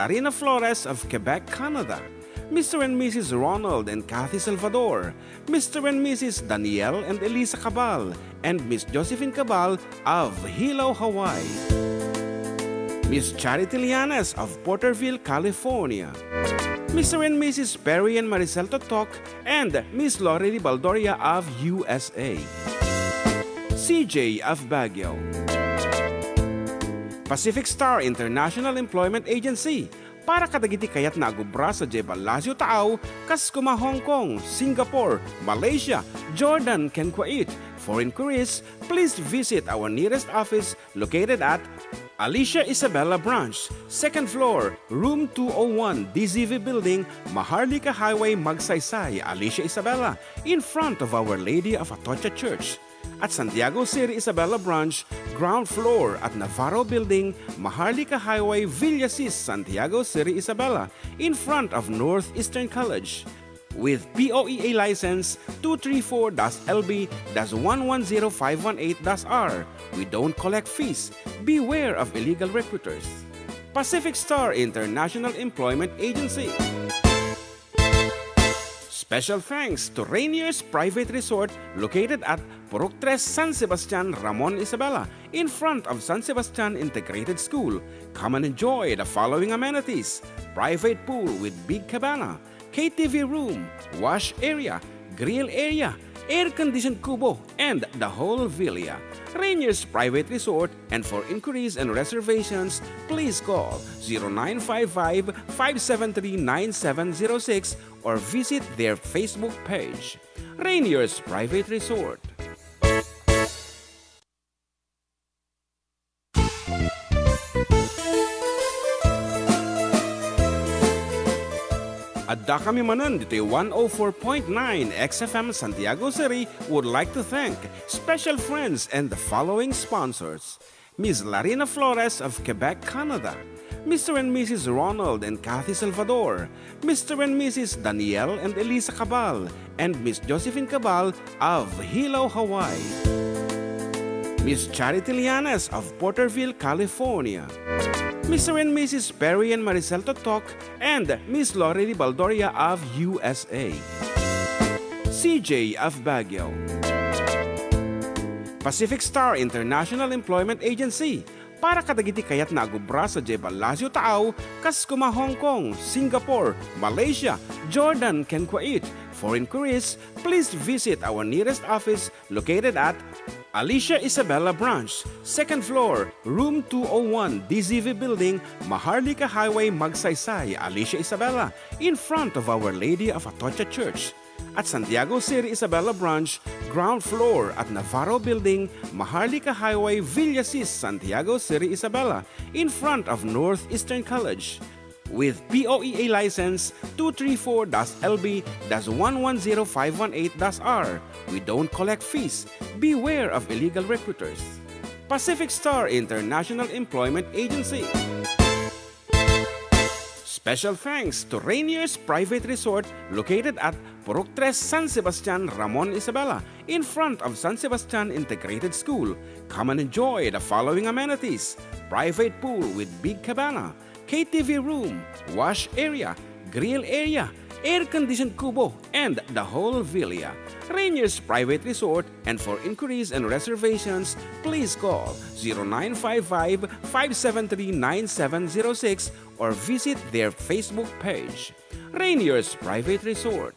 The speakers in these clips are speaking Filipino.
Arena Flores of Quebec, Canada, Mr. and Mrs. Ronald and Kathy Salvador, Mr. and Mrs. Danielle and Elisa Cabal, and Miss Josephine Cabal of Hilo, Hawaii. Miss Charity Lianes of Porterville, California. Mr. and Mrs. Perry and Maricel Totok, and Miss Lori Baldoria of USA. CJ of Baguio. Pacific Star International Employment Agency, para kadagiti kayat na agubra sa Jebalasio Tao, Kaskuma, Hong Kong, Singapore, Malaysia, Jordan, ken Kuwait. For inquiries, please visit our nearest office located at Alicia Isabella Branch, 2nd floor, room 201, DZV Building, Maharlika Highway, Magsaysay, Alicia Isabella, in front of Our Lady of Atocha Church. At Santiago City Isabella Branch, ground floor at Navarro Building, Maharlika Highway, Villasis, Santiago City Isabella, in front of Northeastern College. With POEA license 234-LB-110518-R. We don't collect fees. Beware of illegal recruiters. Pacific Star International Employment Agency. Special thanks to Rainier's Private Resort located at Purok 3, San Sebastian, Ramon, Isabela, in front of San Sebastian Integrated School. Come and enjoy the following amenities: private pool with big cabana, KTV room, wash area, grill area, air-conditioned kubo, and the whole villa. Rainier's Private Resort, and for inquiries and reservations, please call 0955-573-9706 or visit their Facebook page. Rainier's Private Resort. Adda kami Manen dito 104.9 XFM Santiago City would like to thank special friends and the following sponsors: Ms. Larina Flores of Quebec, Canada, Mr. and Mrs. Ronald and Kathy Salvador, Mr. and Mrs. Danielle and Elisa Cabal, and Miss Josephine Cabal of Hilo, Hawaii. Miss Charity Lianes of Porterville, California. Mr. and Mrs. Perry and Maricel Totok, and Miss Lori Baldoria of USA. CJ of Baguio. Pacific Star International Employment Agency, para kadagiti kayat na agubra sa Jebalasio Tao, Kaskuma, Hong Kong, Singapore, Malaysia, Jordan, ken Kuwait. For inquiries, please visit our nearest office located at Alicia Isabella Branch, 2nd floor, room 201, DZV Building, Maharlika Highway, Magsaysay, Alicia Isabella, in front of Our Lady of Atocha Church. At Santiago City Isabella Branch, ground floor at Navarro Building, Maharlika Highway, Villasis, Santiago City Isabella, in front of Northeastern College. With POEA license 234-LB-110518-R. We don't collect fees. Beware of illegal recruiters. Pacific Star International Employment Agency. Special thanks to Rainier's Private Resort located at Purok 3, San Sebastian, Ramon, Isabela, in front of San Sebastian Integrated School. Come and enjoy the following amenities: private pool with big cabana, KTV room, wash area, grill area, air-conditioned kubo, and the whole villa. Rainier's Private Resort, and for inquiries and reservations, please call 0955-573-9706 or visit their Facebook page. Rainier's Private Resort.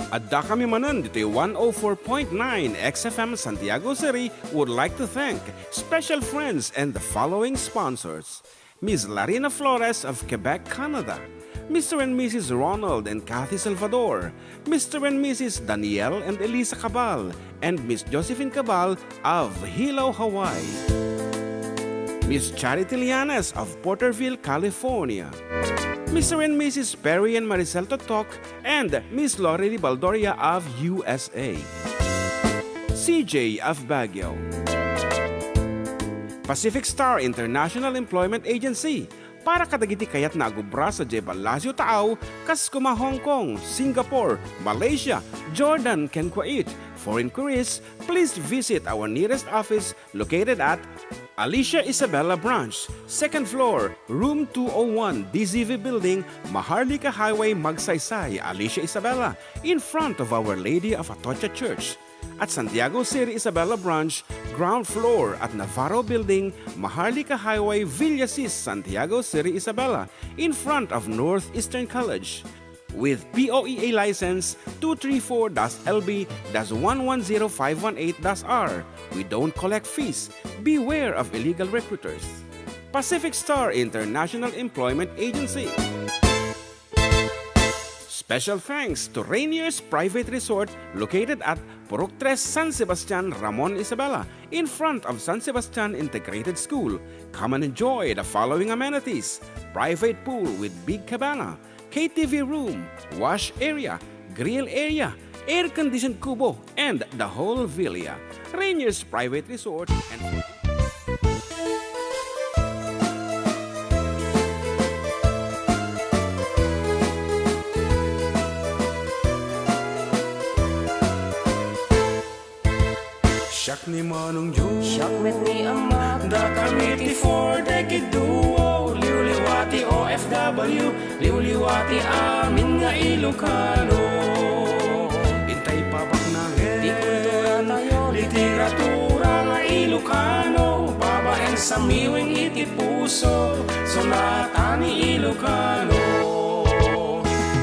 Adda kami Manen dito 104.9 XFM Santiago City would like to thank special friends and the following sponsors: Ms. Larina Flores of Quebec, Canada, Mr. and Mrs. Ronald and Kathy Salvador, Mr. and Mrs. Danielle and Elisa Cabal, and Miss Josephine Cabal of Hilo, Hawaii. Miss Charity Lianes of Porterville, California. Mr. and Mrs. Perry and Maricel Totok, and Miss Lori Baldoria of USA. CJ of Baguio. Pacific Star International Employment Agency, para kadagiti kayat na agubra sa Jebel Lazio Taaw, kas kuma Hong Kong, Singapore, Malaysia, Jordan, ken Kuwait. For inquiries, please visit our nearest office located at Alicia Isabella Branch, 2nd floor, room 201, DZV Building, Maharlika Highway, Magsaysay, Alicia Isabella, in front of Our Lady of Atocha Church. At Santiago City Isabella Branch, ground floor at Navarro Building, Maharlika Highway, Villasis, Santiago City Isabella, in front of Northeastern College. With POEA license 234-LB-110518-R. We don't collect fees. Beware of illegal recruiters. Pacific Star International Employment Agency. Special thanks to Rainier's Private Resort located at Purok 3 San Sebastian, Ramon Isabela, in front of San Sebastian Integrated School. Come and enjoy the following amenities: private pool with big cabana, KTV room, wash area, grill area, air-conditioned kubo, and the whole villa. Rainier's Private Resort and... Siyak ni Manong Jun, siyak met ni Ama, da kami ti for decade duo. Liwliwati OFW, liwliwati amin nga Ilocano. Intay pabak na di kultura tayo, literatura nga Ilocano. Babaeng sa miwing iti puso, sonata ni Ilocano.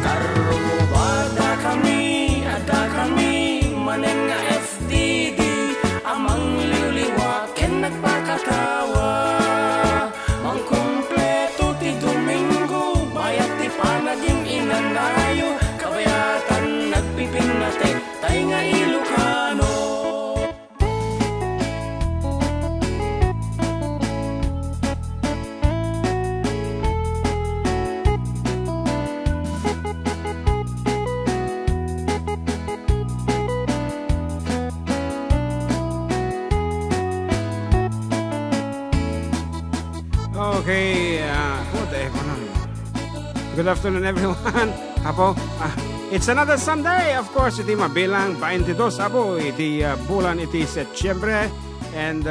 Karubada kami, Adda kami, Manen nga FDD. Amang liwliwa, ken nagpakatawa. Mang kumpleto ti Domingo, bayat ti panaging inanayo. Kabayatan nagpipinate, tay nga Ilocano. Okay, good afternoon everyone. Apo, it's another Sunday, of course, iti mabilang 22, apo, iti bulan iti Setyembre, and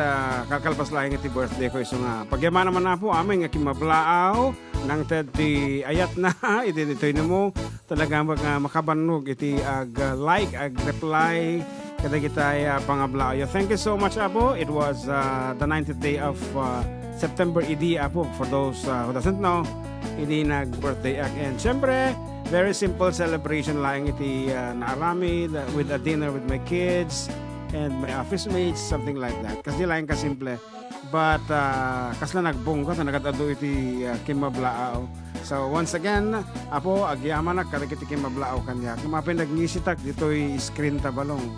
kakalpas lang iti birthday ko, so nga, pagyama naman na po, aming mablaaw, nang ti ayat na, iti ito'y na mo, talaga makabanog, iti like, reply, kada kita pangablaaw. Thank you so much, apo. It was the 90th day of September idi apo, for those who doesn't know, idi nag-birthday ak. And syempre, very simple celebration lang iti naarami with a dinner with my kids and my office mates, something like that. Kasi lang kasimple. But kasla nagbongga na nagatado iti kimablaaw. So once again, apo, agyaman na kada kiti kimablaaw kanya. Kumapin nagnisitak dito'y screen tabalong.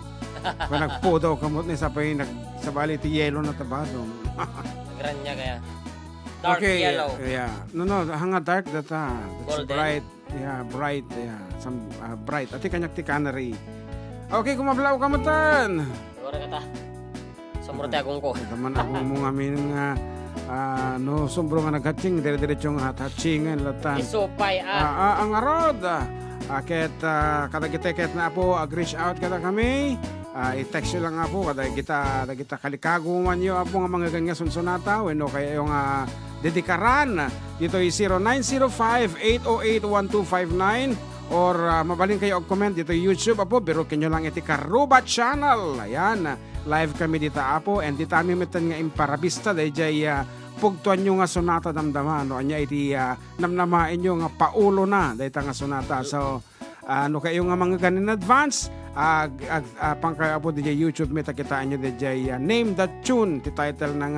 Kung nagpo daw kamot ni sapay nagsabali iti yelo na tabadong. granya kaya. Dark yellow. Yeah. No, hanga dark data. That's Golden. bright. Yeah, bright. Yeah, some bright. Ati kanyak ti canary. Okay, kumablaw ka mo tan. Siguro kata. Sumurte akong ko. Taman ako mo ngamin nga no sombro nga naghatching dire-diretso nga hatchingan latan. Isupay Ang arod. Ket kada kita na po reach out kada kami. I-text nyo lang nga po kada kita kalikaguman nyo po nga mga ganyan sunsonata wenno kaya yung dedikaran dito ay 0905-808-1259 or mabalin kayo og comment dito YouTube apo biro kinyo lang iti Karuba channel. Ayan, live kami dito apo and dito kami metan nga imparabista dayjay pugtuan nyo nga sonata damdaman no anya iti namnamain nyo nga paulo na dayta nga sonata. So ano kayo nga mga ganin advance pangkaya po DJ YouTube may takitaan nyo DJ name that tune ti title ng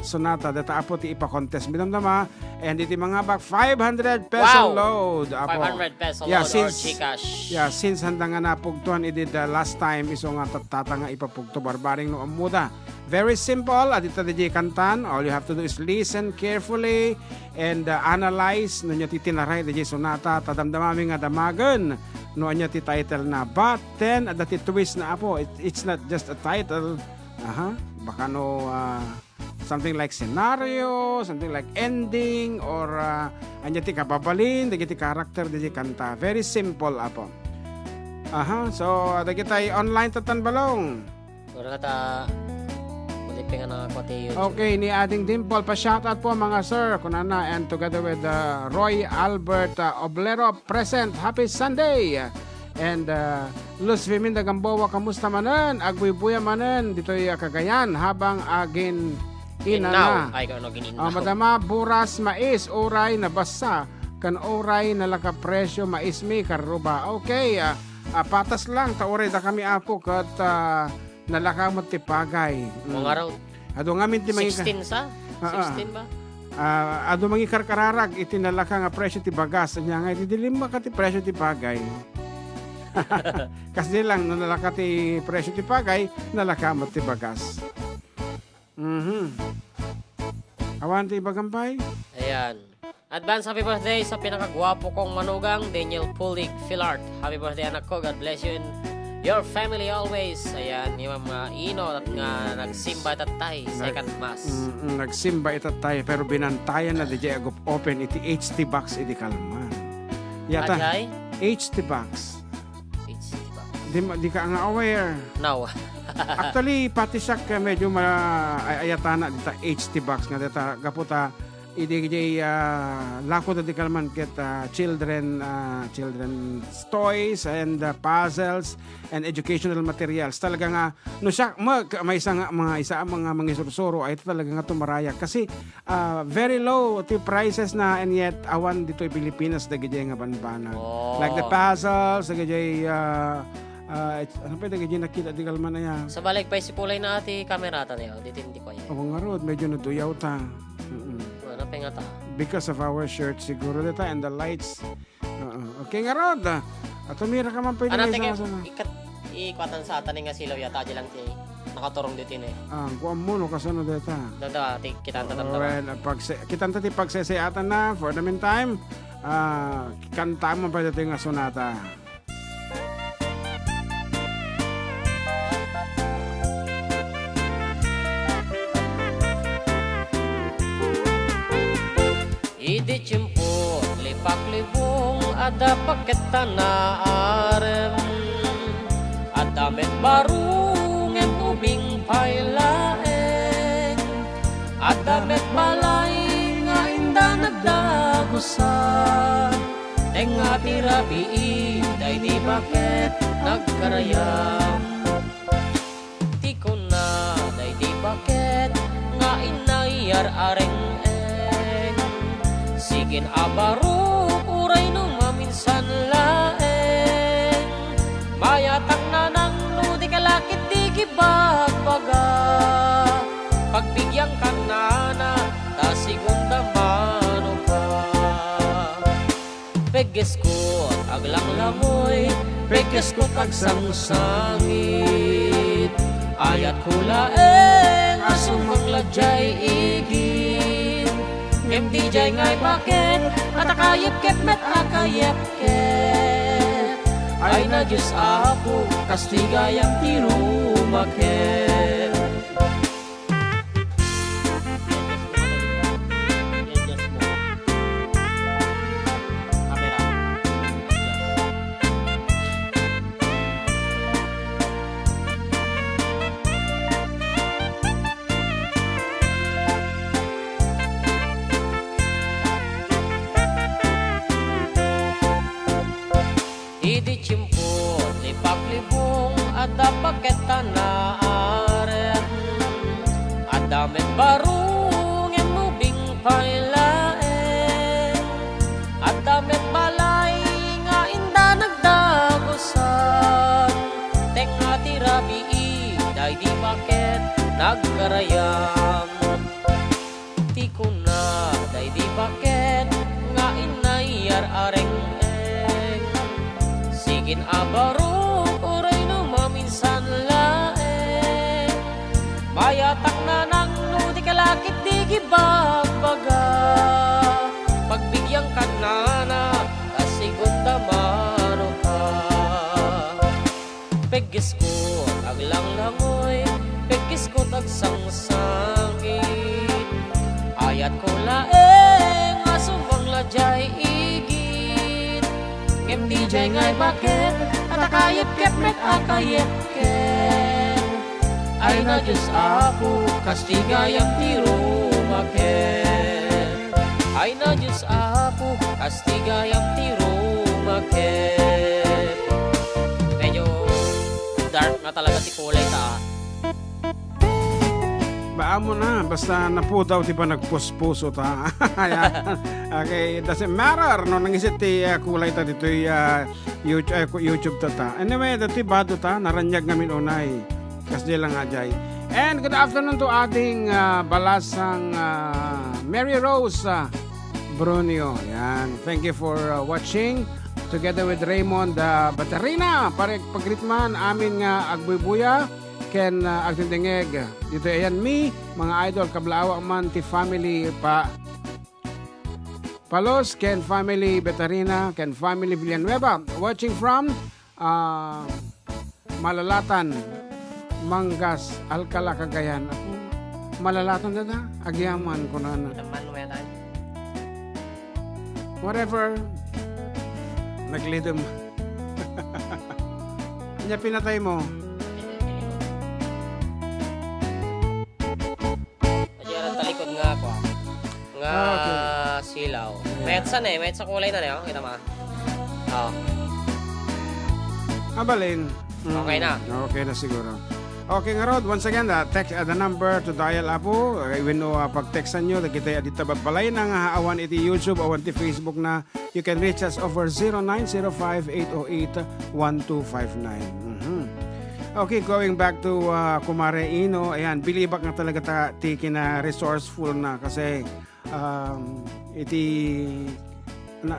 sonata data apo ti ipa-contest midamdama and iti mga bak 500 peso load apo. 500 peso yeah, load since, or Gcash. Yeah, since handa nga napugtuan iti the last time iso nga tatata nga ipapugto barbaring no amuda. Very simple, adito DJ kantan. All you have to do is listen carefully and analyze no nya titinaray DJ sonata tadamdamami nga damagen no anya ti title na but then dati twist na apo it's not just a title baka no something like scenario, something like ending, or anya ti kababalin, dagiti character diti kanta. Very simple apo. So dagiti online tatan balong. Ura kata, mulipin nga ako ti YouTube. Okay, ni Ading Dimple, pa-shoutout po mga sir, kunana, and together with Roy Albert Oblero, present. Happy Sunday! And Luz Viminda Gamboa, kamusta manen? Agbuy-buya manen, dito'y Cagayan, habang agin inana. Ay, ano gininaw. Madama, buras, mais, oray na basa, kan oray na lakapresyo, mais mi, karuba. Okay, patas lang, taoray da kami apo, kat nalakamot ti pagay. Mga raw. Ado ngamin ti mga 16 sa? 16 ba? ado mga karkararag itinalaka nga presyo ti bagas. Anya nga itidilim ka ti presyo ti pagay. Kasi lang nalaka ti presyo ti pagay, nalaka mo ti bagas. Awan ti bagampay? Ayan. Advance happy birthday sa pinakagwapo kong manugang, Daniel Pulig Filart. Happy birthday anak ko. God bless you and your family always. Ayan, yung mga ino at nga nagsimba tatay, second mass. Nagsimba itatay pero binantayan na DJ Agop open iti HT box iti kalman. Yata, Ajay? HT box. Di ka nga aware. Now. Actually, pati siya medyo ayatana dita HT box nga dita kaputa idi lako da di kalman ket children toys and puzzles and educational materials. Talaga nga no siya may mga sursuro ay talaga nga tumaraya kasi very low ti prices na, and yet awan dito ay Pilipinas dagiti nga banbana. Like the puzzles dagiti ano pa dagiti nakita di kalman na ya. Sa balik pa si kulay na ati kamera ta niyo, dito hindi ko yan. Oo nga rod, medyo naduyaw ta. Ano pengata? Because of our shirt siguro dito and the lights. Okay nga rod. At tumira ka man pwede Ano may tingin sama. ikwatan sa atan nga silaw yata di lang ti nakaturong dito ni. Kuha mo no kasano dito. Dada ti kita tatamta. Well, kita ti pagsesayatan na for the meantime. Kanta mo pa dito nga sonata. Idi cimpo lipak libong ada paket tanah arem ada met baru ngem ubing pailaeng ada met balay nga indah nagdagusan tenga tirabi day di paket nagkarayam tiko na day di paket nga inayar areng sigin abaruk uray no maminsan laeng mayatang nanang no di kalakit di gibagbaga pagbigyang kanana ta segunda mano pa peges ko aglang lamoy peges ko tagsangsangit ayat kulaeng asong manglajay igin Ngem DJ ngay bakit at akayip ket met akayip ket ay na Diyos ako kastigayang tiro maket. Idi cimput lipak libong ada paket tanah arem ada met baru ngem ubing pailaeng ada met balay nga indah nagdagusan tenga tirabi day di paket nagkarayam tiko na day di paket nga inayar areng sigin abarok oray no maminsan laeng mayatak na nang no di kalakit di gibagbaga pagbigyang kanana kasigunda mano ka pegis ko aglang langoy pegis ko tagsangsangin Kayat ko laeng asubang lajay igit Kem DJ ngay bakit at akayot kepmet akayet kem Ay na Diyos ako kastigayang tiro maket Ay na Diyos ako kastigayang tiro maket Medyo dark na talaga si kulay ta Baan mo na, basta napo daw di ba nagpuspuso ta. Okay, doesn't matter no nangisit ti kulay ta dito YouTube ta. Anyway, dati bado ta naranyag ngamin unay. Kasi lang ajay. And good afternoon to ating balasang Mary Rose Brunio. Yan. Thank you for watching together with Raymond Baterina. Pare pagritman amin nga agbubuya. Ken agtindingeg dito ayan mi mga idol kablaawa man ti family Palos ken family Betarina ken family Villanueva watching from Malalatan Mangas Alcala Cagayan Malalatan dada agyaman ko na whatever naglidom nya pinatay mo silaw. Metsa na metsa kulay na niya. Kita mo? Oo. Abalin. Okay na. Okay na siguro. Okay nga Rod, once again, text the number to dial apo. Even though pag-textan nyo, kita dito balay ng awan iti YouTube, awan iti Facebook na you can reach us over 0905-808-1259. Okay, going back to Kumare Ino, ayan, bilibak nga talaga ti kina resourceful na kasi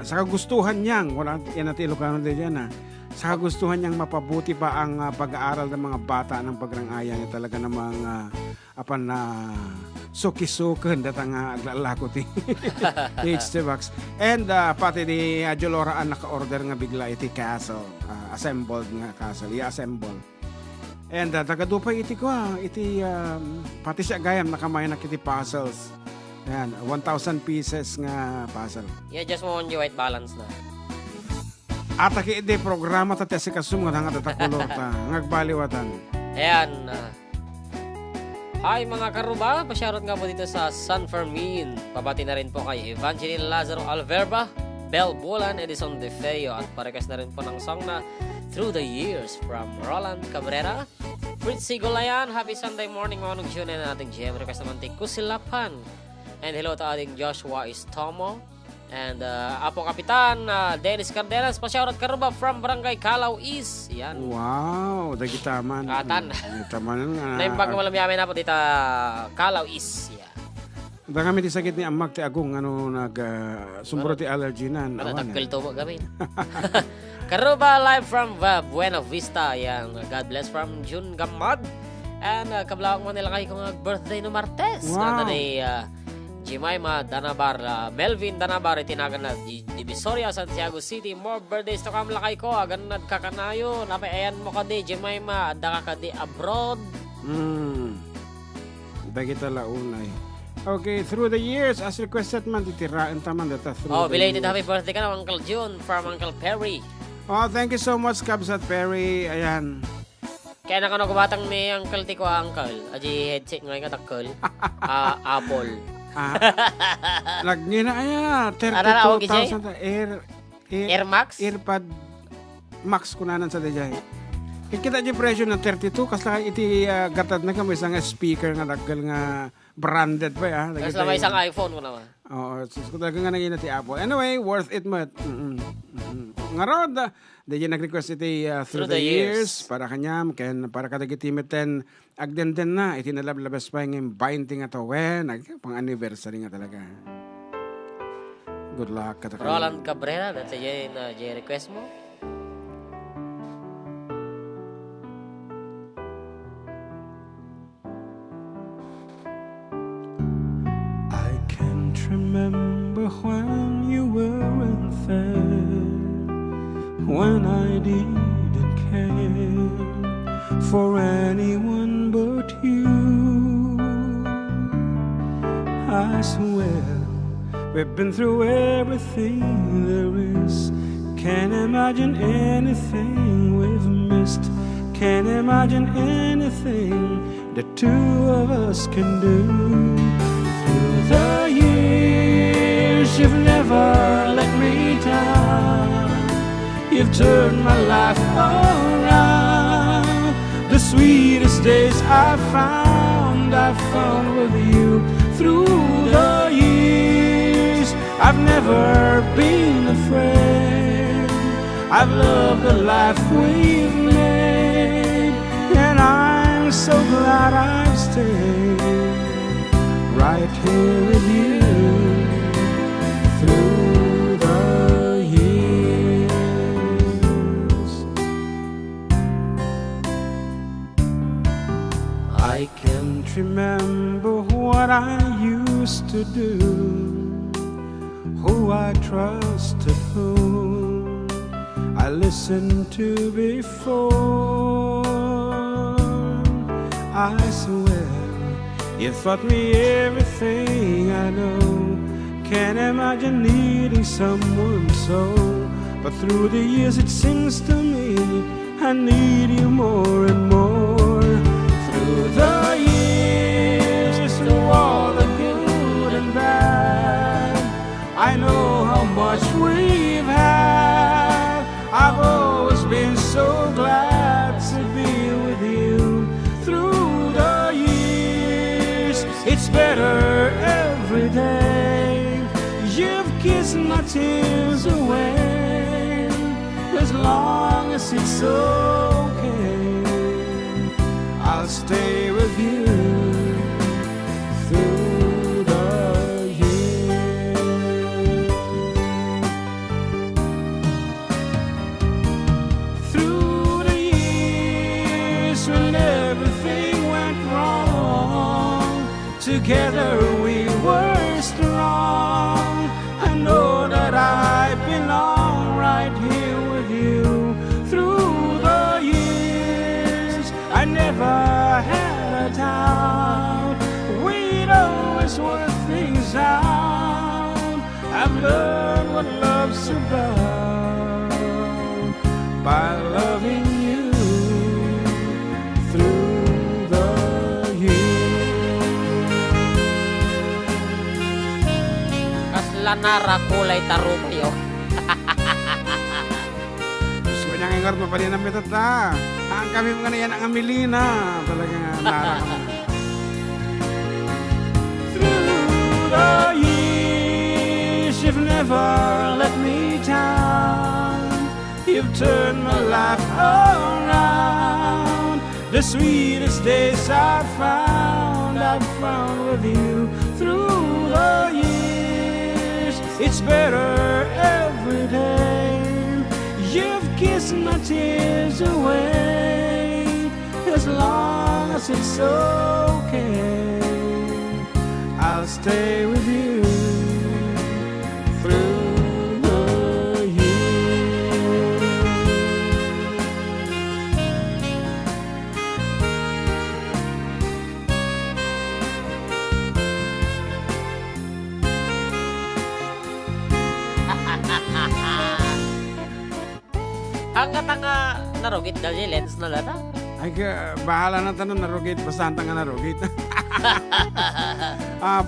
sa kagustuhan niyang wala yan at Ilocano din yan sa kagustuhan niyang mapabuti pa ang pag-aaral ng mga bata ng pagrangaya niya talaga namang apan na suki-sukan datang aglalako ti HT Box and pati ni Jolora ang naka-order nga bigla iti castle assembled nga castle i-assemble and tagadupay iti ko iti pati siya gayam nakamay na kiti puzzles. Ayan, 1,000 pieces nga puzzle. Yeah, just want you white balance na. Ataki ide programa ta si kasum nga nga tatakulor ta ngagbaliwatan. Ayan. Hi mga karuba, pa-shoutout nga po dito sa San Fermin. Pabati na rin po kay Evangeline Lazaro Alverba, Bel Bulan, Edison De Feo at pa-request na rin po ng song na Through the Years from Roland Cabrera. Fritz Sigolayan, happy Sunday morning mga nag-tune na nating GM request naman ti Kusilapan. And hello to ating Joshua Istomo. And Apo Kapitan Dennis Cardenas. Pa-shoutout karuba from Barangay Calao East. Yan. Wow, dagitaman. Katan. Dagitaman nga. Naimbag malam yamin na po dito Calao East. Yeah. Da kami ti sakit ni Amag ti Agong sumbro ti allergy na. Natatagkal to mo gamin. Karuba live from Buena Vista. Yan. God bless from June Gamad. And kablawang mo nila kayo kung birthday no Martes. Wow. Ni Jemima Danabar, Melvin Danabar, itinagan na Divisoria, Santiago City. More birthdays to kam lakay ko. Agan kakanayo. Napayan mo ka di, Jemima. Adda ka di abroad. Dagita launay. Okay, through the years, as requested man, titiraan taman data through the belated years. happy birthday ka na, Uncle June, from Uncle Perry. Oh, thank you so much, Cabs at Perry. Ayan. Kaya na ka nagubatang ni Uncle Tiko, Uncle. Aji headset ngayon ka takol. Apple. Lagni na aya 32,000 Air Max? Airpod Max kunanan sa dayay. Kita di presyo ng 32 kasla iti gatad na kami isang speaker nga daggal nga branded pa ya. Kasi may isang iPhone mo naman. Oo, talaga nga naging ti Apple. Anyway, worth it mat. Nga rod, dahil nag-request iti through the years para kanyam, para kadagiti meten agdenden na, iti nalablabas pa yung 20 nga to, pang anniversary nga talaga. Good luck. Roland Cabrera, that's yung request mo? I can't remember when you weren't there, when I didn't care for anyone but you. I swear we've been through everything there is. Can't imagine anything we've missed. Can't imagine anything the two of us can do. Through the years, you've never let me down. You've turned my life around. The sweetest days I've found with you. Through the years, I've never been afraid. I've loved the life we've made, and I'm so glad I've stayed right here with you through the years. I can't remember what I used to do, who I trusted, whom I listened to before. I swear you taught me everything I know. Can't imagine needing someone so, but through the years it seems to me I need you more and more. Through the years, through all the good and bad, I know how much we've had. I've always been so glad to be with you through the years. It's better every day. You've kissed my tears away. As long as it's okay, I'll stay with you through the years. Through the years when everything went wrong, together we were strong. I know that I belong right here with you through the years. I never had a doubt we'd always work things out. I've learned what love's about by loving you through the years. Kaslanara kulay tarupyo. Gusto ko niyang ingat mo pa rin ang metata. Ang kami mga na yan ang amilina. Talaga nga narang. Through the years, you've never let me down. You've turned my life around. The sweetest days I've found with you through the years. It's better every day. You've kissed my tears away. As long as it's okay, I'll stay with you through the years. Hanggat nga narugit dali lens na lata. Ay, bahala na tanong narugit. Bastante nga narugit.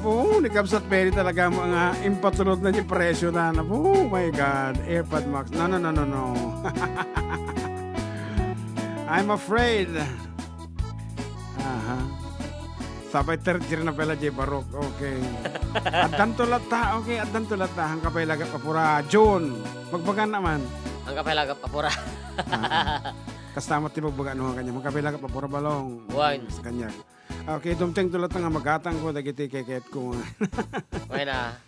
Po, nikabsat peri talaga mga impatulog na yung presyo na. Oh my God, AirPod Max. No. I'm afraid. Sabay tertir na pala J. Barok. Okay. Addan tulata. Okay, addan tulata. Hang kapay lagat papura. John, magbagan naman. Ang kapailaga papura. Kastamot tibag ano kanya. Magkapailaga papura balong. Wine. Sa kanya. Okay, dumteng tulat nga magatang ko. Dagiti keket ko. Okay na.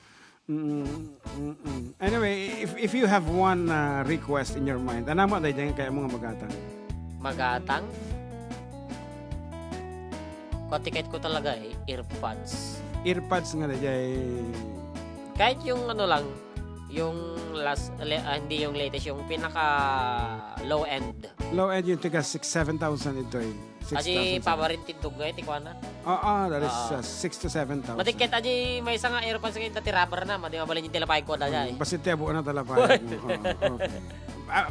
Anyway, if you have one request in your mind, ano mo dahil kaya mga magatang? Magatang? Kotiket ko talaga earpods. Earpods nga dahil. Kahit yung ano lang, yung hindi yung latest, yung pinaka low end. Low end yung tiga 6,000-7,000 ito eh. Aji 6,000. pabarin tindog nga iti kuana. That is 6 to 7,000. Matiket aji may isa nga aeropan sa dati rubber na, madi mabalin yung tilapay ko da jay. Basit ti abot na talapay. Okay.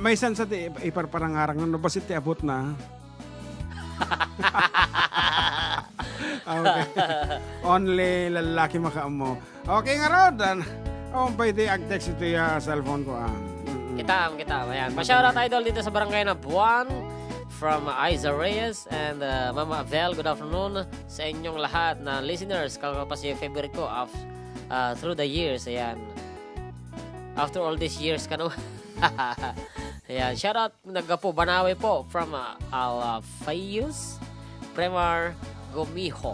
May isan sa ti iparparangarang no basit ti abot na. Okay. Only lalaki makaamo. Okay nga rod. Pwede ag-text ito yung cellphone ko. Kita. Ayan. Pa-shoutout idol dito sa barangay na Buwan from Aiza Reyes and Mama Vel. Good afternoon sa inyong lahat na listeners. Kalma pa siya favorite ko through the years. Ayan. After all these years, kano? Ayan. Shoutout naggapo Banawe po from Alfayus Premar Gumiho.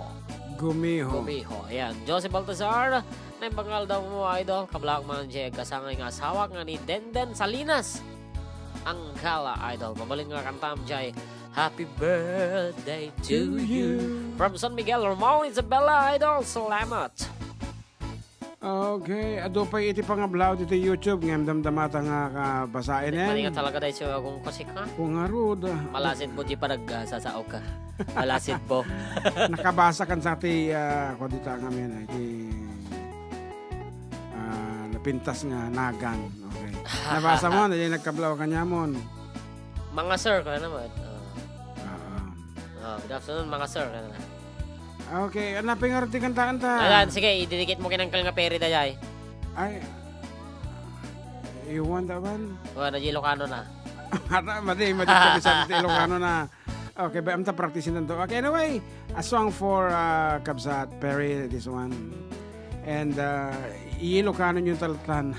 Ayan. Joseph Baltazar. Na yung bangal daw mo, idol. Kablak man siya kasangay nga asawa nga ni Denden Salinas. Ang gala, idol. Mabalin nga kantam siya. Happy birthday to you. From San Miguel, Romao, Isabella, idol. Salamat. Okay. Ado pa iti pangablaw dito YouTube. Ngam damdamata nga basahin yan. Maningat talaga dahil siya kung kasik ha. Kung harod. Malasid po di parag sasao ka. Malasid po. Nakabasa kan sa ati kung dito ang amin. Iti napintas nga nagan. Okay. Nabasa mo, na nagkablaw kanya mo. Mga sir, ka naman. Good afternoon, mga sir. Okay, hanapin nga rin kanta-kanta. Ayan, sige, ididikit mo kinangkal nga peri dayay. Ay, you want that one? Na Ilocano na. Madi sa Ilocano na. Okay, but I'm ta practicing nito. Okay, anyway, a song for Kabsat Perry, this one. And Ilocano yung talatan.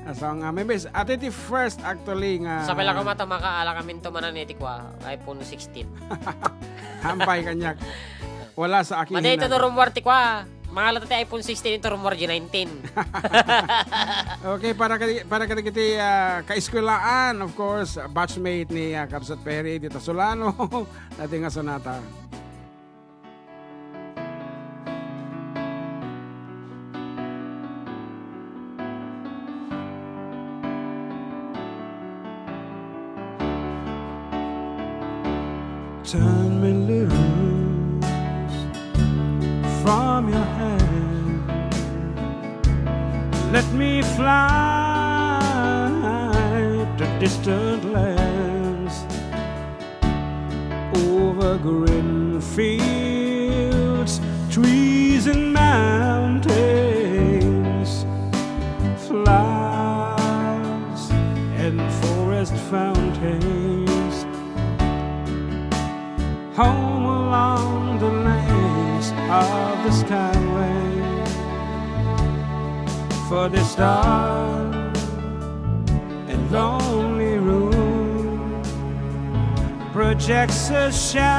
Asang maybe ati ti first actually nga sa pala ko mata makaala kami to mananiti kwa iPhone 16. Hampay kanyak. Wala sa akin. Maday ito rumor ti kwa. Mga latati iPhone 16 ito rumor G19. Okay, para kiti kaeskwelaan, of course, batchmate ni Kabsat Perry dito Solano. Nating nga sonata. Turn me loose from your hand. Let me fly to distant lands, over green fields, trees and mountains, flowers and forest fountains. Home along the lanes of the skyway, for this dark and lonely room projects a shadow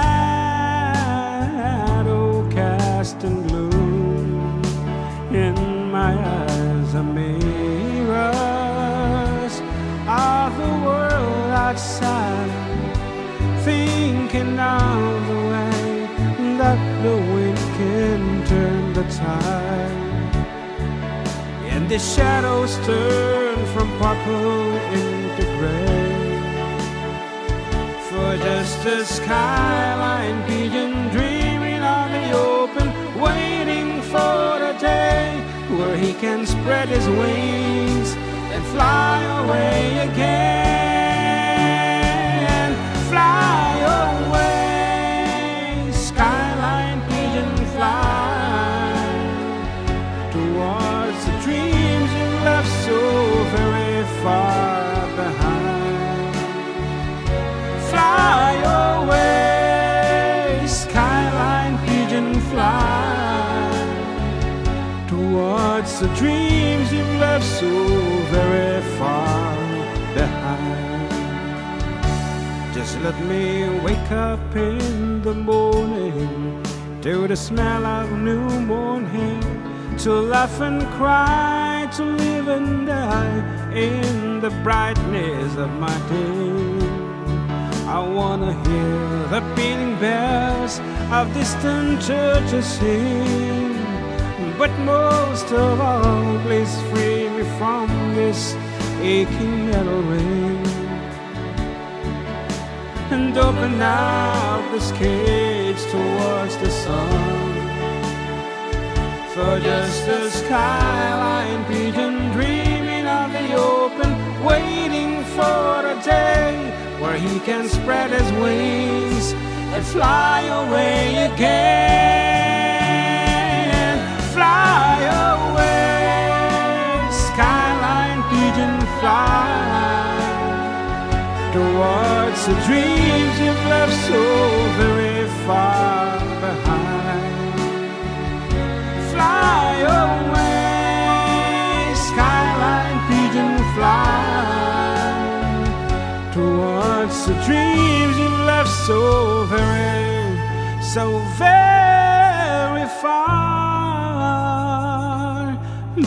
cast in gloom. In my eyes are mirrors of the world outside, thinking of the way that the wind can turn the tide, and the shadows turn from purple into gray, for just a skyline pigeon dreaming on the open, waiting for the day where he can spread his wings and fly away again. Fly away, skyline pigeon, fly towards the dreams you left so very far behind. Fly away, skyline pigeon, fly towards the dreams you left so very far behind. Just let me wake up in the morning to the smell of newborn hay, to laugh and cry, to live and die in the brightness of my day. I wanna hear the beating bells of distant churches sing, but most of all, please free me from this aching metal ring. and open out the skates towards the sun. For just a skyline pigeon dreaming of the open, waiting for a day where he can spread his wings and fly away again. Fly away, skyline pigeon, fly towards the dreams you've left so very far behind. Fly away, skyline pigeon, fly towards the dreams you've left so very far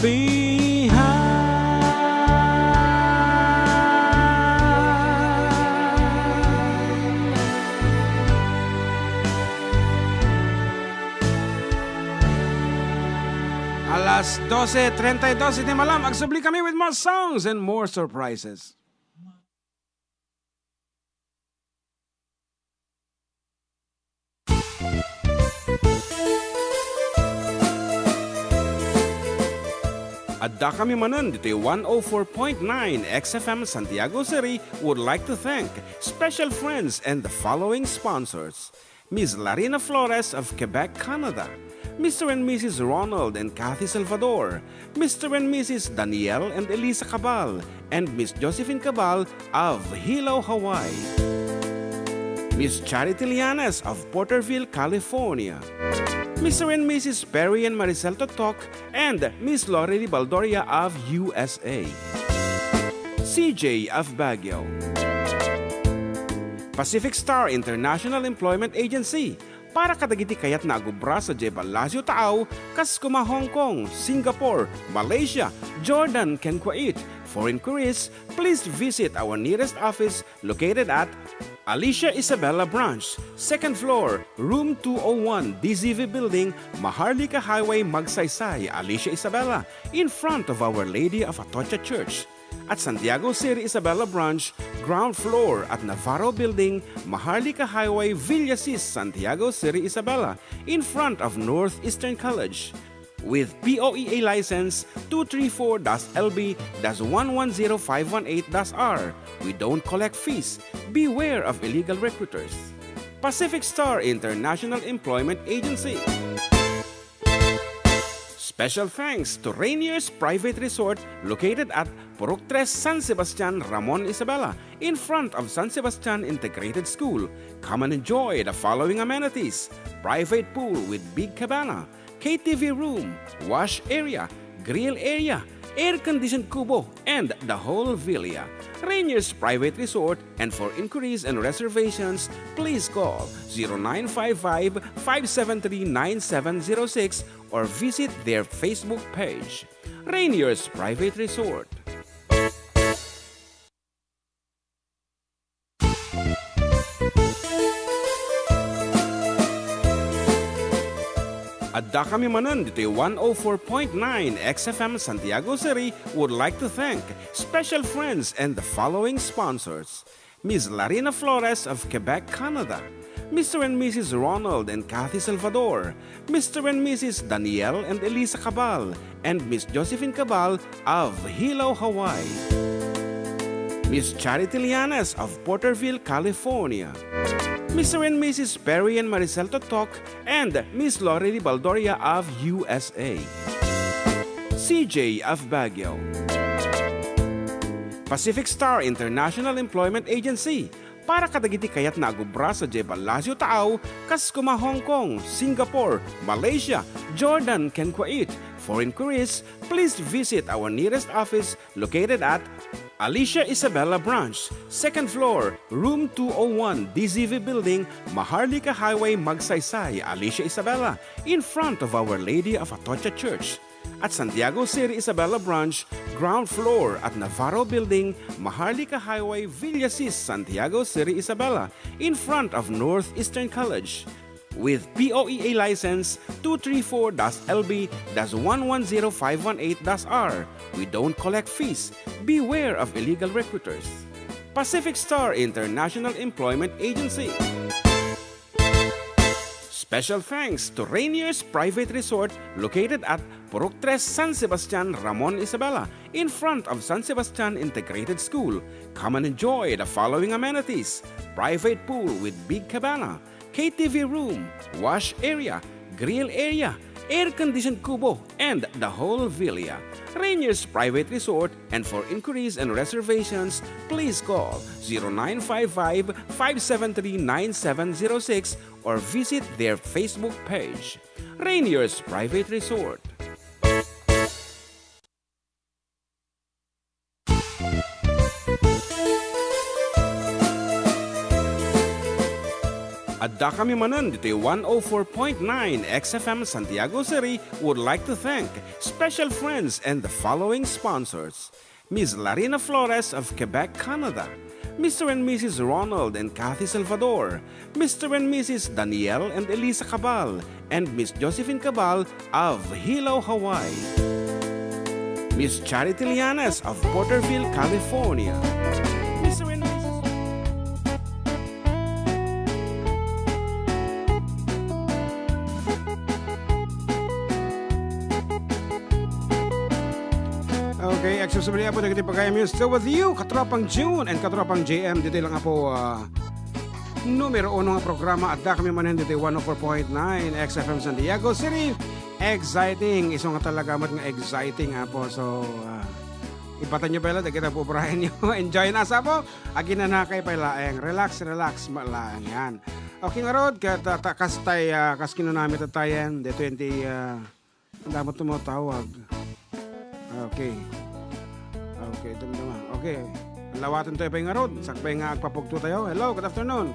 behind. Alas 12:32 de malam, agsubli kami with more songs and more surprises. Adda kami Manen dito yung 104.9 XFM Santiago City would like to thank special friends and the following sponsors: Ms. Larina Flores of Quebec, Canada, Mr. and Mrs. Ronald and Kathy Salvador, Mr. and Mrs. Danielle and Elisa Cabal, and Miss Josephine Cabal of Hilo, Hawaii, Miss Charity Lianes of Porterville, California, Mr. and Mrs. Perry and Maricel Totok, and Miss Lori Baldoria of USA, CJ of Baguio, Pacific Star International Employment Agency, para kadagiti kayat na agubra sa Jebel Lazio Taaw, kas kuma Hong Kong, Singapore, Malaysia, Jordan, ken Kuwait. For inquiries, please visit our nearest office located at Alicia Isabella Branch, 2nd floor, room 201, DZV Building, Maharlika Highway, Magsaysay, Alicia Isabella, in front of Our Lady of Atocha Church. At Santiago City Isabella Branch, ground floor at Navarro Building, Maharlika Highway, Villasis, Santiago City Isabella, in front of Northeastern College. With POEA license 234-LB-110518-R. We don't collect fees. Beware of illegal recruiters. Pacific Star International Employment Agency. Special thanks to Rainier's Private Resort located at Purok 3, San Sebastian, Ramon, Isabela, in front of San Sebastian Integrated School. Come and enjoy the following amenities: private pool with big cabana, KTV room, wash area, grill area, air-conditioned kubo, and the whole villa. Rainier's Private Resort, and for inquiries and reservations, please call 0955-573-9706 or visit their Facebook page. Rainier's Private Resort. Adda kami Manen dito yung 104.9 XFM Santiago City would like to thank special friends and the following sponsors: Ms. Larina Flores of Quebec, Canada, Mr. and Mrs. Ronald and Kathy Salvador, Mr. and Mrs. Danielle and Elisa Cabal, and Miss Josephine Cabal of Hilo, Hawaii, Miss Charity Lianes of Porterville, California, Mr. and Mrs. Perry and Maricel Totok, and Miss Lori Baldoria of USA, CJ of Baguio, Pacific Star International Employment Agency, para kadagiti kayat na agubra sa Jebel Lazio Taaw, kas kuma Hong Kong, Singapore, Malaysia, Jordan, ken Kuwait. For inquiries, please visit our nearest office located at Alicia Isabella Branch, 2nd floor, room 201, DZV Building, Maharlika Highway, Magsaysay, Alicia Isabella, in front of Our Lady of Atocha Church. At Santiago City Isabella Branch, ground floor at Navarro Building, Maharlika Highway, Villasis, Santiago City Isabella, in front of Northeastern College. With POEA license 234-LB-110518-R. We don't collect fees. Beware of illegal recruiters. Pacific Star International Employment Agency. Special thanks to Rainier's Private Resort located at Purok 3 San Sebastian, Ramon Isabela, in front of San Sebastian Integrated School. Come and enjoy the following amenities: private pool with big cabana, KTV room, wash area, grill area, air-conditioned kubo, and the whole villa. Rainier's Private Resort, and for inquiries and reservations, please call 0955-573-9706 or visit their Facebook page. Rainier's Private Resort. Adda kami Manen dito 104.9 XFM Santiago City would like to thank special friends and the following sponsors: Ms. Larina Flores of Quebec, Canada, Mr. and Mrs. Ronald and Kathy Salvador, Mr. and Mrs. Danielle and Elisa Cabal, and Miss Josephine Cabal of Hilo, Hawaii, Miss Charity Lianes of Porterville, California, Mr. and Mrs. Okay, accessibility po dito pagkayam yun. Still with you, Katropang June and Katropang JM. Dito lang po numero 1 nga programa at kami Manen dito 104.9 XFM Santiago City. Exciting. Isang nga talaga mat nga exciting po. So, ipatan nyo pala, kita po brahin nyo. Enjoy na sa po. Agin na kay pala. Relax, malaang yan. Okay nga rod, kas kinunamit at tayan. De 20, ang damot tumatawag. Okay. Okay, ito naman. Okay. Lawatan tayo pa yung arod. Sakbay nga agpapugto tayo. Hello, good afternoon.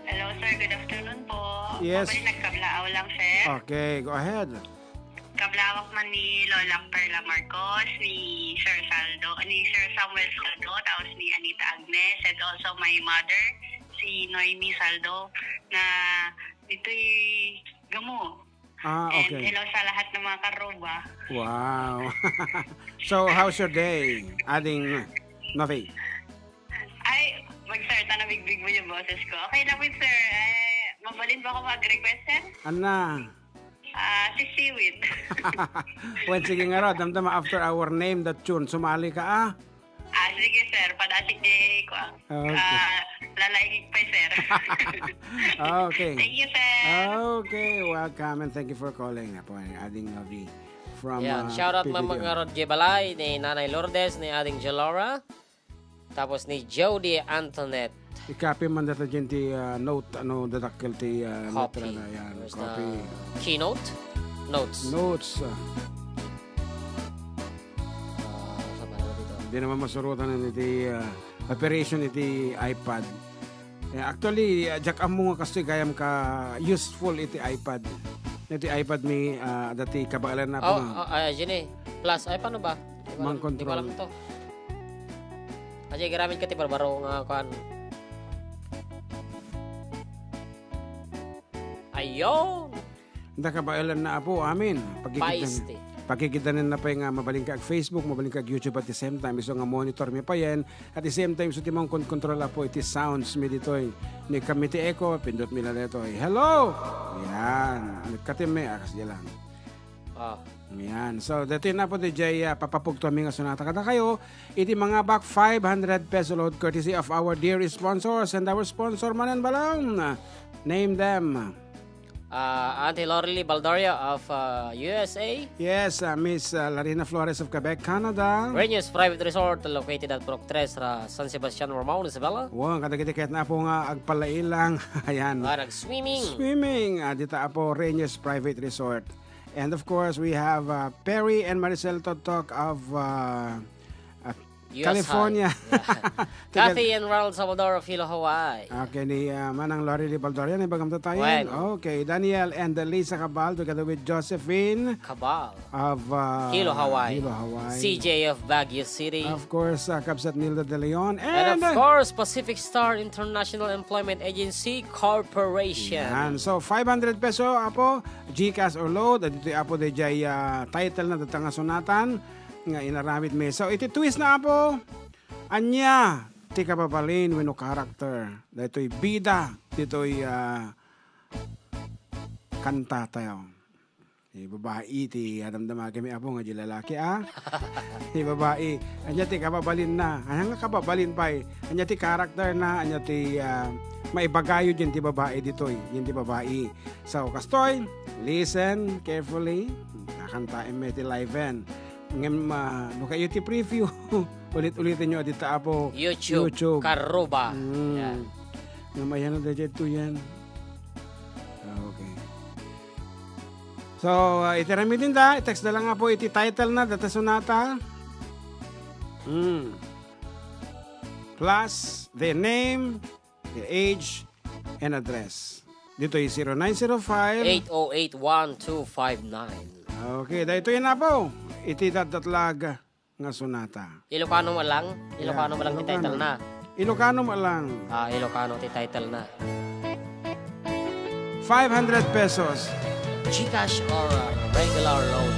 Hello, sir. Good afternoon po. Yes. Pabalik nagkablaaw lang, sir. Okay, go ahead. Kablawak man ni Lola Perla Marcos, ni Sir Samuel Saldo, tapos ni Anita Agnes, and also my mother, si Noemi Saldo, na ito'y gamo. Okay. And hello sa lahat ng mga karoba. Wow. So, how's your day? Adding Novi. Ay, mag-sir, na bigbig mo yung boses ko. Okay lang with sir. Mabalin ba ako mag-request, sir? Ana. Si Seaweed. Well, sige nga ro. Damdama after our name that tune. Sumali ka Sige sir. Padasig di ko. Okay. Lalaigig pa, sir. Okay. Thank you, sir. Okay, welcome and thank you for calling. Adding Novi from Yan, shoutout PPD. mga Rod Balay, ni Nanay Lourdes, ni Ading Jalora, tapos ni Jody Antoinette. I-copy man dito dyan ti note, dadakil ti note Copy. na yan. There's Copy. the keynote? Notes. Notes. Saan ba naman dito? Hindi naman masurutan na iti operation iti iPad. Actually, jak amo nga kasi gayam ka useful iti iPad. Iti iPad mi dati kabaalan na po. Jini. Plus, ay paano ba? Mang Di ko control. alam to. Ajay, garamit ka ti barbaro nga kuhan. Ayun! Hindi kabaalan na po amin. Paiste. Pagkikitanin na pa nga mabaling ka ag Facebook, mabaling ka ag YouTube at the same time. Iso nga monitor mi pa yan. At the same time, so timang control po iti sounds mi dito. Ni kami ti echo, pindot mi na dito. Hello! Yan. Nagkatim mi, akas di lang. Yan. So, dito na po di jay papapugto mi nga sunata kada kayo. Iti mga back 500 peso load courtesy of our dear sponsors and our sponsor Manen Balang. Name them. Auntie Lorely Baldoria of USA. Yes, Miss Larina Flores of Quebec, Canada. Rainier's Private Resort located at Purok 3, San Sebastian, Ramon Isabela. Wow, kadagiti na po nga agpalailang. Ayan. Nag-swimming. Swimming. Dito po Rainier's Private Resort. And of course, we have Perry and Maricel Totok of US California. Yeah. Kathy and Ronald Salvador of Hilo, Hawaii. Okay, ni Manang Lori Baldoria, ni Bagam tayo. Well. Okay, Daniel and Lisa Cabal together with Josephine Cabal. of Hilo, Hawaii. Hilo, Hawaii. CJ of Baguio City. Of course, Kabsat Nilda De Leon. And of course, Pacific Star International Employment Agency Corporation. Yan. So, 500 peso apo, GCash or load. At ito apo de jay title na datang sunatan nga inaramit me. So, iti twist na apo. Anya, ti kababalin wenno karakter. Dito'y bida, dito'y kanta tayo. Ti babae ti adamdama kami apo nga di lalaki Ti babae anya ti kababalin na. Anya nga kababalin pa anya ti karakter na anya ti maibagayo din ti babae ditoy. Yin ti babae. So kastoy, listen carefully. Nakanta ti live-en. Ngem no kayo ti preview. Ulit-ulitin nyo dito apo YouTube. Karuba. Yan. Ngamayan na dito yan. Okay. So, itiramitin i-text na lang nga po iti title na data sonata. Plus the name, the age, and address. Dito ay 0905 808-1259. Okay, dahito yan na po. Iti datatlag nga sonata. Ilocano mo lang? Ilocano mo lang ti title na. Ilocano mo lang. Ilocano ti title na. 500 pesos. GCash or regular loan.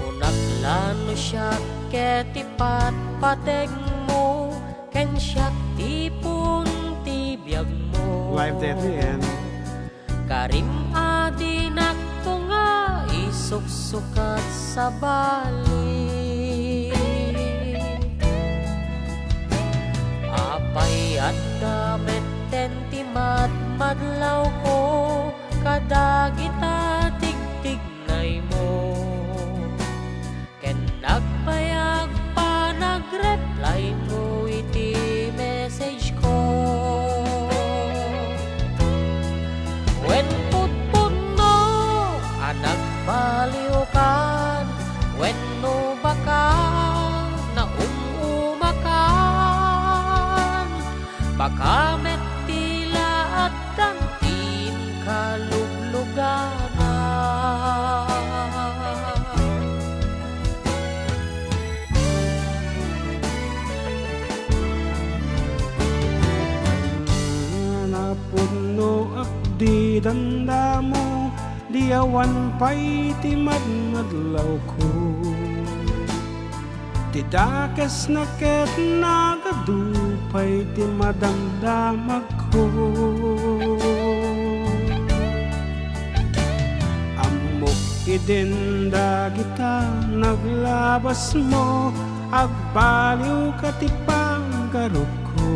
Unaklano siya ketipat pateg mo ken siya tipon tibiyag mo. Live there yan. Karim adi nakto nga isuksukat sa bali. Apay Adda metentimat madlaw ko kadagita tigtignay mo. Ken nagpayag pa nagreply mo iti message ko. When putput no anak baliw kan when no baka na baka metila at dantin kaluglugana. Napuno akdi danda mo, diawan pa'y timadmadlaw ko. Tidakas na ket nagadupay ti madamdamag ko. Amok idinda kita naglabas mo, agbaliw ka ti panggarok ko.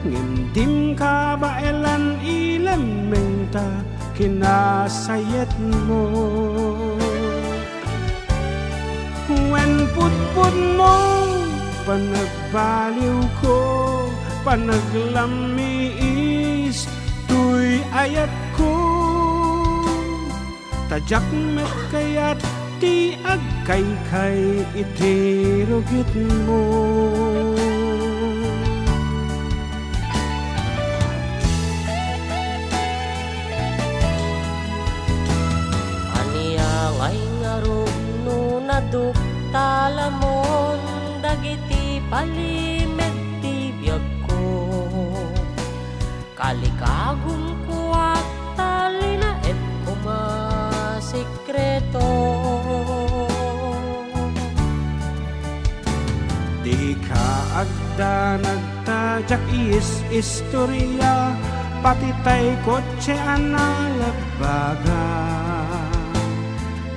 Ngindim ka ba elan ilementa kinasayet mo. When putput mo, panagbaliw ko, panaglamiis, tuy ayat ko. Tajak met kayat ti agkay-kay itirugit mo. Aniyangay nga naduk talamon dagiti palimet ti biyag ko. Kalikagum ko at talinaep ko masikreto. Di ka agda nagtajak istorya, pati tay kotse analagbaga.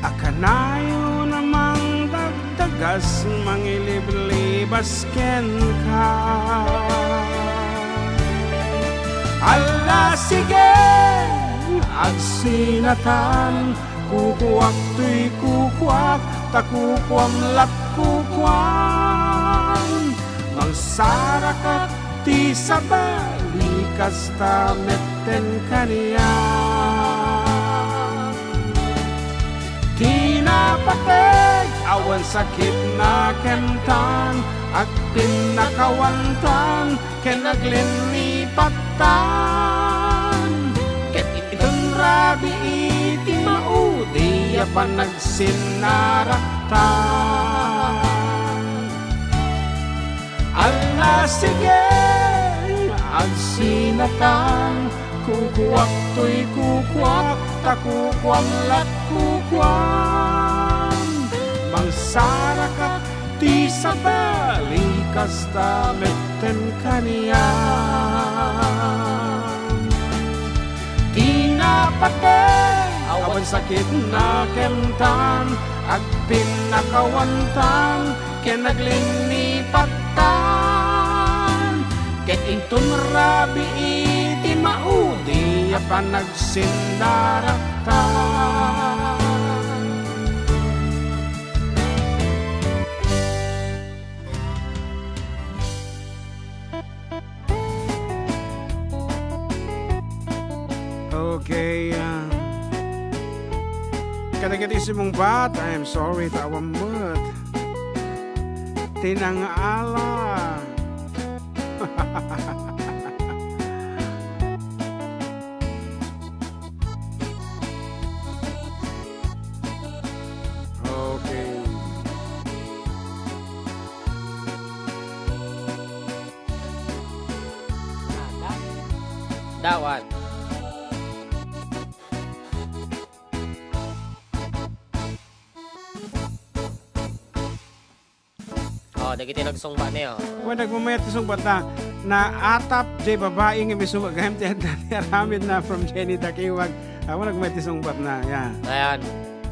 Akanayo namang dagdagas mangiliblibas ken ka. Ala sige, agsinatan, kukuwak tuy kukuwak, takukwam lat kukwam. Mangsarakak ti sabali kasta metten kaniya. Tinapateg awan sakit na kentan, at pinakawantan ken naglinlipatan. Ket itun rabi iti maudi ya panagsinnaraktan. Ala sige agsinatan, kukuwak to'y kukwak, takukwang lat kukwang. Mangsarakat ti sa balikas tameten kaniyang. Tinapatay, awan sakit na kentan, agpin nakawantan, ken naglinipatan. Ket intun rabi iti maudi, apan nagsindaratan. Okay, kadagiti mong bat, I am sorry to our mood. Tinangaala. Okay. That one. Oh, dagiti nagsungba niyo. Kung nagmamayat isang bata na atap jay babae nga misumag gayam ti Adda ramid na from Jenny Takiwag. Ako nagmamayat isang bat na. Yeah. Ayan.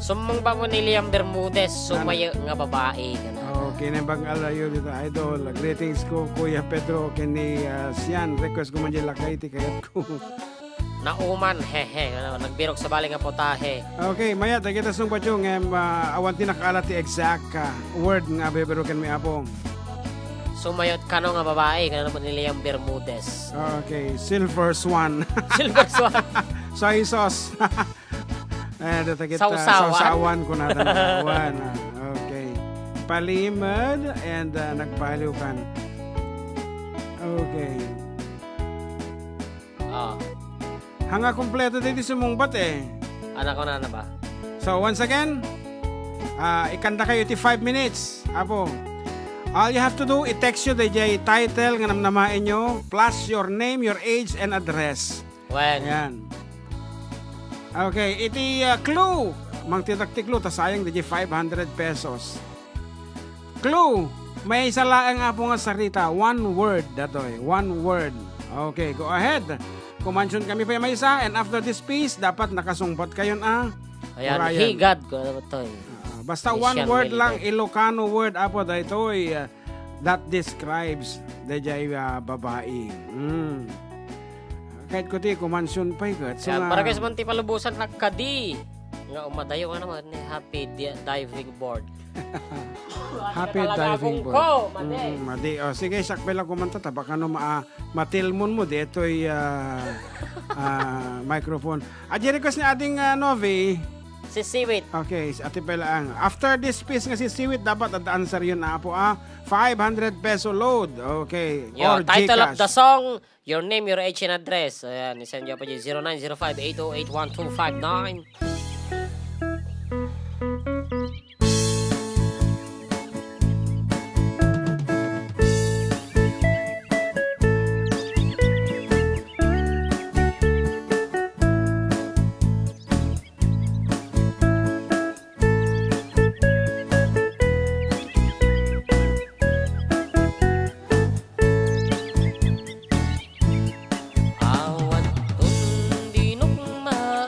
Sumong ba mo ni Liam Bermudez, sumayo nga babae. Okay, nabang alayo dito, idol. Greetings ko, Kuya Pedro, kini Sian. Request ko man dyan lakay, ti kayat ko. Nauman, hehe. Nagbirok sa baling nga potahe. Okay, maya, kita sung patyong, awan tinakala ti exact word nga beberoken may apong. Sumayot kano nga babae, kano naman ni Liam Bermudez. Okay, Silver Swan. Silver Swan. Soy sauce. Dito kita, Sausawan. sausawan ko na tanawan. Okay. Palimad and nagpaliw-kan. Okay. Oh. Hanga kompleto dito sumungbat eh. Anak ko na ba? So once again, ikanta kayo ti 5 minutes. Apo. All you have to do, i-text you the title nga namnamain nyo, plus your name, your age, and address. When? Ayan. Okay, iti clue. Mang titak ti clue, tasayang di 500 pesos. Clue. May isa lang nga po nga sarita. One word, datoy. One word. Okay, go ahead. Kumansyon kami pa yung may isa. And after this piece, dapat nakasungpat kayo na. Ayan, Orion. higad ko. Ano ba ito? Basta one Asian word military. lang, Ilocano word apo daytoy that describes the babae. Kahit ko ti kumansyon pa ikat. So Ayan, para guys, manti palubusan na kadi. Nga umadayo ka naman ni Happy Diving Board. happy diving board. Ko, madi. Madi. O, sige, sakbela kumanta. Baka no matilmon mo. Dito'y microphone. Adi request ni ating Novi. Si Siwit. Okay, ati pala ang. After this piece nga si Siwit, dapat at answer yun na po 500 peso load. Okay. Yo, Or title of Gcash. the song, your name, your age, and address. Ayan, isend nyo pa dyan 0905-808-1259. Awat tun dinok maa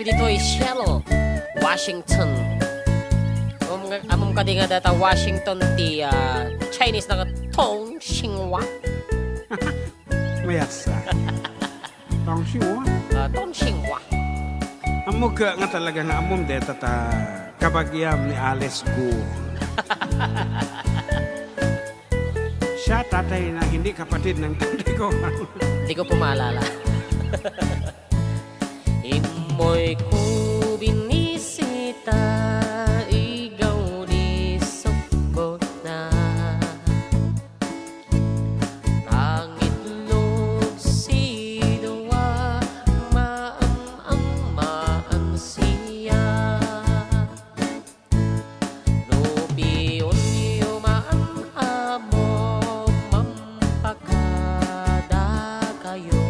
kami dito ay Shell, Washington. Among kadi nga data Washington ti Chinese na Tong Xinhua. Mayasa. Tong siwa. Tong Xinhua. Amo ka nga talaga nga amom deta ta kabagyam ni Alice Gu. Siya tatay na hindi kapatid ng tatay ko. Hindi ko po maalala. Imoy ko binisita, igaw di sukot na. Nangitlog si Dua, maam siya. Lupiyon yumaan amo, mampakada kayo.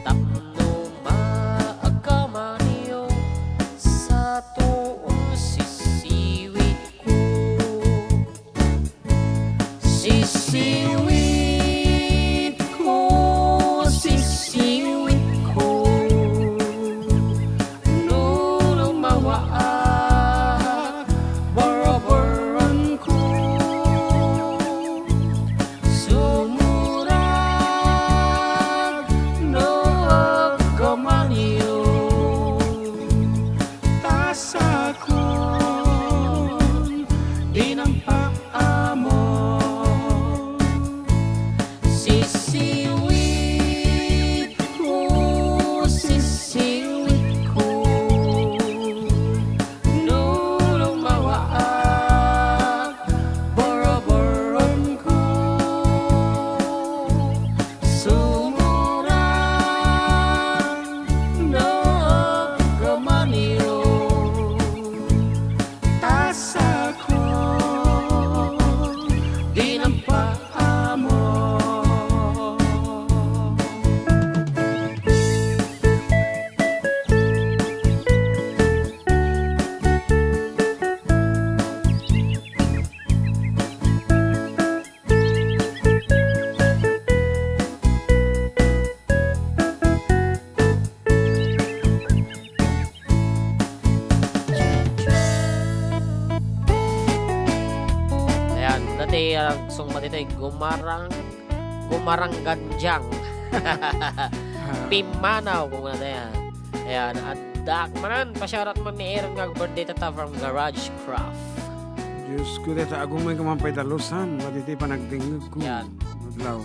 Tapno maagkamaniyo sa tuong sisiwit ko. Sisiwit ko, sisiwit ko. Lulumawaak, barabaran ko. Sumurag, naagkamaniyo. Tasakon, di nampak amo. Sisiwit ko, sisiwit ko. Lulumawaak, barabaran ko. Sumurang, naagkamaniyo. Tasakon, di nampak amo. Ayan, dati song dito ay gumarang ganjang. Pimanaw kung ano yan. Ayan, Adda, Manen, pasyarat man ni Aaron nga birthday tata from Garage Craft. Diyos ko deta agong may kamampay talusan. Matiti pa nagdingog ko. Yan. Maglaw.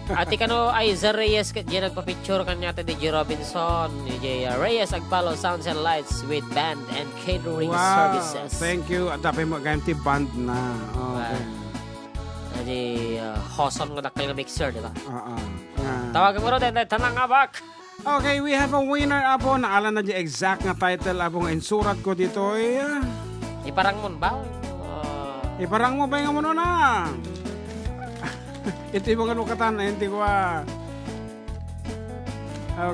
Ati kano ay Reyes diyan nagpa-picture kanya ti DJ Robinson, DJ Reyes agpalo sounds and lights with band and catering services. Thank you. At dapat mag-ganti band na. Okay. Jadi hoson nga dakkel nga mixer, di ba? Yeah. Tawagan mo ro din tanang abak. Okay, we have a winner apo. Naalan na di exact nga title apo nga insurat ko dito. Iparang mon ba? Iparang mo ba nga mo na? Ito yung mga lukatan na hindi ko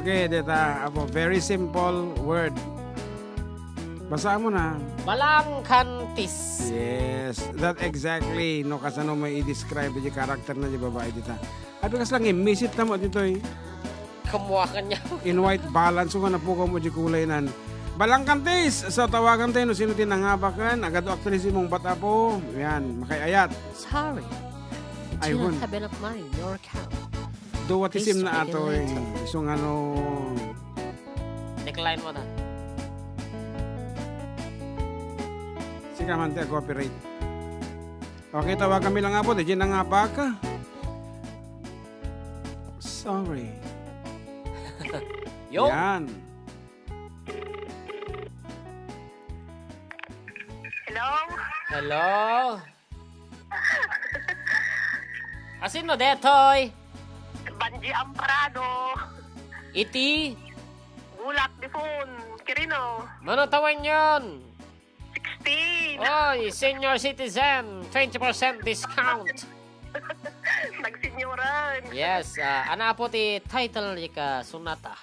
Okay, deta apo. Very simple word. Basaan mo na. Balangkantis. Yes, that exactly. No, kasano may i-describe yung character na di babae dita. Abi kas lang i-misit na mo dito Kamuha kanya. In white balance nga na po ko mo di kulay nan. Balangkantis! So tawagan tayo no sino tinangabakan. Agad o aktris mong bata po. Yan, makayayat. Sorry. I won. Have been of mine, your account. Duwatisim na ato So ano... Decline mo na. Sige man tayo, copyright. Okay, tawagan kami lang nga po. Di nangabak ka. Sorry. Yo! Yan. Hello? Hello? Asino detoy? Banji Amparado. Iti? Gulak di phone. Kirino. Mano tawan yon? 16. Oy, senior citizen, 20% discount. Nagsinyoran. Yes, ana po ti title ka sunata.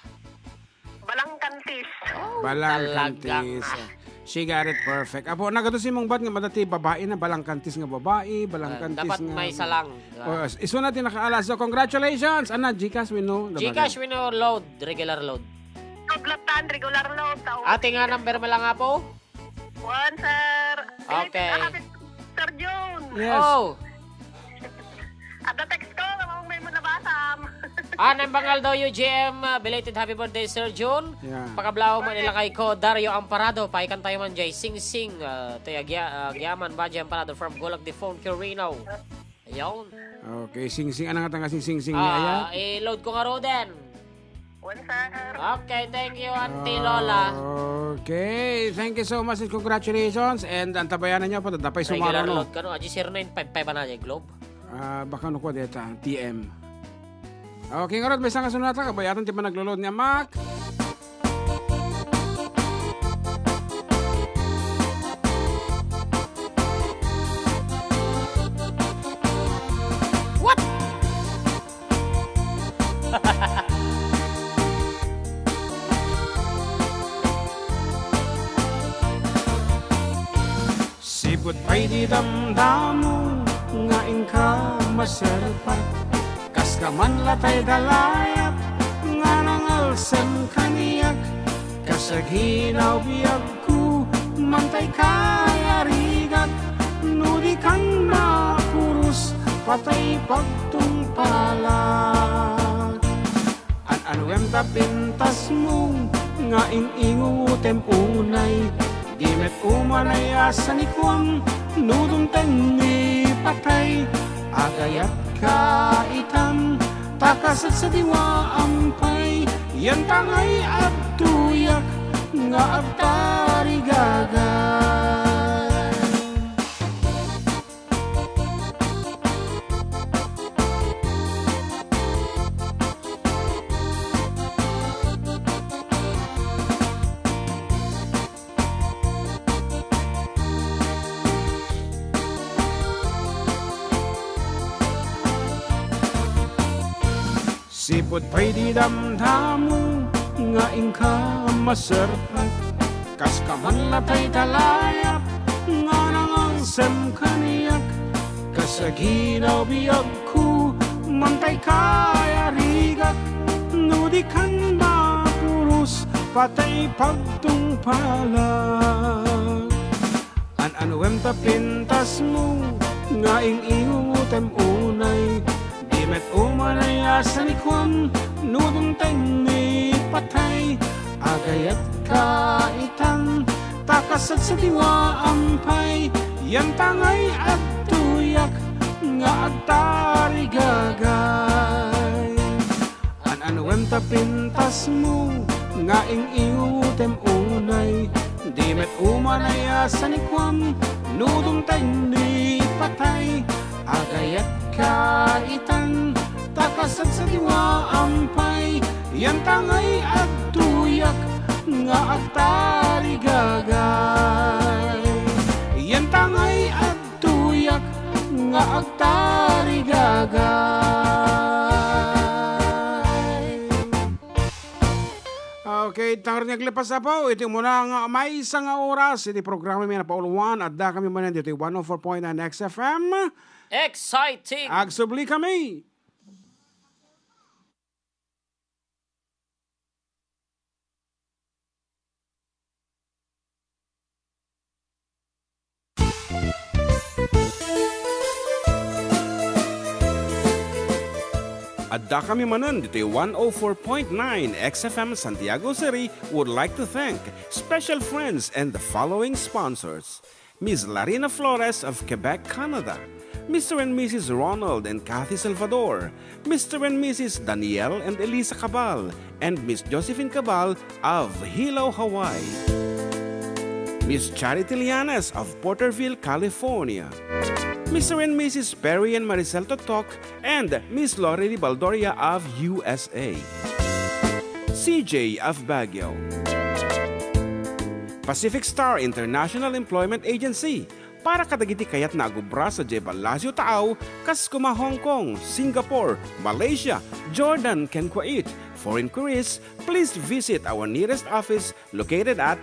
Balangkantis. Oh, Balangkantis. talagang. She got it perfect. Apo, nagadusin mong bat nga madati babae na balangkantis nga babae, balangkantis Dapat nga... may salang. Oh, iso natin nakaalas. So, congratulations! Ana, Gcash we know. Gcash we know load, regular load. Kuglatan, regular load. Ate nga number mo lang nga po? One, sir. Okay. Sir June. Yes. Oh! At the text ko, may mo nabasam. Nang bangal daw UGM, belated happy birthday Sir June. Yeah. Pagkablaw mo nila kay ko Dario Amparado, paikan tayo man jay Sing Sing, tayo Gyaman Baji Amparado from Golak de Phone Quirino. Ayun. Okay, sing-sing. Ano nga tanga sing-sing niya? I-load ko nga Roden. One, sir. Okay, thank you Auntie Lola. Okay, thank you so much and congratulations. And ang tabayanan niya po, dapay Regular sumaro no. load ka no, Aji 0955 na niya Globe. Baka no ko deta, TM. Okay, ngarot, may isang kasunod ka, bayatan ti pa naglo-load niya, Mac. What? Sipot pa'y di damdamo, nga ingka maserpat. Kas ka man latay dalayat, nga nangalsem kaniyak. Kasaginaw biyag ko, mantay kayarigat. Nudi kang mapurus, patay pagtungpalat. An-anuem tapintas mo, nga ing-ingo tempunay. Dimet umanay asan ikwam, nudong tengi patay. Agayat ka itam, takasat sa diwa ampay. Yan tangay at tuyak, nga agtari gagay. Sipot pa'y di damdamo, nga ingka maserpat. Kas ka man latay talayap, nga nangangsem kaniyak. Kasaginaw biyag ko, mantay kayarigat. Nudi kan mapurus, patay pagtungpalat. An-anuem tapintas mo, nga ing-ingutem unay. Dimet umanay asan ikwam, nudong tengi patay. Agayat ka itang, takasat sa diwa ampay. Yan tangay at tuyak, nga agtari gagay. An-anuem tapintas mo, nga ing-ingutem unay. Dimet umanay asan ikwam, nudong tengi patay. Agayat ka itang, takasat sa diwa ampay. Yan tangay at tuyak, nga agtari gagay. Yan tangay at tuyak, nga agtari gagay. Okay, tangar niya klipas na po. Ito muna nga may isang oras. Ito programa may napauluan. Adda kami manen dito 104.9 XFM. Exciting! Agsubli kami! Adda kami manan dito 104.9 XFM Santiago City would like to thank special friends and the following sponsors. Ms. Larina Flores of Quebec, Canada. Mr. and Mrs. Ronald and Kathy Salvador, Mr. and Mrs. Danielle and Elisa Cabal, and Miss Josephine Cabal of Hilo, Hawaii. Miss Charity Lianes of Porterville, California. Mr. and Mrs. Perry and Maricel Totok, and Miss Lori Baldoria of USA. CJ of Baguio. Pacific Star International Employment Agency, para kadagiti kayat na agubra sa Jebel Lazio Taaw, kas kuma Hong Kong, Singapore, Malaysia, Jordan, ken Kuwait. For inquiries, please visit our nearest office located at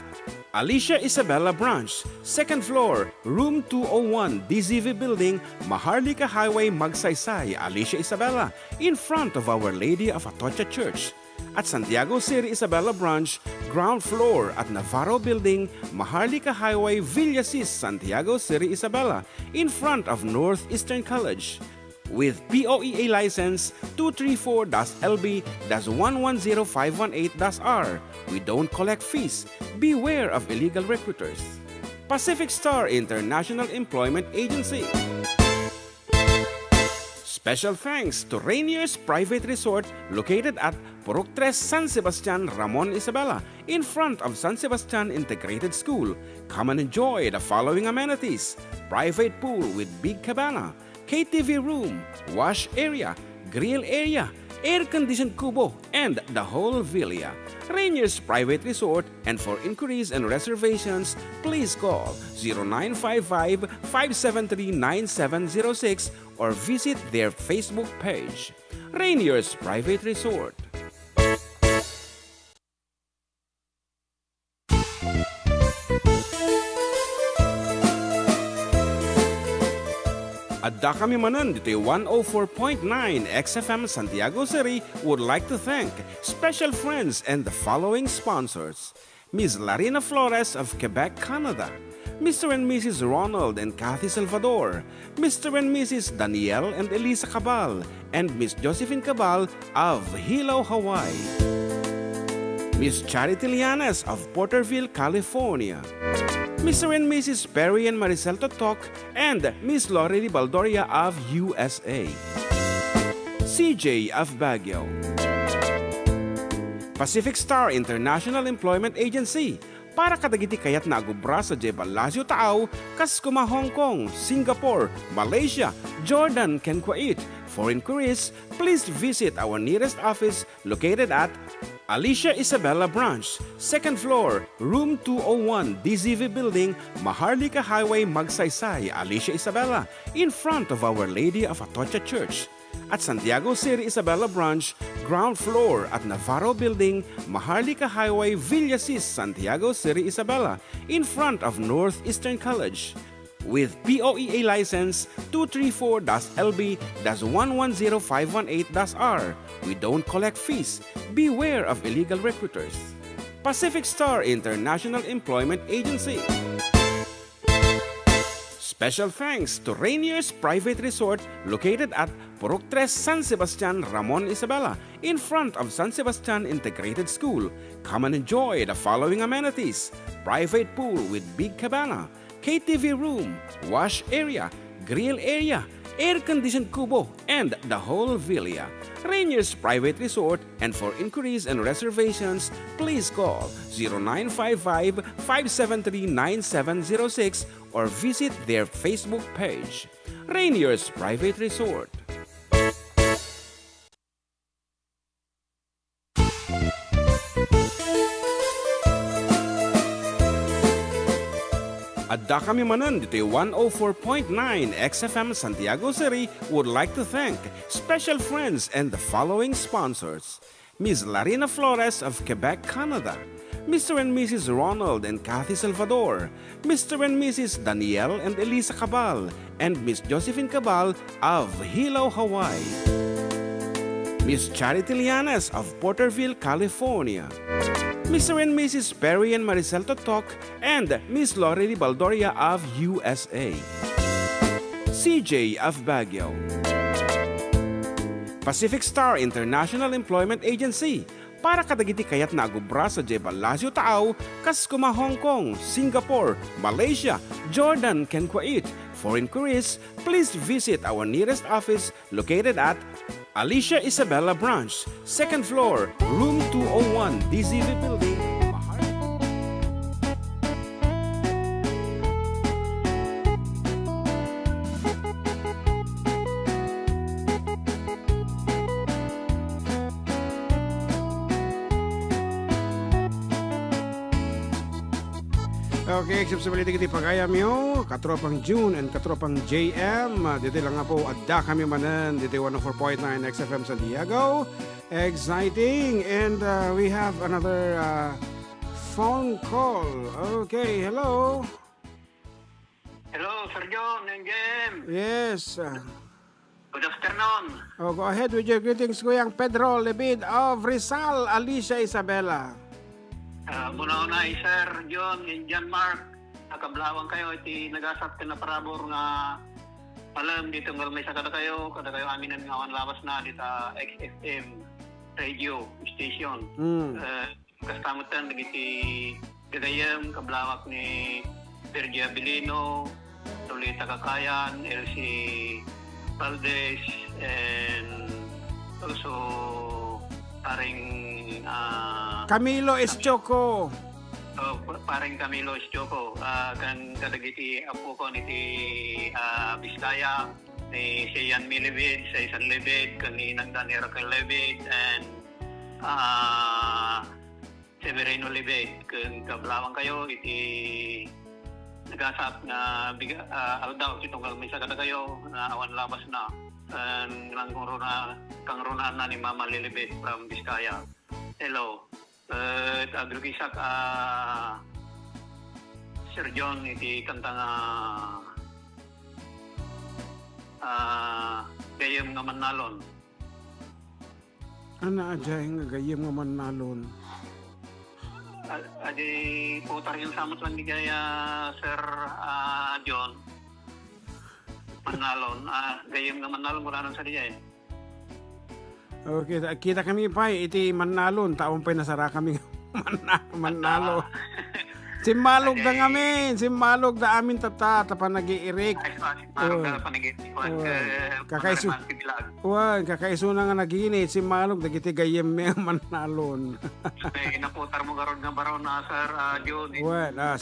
Alicia Isabella Branch, 2nd floor, room 201, DZV Building, Maharlika Highway, Magsaysay, Alicia Isabella, in front of Our Lady of Atocha Church. At Santiago City Isabela Branch, ground floor at Navarro Building, Maharlika Highway, Villasis, Santiago City Isabela, in front of Northeastern College. With POEA license 234-LB-110518-R. We don't collect fees. Beware of illegal recruiters. Pacific Star International Employment Agency. Special thanks to Rainier's Private Resort located at Purok 3 San Sebastian, Ramon, Isabela, in front of San Sebastian Integrated School. Come and enjoy the following amenities: private pool with big cabana, KTV room, wash area, grill area, air-conditioned kubo, and the whole villa. Rainier's Private Resort, and for inquiries and reservations, please call 0955-573-9706 or visit their Facebook page. Rainier's Private Resort. Adda kami Manen dito 104.9 XFM Santiago City would like to thank special friends and the following sponsors: Ms. Larina Flores of Quebec, Canada, Mr. and Mrs. Ronald and Kathy Salvador, Mr. and Mrs. Danielle and Elisa Cabal, and Miss Josephine Cabal of Hilo, Hawaii, Miss Charity Lianes of Porterville, California, Mr. and Mrs. Perry and Maricel Totok, and Miss Lorely Baldoria of USA, CJ of Baguio, Pacific Star International Employment Agency, para kadagiti kayat na agubra sa Jebel Lazio Taaw, kas kuma Hong Kong, Singapore, Malaysia, Jordan, ken Kuwait. For inquiries, please visit our nearest office located at Alicia Isabela Branch, 2nd floor, room 201, DZV Building, Maharlika Highway, Magsaysay, Alicia Isabela, in front of Our Lady of Atocha Church. At Santiago City Isabela Branch, ground floor at Navarro Building, Maharlika Highway, Villasis, Santiago City Isabela, in front of Northeastern College. With POEA license 234-LB-110518-R. We don't collect fees. Beware of illegal recruiters. Pacific Star International Employment Agency. Special thanks to Rainier's Private Resort located at Purok 3 San Sebastian, Ramon, Isabela, in front of San Sebastian Integrated School. Come and enjoy the following amenities: private pool with big cabana, KTV room, wash area, grill area, air-conditioned kubo, and the whole villa. Rainier's Private Resort, and for inquiries and reservations, please call 0955-573-9706 or visit their Facebook page. Rainier's Private Resort. Adda kami Manen dito 104.9 XFM Santiago City would like to thank special friends and the following sponsors: Ms. Larina Flores of Quebec, Canada, Mr. and Mrs. Ronald and Kathy Salvador, Mr. and Mrs. Danielle and Elisa Cabal, and Miss Josephine Cabal of Hilo, Hawaii, Miss Charity Lianes of Porterville, California, Mr. and Mrs. Perry and Maricel Totok, and Miss Lorely Baldoria of USA, CJ of Baguio, Pacific Star International Employment Agency, para kadagiti kayat na agubra sa Jebel Lazio Taaw, kas kuma Hong Kong, Singapore, Malaysia, Jordan, ken Kuwait. For inquiries, please visit our nearest office located at Alicia Isabela Branch, 2nd floor, room 201, DZV Building, Okay, except sa balita kiti pagayam yo, katropang June and katropang JM. Dito lang nga po, Adda kami Manen, dito 104.9 XFM Santiago. Exciting! And we have another phone call. Okay, hello. Hello, Sergio, Nenggem. Yes. Good afternoon. Oh, go ahead with your greetings, Kuyang Pedro Lebid of Rizal, Alicia Isabela. Muna-una, Sir John and John Mark, nakablawang kayo, iti nagasap ka na parabor nga alam dito nga may kada kayo amin nga awan labas na dito XFM radio station. Kastamutan nagiti gagayam kablawak ni Sergio Abilino, Lolita Kakayan, Elsie Valdez, and also paring Camilo Eschoko. Paring Camilo Eschoko, kan kadagiti apo ko niti Biskaya, ni Sian Milibid, sa isang Libid, kaninang Dani Raquel Libid, and Severino Libid. Kung kablawang kayo, iti nagasap na aldaw itong kalmisa kada kayo na awan labas na lang kangruna na ni Mama Lilibet from Biskaya. Hello. Aglugisak Sir John iti kanta nga gayem nga manalon. Ana ajay nga gayem nga manalon. Adi putar yung samot lang ni Gaya Sir John manalon. Gayem nga manalon mula sa diya eh. Okay, kita kami pa iti manalon, taon pa nasara kami manalo. Simmalog da ngamin, simmalog da amin tata nag-iirik. Simmalog da panag-iirik. Kakaiso na nga nag-iinit, simmalog da kiti gayem may manalon. Inaputar mo garon nga baraw na Sir John.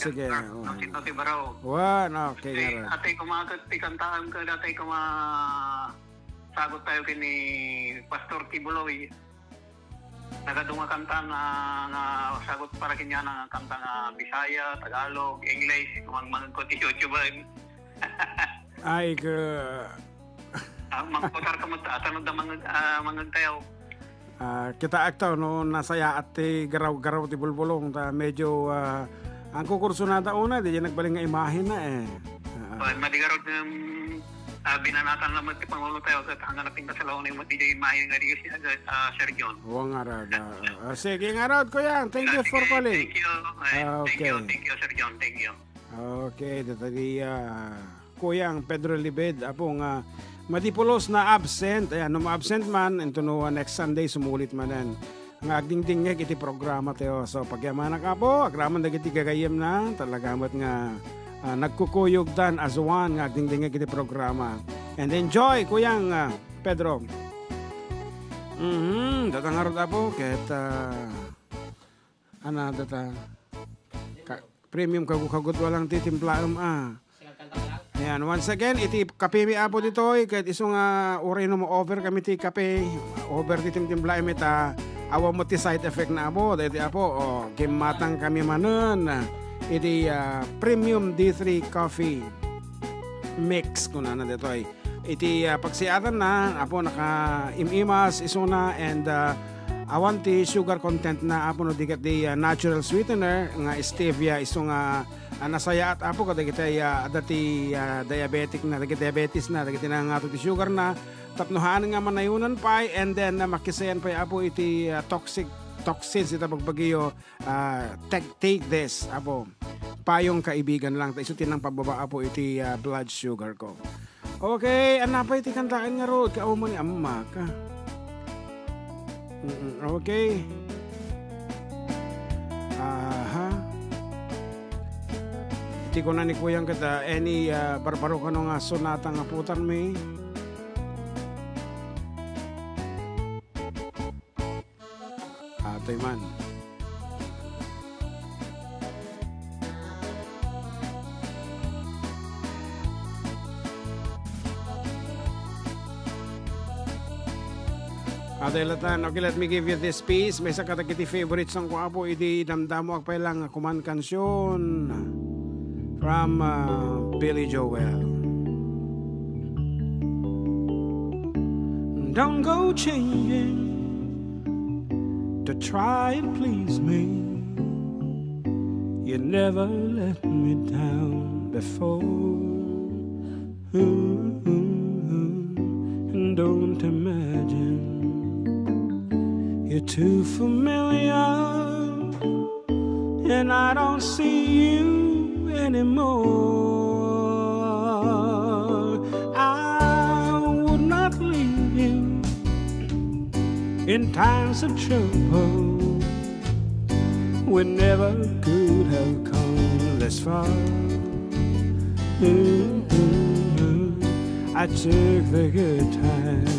Sige. Noti baraw. Okay. Atay kumakat tikantaan ka, atay sagot tayo kini Pastor Tibuloy. Nagadunga kanta na sagot para kanya na kanta nga Bisaya, Tagalog, English, mga ko ti YouTube. Ay mangputar ka mo tanong da mga tayo. Kita aktaw no nasaya at garaw-garaw ti bulbulong ta medyo ang kukurso na tauna di nagbaling nga imahe na eh. Madigarod binanatan naman ti Pangulo tayo at hanggang nating kasalaw na yung matijay imahe nga rin Sir John. Huwag nga rad. Sige nga rad, Kuya. Thank you for calling. Thank you Sir John. Thank you. Okay, datagi Kuyang Pedro Libed apong madipulos na absent. Ayan, no ma-absent man ito no next Sunday sumulit manan. Ang agding-ding nga iti programa tayo. So pagyaman na ka po, agraman na iti gagayem na talagamat nga nagkukuyog dan as one nga agding-ding nga iti programa. And enjoy Kuyang Pedro. Datangarot apo ket data premium kagukagot walang titimplaam Ayan, once again, iti kape mi apo ditoy ket iso nga uray no mo over kami ti kape, over ti timtimplaam ita awa mo ti side effect na apo, dati apo gimatang kami manen iti premium D3 coffee mix kuna na ditoy. Iti pagsiatan na apo naka imimas isuna and awan ti sugar content na apo no diket di natural sweetener nga stevia iso nga nasaya at apo kada kita dati diabetic na dati diabetes na dati na nga ti sugar na tapnohan nga manayunan pa and then makisayan pa apo iti toxins ita pagbagyo take this apo payong kaibigan lang iso tinang pababa apo iti blood sugar ko. Okay, anapay iti kantaan nga rod kao mo ni amma ka. Okay. Iti ko na ni Kuyang kita any barbaro ka nga sonata nga putan may. Atoy man. Adelatan, okay, let me give you this piece. May sakatagiti favorites ng kuapo, iti damdamo agpay lang kuman kansyon from Billy Joel. Don't go changing to try and please me. You never let me down before. can't imagine. You're too familiar, and I don't see you anymore. I would not leave you in times of trouble. We never could have come this far. I took the good times,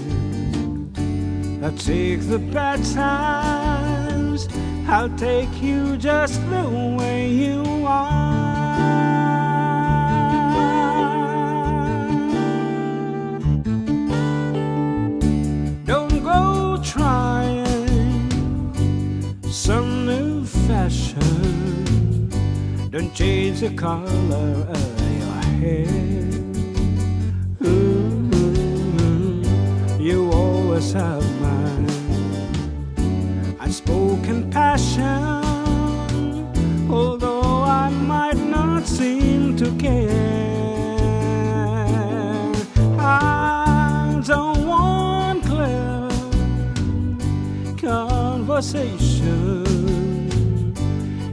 I take the bad times. I'll take you just the way you are. Don't go trying some new fashion. Don't change the color of your hair. You always have mine unspoken passion, although I might not seem to care. I don't want clever conversation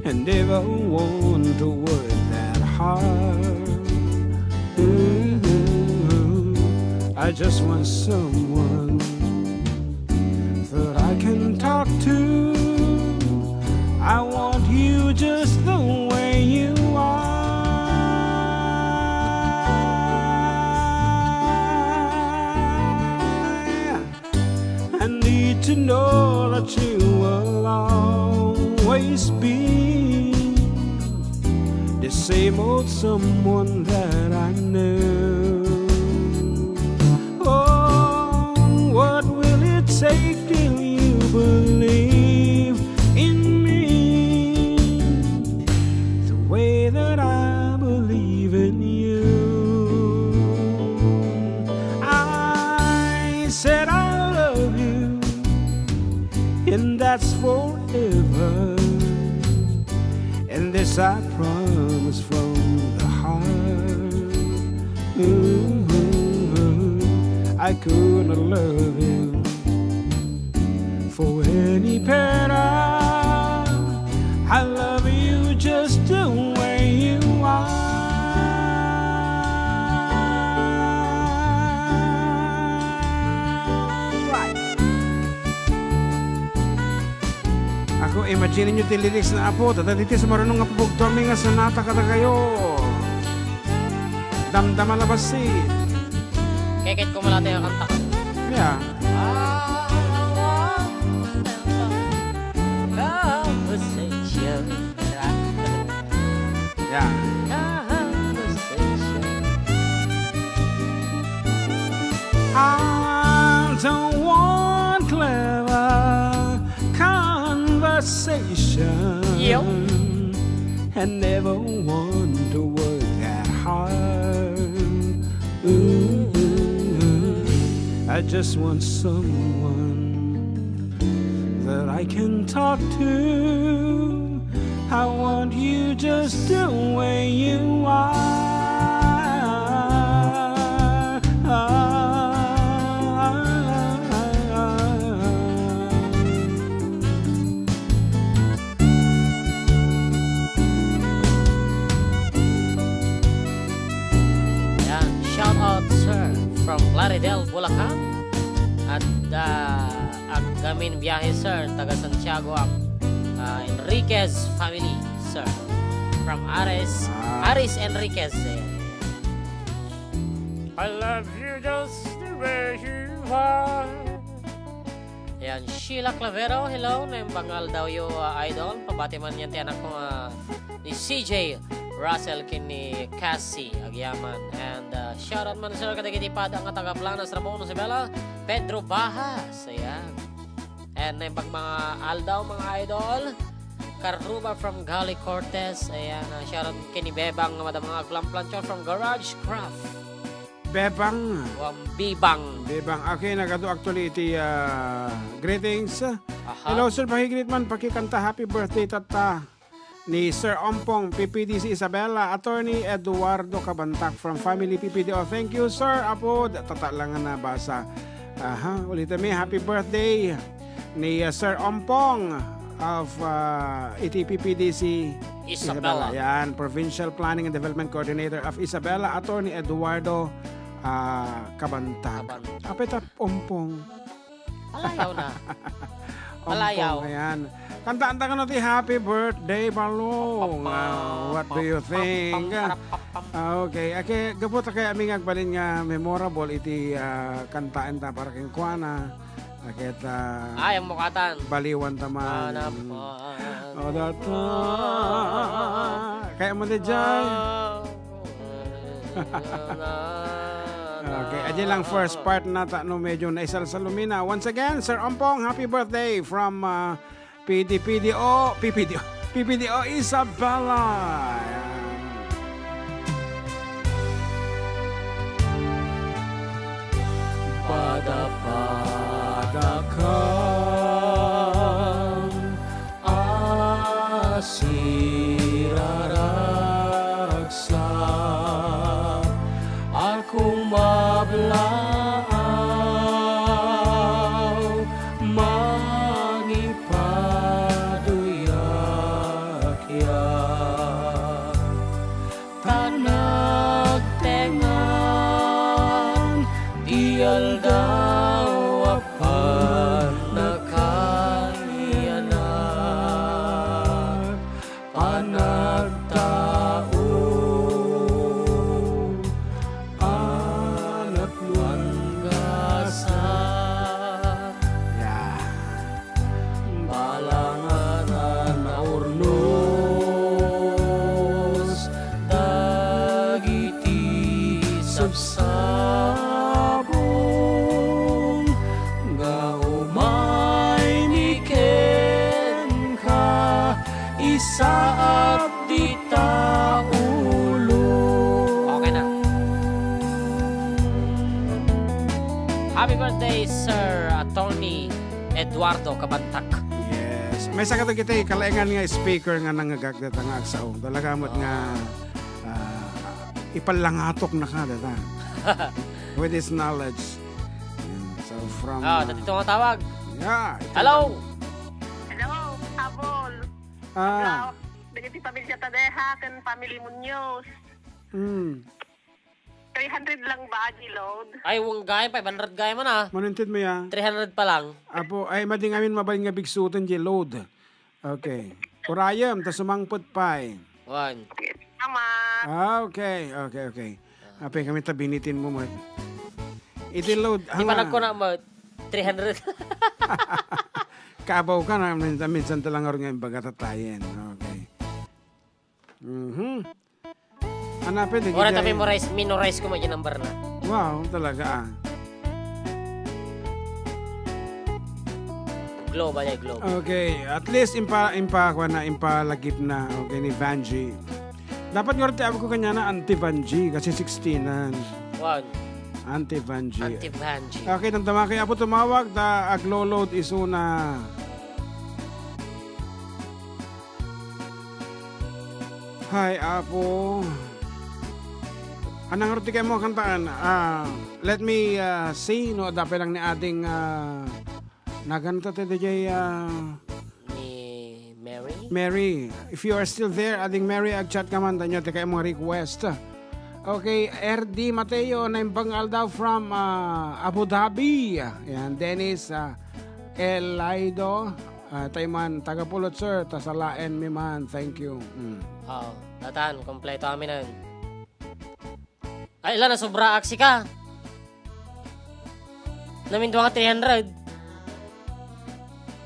and never want to work that hard. I just want someone that I can talk to. I want you just the way you are. I need to know that you will always be the same old someone that I knew. What will it take till you believe in me the way that I believe in you? I said I love you, and that's forever, and this I promise from the heart. I couldn't love you for any better. I love you just the way you are. Right. Ako, imagine nyo ti lyrics na apo, tataditi sa marunong nga pupugtomi nga sanata kata kayo. Damdama labas si. Kekit ko malate ang kanta ko. Yeah. Conversation. Yeah. Conversation. I don't want clever conversation. Yep. And never want to work that hard. Ooh. I just want someone that I can talk to. I want you just the way you are. Yan, shout out sir from Plaridel, Bulacan. At ang gamin biyahe sir, taga Santiago ang Enriquez family sir. From Aris Enriquez. I love you just the way you are. Yan, Sheila Clavero, hello. Naimbangal daw yung idol. Pabati man yan tiyan ako ni CJ Russell kini Cassie Agyaman. And shout out man sir kadagiti pada nga taga Planas Ramon Isabela Pedro Bahas. Ayan. And naimbang mga aldaw mga idol. Karuba from Gali Cortez. Ayan, shout out kini Bebang madam mga Planchon from Garage Craft. Bebang. Bibang. Bebang. Okay, nagado actually iti greetings. Aha. Hello sir, pakigreet man, pakikanta happy birthday tata ni Sir Ompong PPD si Isabela, Attorney Eduardo Cabantac from Family PPD. Oh, thank you sir. Apo, tata lang nga nabasa. Aha, ulitin mi, happy birthday ni Sir Ompong of ETPPDC Isabela. Yan, Provincial Planning and Development Coordinator of Isabela, Attorney Eduardo Kabantag. Kabantag. Apeta Ompong. Palayaw na. Palayaw. Ompong, ayan. Kanta-kanta ka natin, happy birthday, Balong. What do you think? Okay, gabot kay aming agbalin nga memorable iti kantaan ta para keng kuana. Akit Ay, ang mukatan. baliwan taman. Hanap. O data. Kaya mo di dyan. Okay, aja lang first part na no medyo naisal-salumina. Once again, Sir Ompong, happy birthday from PPDO Isabela. Padapadakan asiraragsa akong mablaaw mangipaduyakya tanagtengan dialdaw apan nakayanan panagtao anak luangasa balangatan na urnos dagiti sabsabong nga umay miken ka isaat di taulo. Okay na. Happy birthday, Sir Attorney Eduardo Kabantag. Yes. May sakata kita kalaingan nga speaker nga nangagagdat ang agsaong. Talaga mo't nga ipalangatok na ka data. With his knowledge. So from... Dito nga tawag. Yeah. Hello! Hello, Abol. Dagiti pamilya tadeha kan family Munoz. 300 lang ba load? Ay, wang gaya, 500 gaya man ah. Manunted mo ya. 300 pa lang. Apo, ay mading amin mabal nga bigsutan di load. Okay. Urayam, tas sumangpot pa eh. One. Tama. Okay. Ape, kami tabinitin mo mo. Iti load. Di pa nagko na mo, 300. Kabaw ka na, minsan talang nga yung bagatatayin. Okay. Hanapin, Ora tapi minorize ko mo yung number na. Wow, talaga Global ay global. Okay, at least impalagip na, okay, ni Vanji. Dapat nga rin ko kanya na anti-Vanji, kasi 16 na. One. Anti-Vanji. Anti-Vanji. Okay, namdama kay Apo tumawag, aglo-load isuna. Hi, Apo. Anong roti kayo mo kantaan? Let me see, no, dapat lang ni ating naganta tayo DJ Ni Mary. Mary. If you are still there, ating Mary, ag-chat ka man, tanyo tayo mga request. Okay, RD Mateo, naimbang daw from Abu Dhabi. Yan, Dennis Elaido. Tayo man, tagapulot sir, tasalain mi man, thank you. Datan, kompleto amin na. Ay, ilan na sobra aksi ka. Naminduwa ka 300.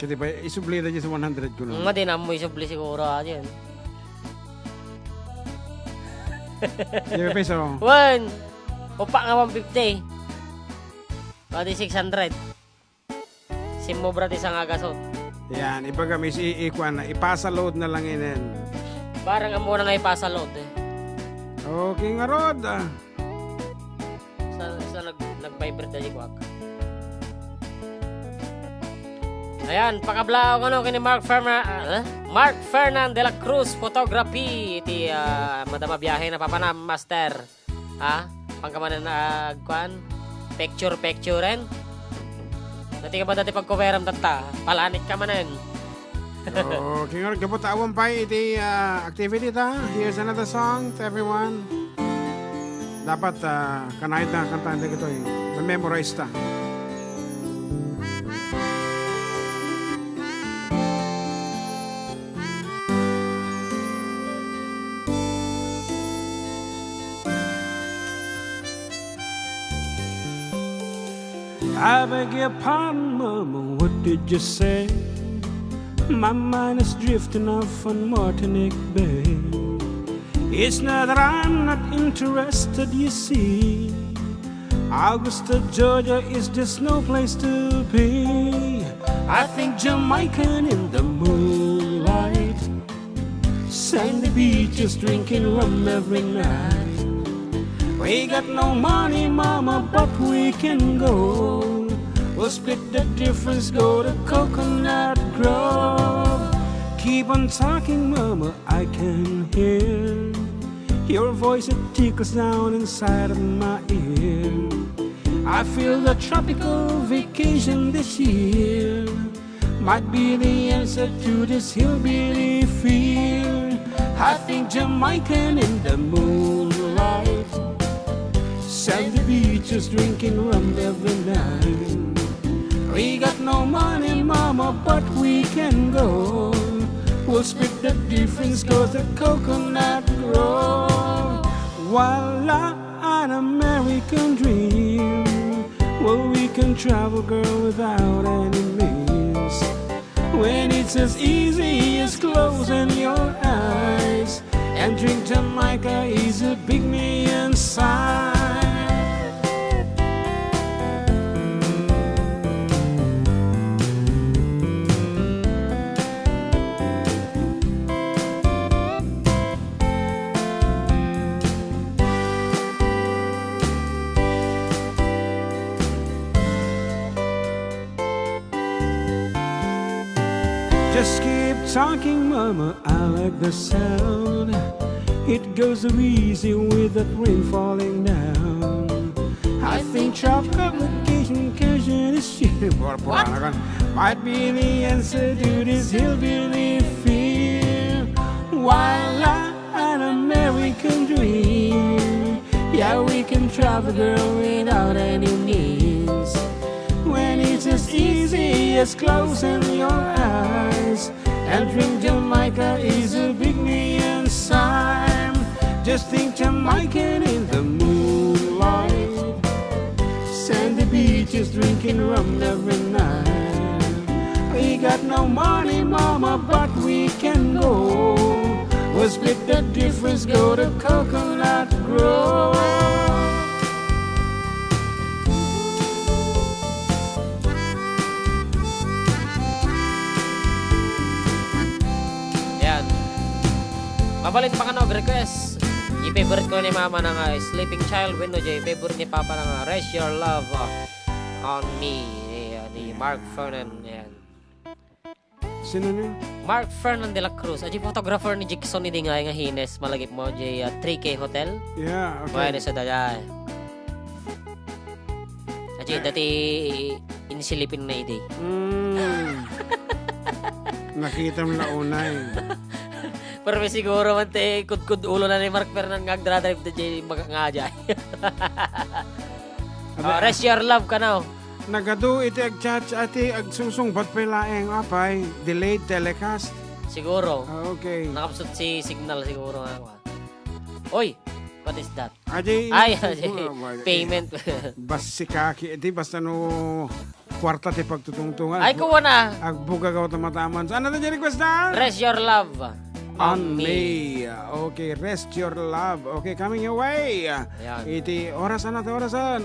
Kasi ba, isubli na dyan sa 100 ko na. Nga din, amoy subli siguro yan. Yung peso. One. Upa nga 150. Pati 600. Simo brad isang agasot. Yan, iba kami ikuan na, ipasa load na lang inin. Parang amo na nga ipasa load eh. Okay nga Rod. Sa nag-vibrate na ko. Ayan, pakablaw ano kini Mark Fernan de la Cruz Photography. Iti madama biyahe na papanam master. Pangkamanan na kuan picture ren. Dati ka ba dati pagkuweram tata? Palanik ka manen. Okay, ngayon kapot awan pa iti activity ta. Here's another song to everyone. Dapat kanahit na kantaan din ito memorize ta. I beg your pardon, Mama, what did you say? My mind is drifting off on Martinique Bay. It's not that I'm not interested, you see. Augusta, Georgia is just no place to be. I think Jamaican in the moonlight, sandy beaches drinking rum every night. We got no money, Mama, but we can go. We'll split the difference, go to Coconut Grove. Keep on talking, Mama, I can hear your voice, it tickles down inside of my ear. I feel the tropical vacation this year might be the answer to this hillbilly fear. I think Jamaican in the moonlight, sandy beaches drinking rum every night. We got no money, Mama, but we can go. We'll split the difference, go to Coconut Grove. Voila, an American dream. Well, we can travel, girl, without any means. When it's as easy as closing your eyes and drink Jamaica is a big me inside. Just keep talking, Mama, I like the sound. It goes so easy with that rain falling down. I think tropical vacation is shit. Might be the answer to this hillbilly fear. Voila, an American dream. Yeah, we can travel, girl, without any means. When it's as easy as closing your eyes and drink Jamaica is a big me inside. Just think Jamaican in the moonlight, sandy beaches drinking rum every night. We got no money, Mama, but we can go. We'll split the difference, go to Coconut Grove. Mabalit pa ka na request. I-favorite ko ni Mama ng Sleeping Child Window J. Favorite ni Papa ng Rest Your Love on Me ni Mark Fernan. Yan. Sino na yun? Mark Fernan de la Cruz. Aji photographer ni Jackson ni Dingay nga hines malagip mo J 3K Hotel. Yeah, Kaya okay. ni sa daya. Aji dati inisilipin na ide. Nakita mo na unay. Pero may siguro man te kud ulo na ni Mark Fernan nga agdra-drive da J nga jay. Rest Your Love ka na. Nagadu iti ag-chat ati agsusung ba't palaeng apay delayed telecast. Siguro. Okay. Nakapsot si signal siguro nga. Oy, what is that? Aji. Ay, payment. Bas si kaki iti basta no kwarta ti pagtutungtungan. Ay, kuha na. Agbuga ka tamataman. Ano na request na? Rest Your Love On me. Okay, Rest Your Love. Okay, coming your way. Ayan. Iti orasan natin orasan.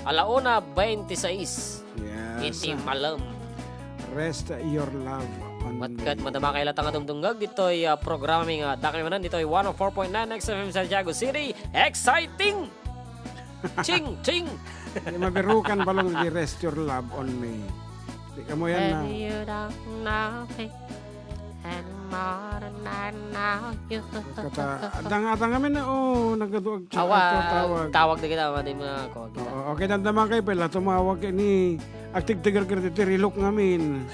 1:26. Yes. Iti malam. Rest Your Love on Matkat me. madama kay latang atungtunggag dito'y programming dakalimanan dito'y 104.9 XFM Santiago City. Exciting! Ching! Ching! Di mabirukan balong di Rest Your Love on me. Di ka mo yan na. You don't know me. and more than I know you. Kata, atang kami na, nagkatuwag Awa, tawag na kita, di mo ako. Okay, nandaman kayo pala, tumawag ni, agtigtigar ka dito, rilok ngamin.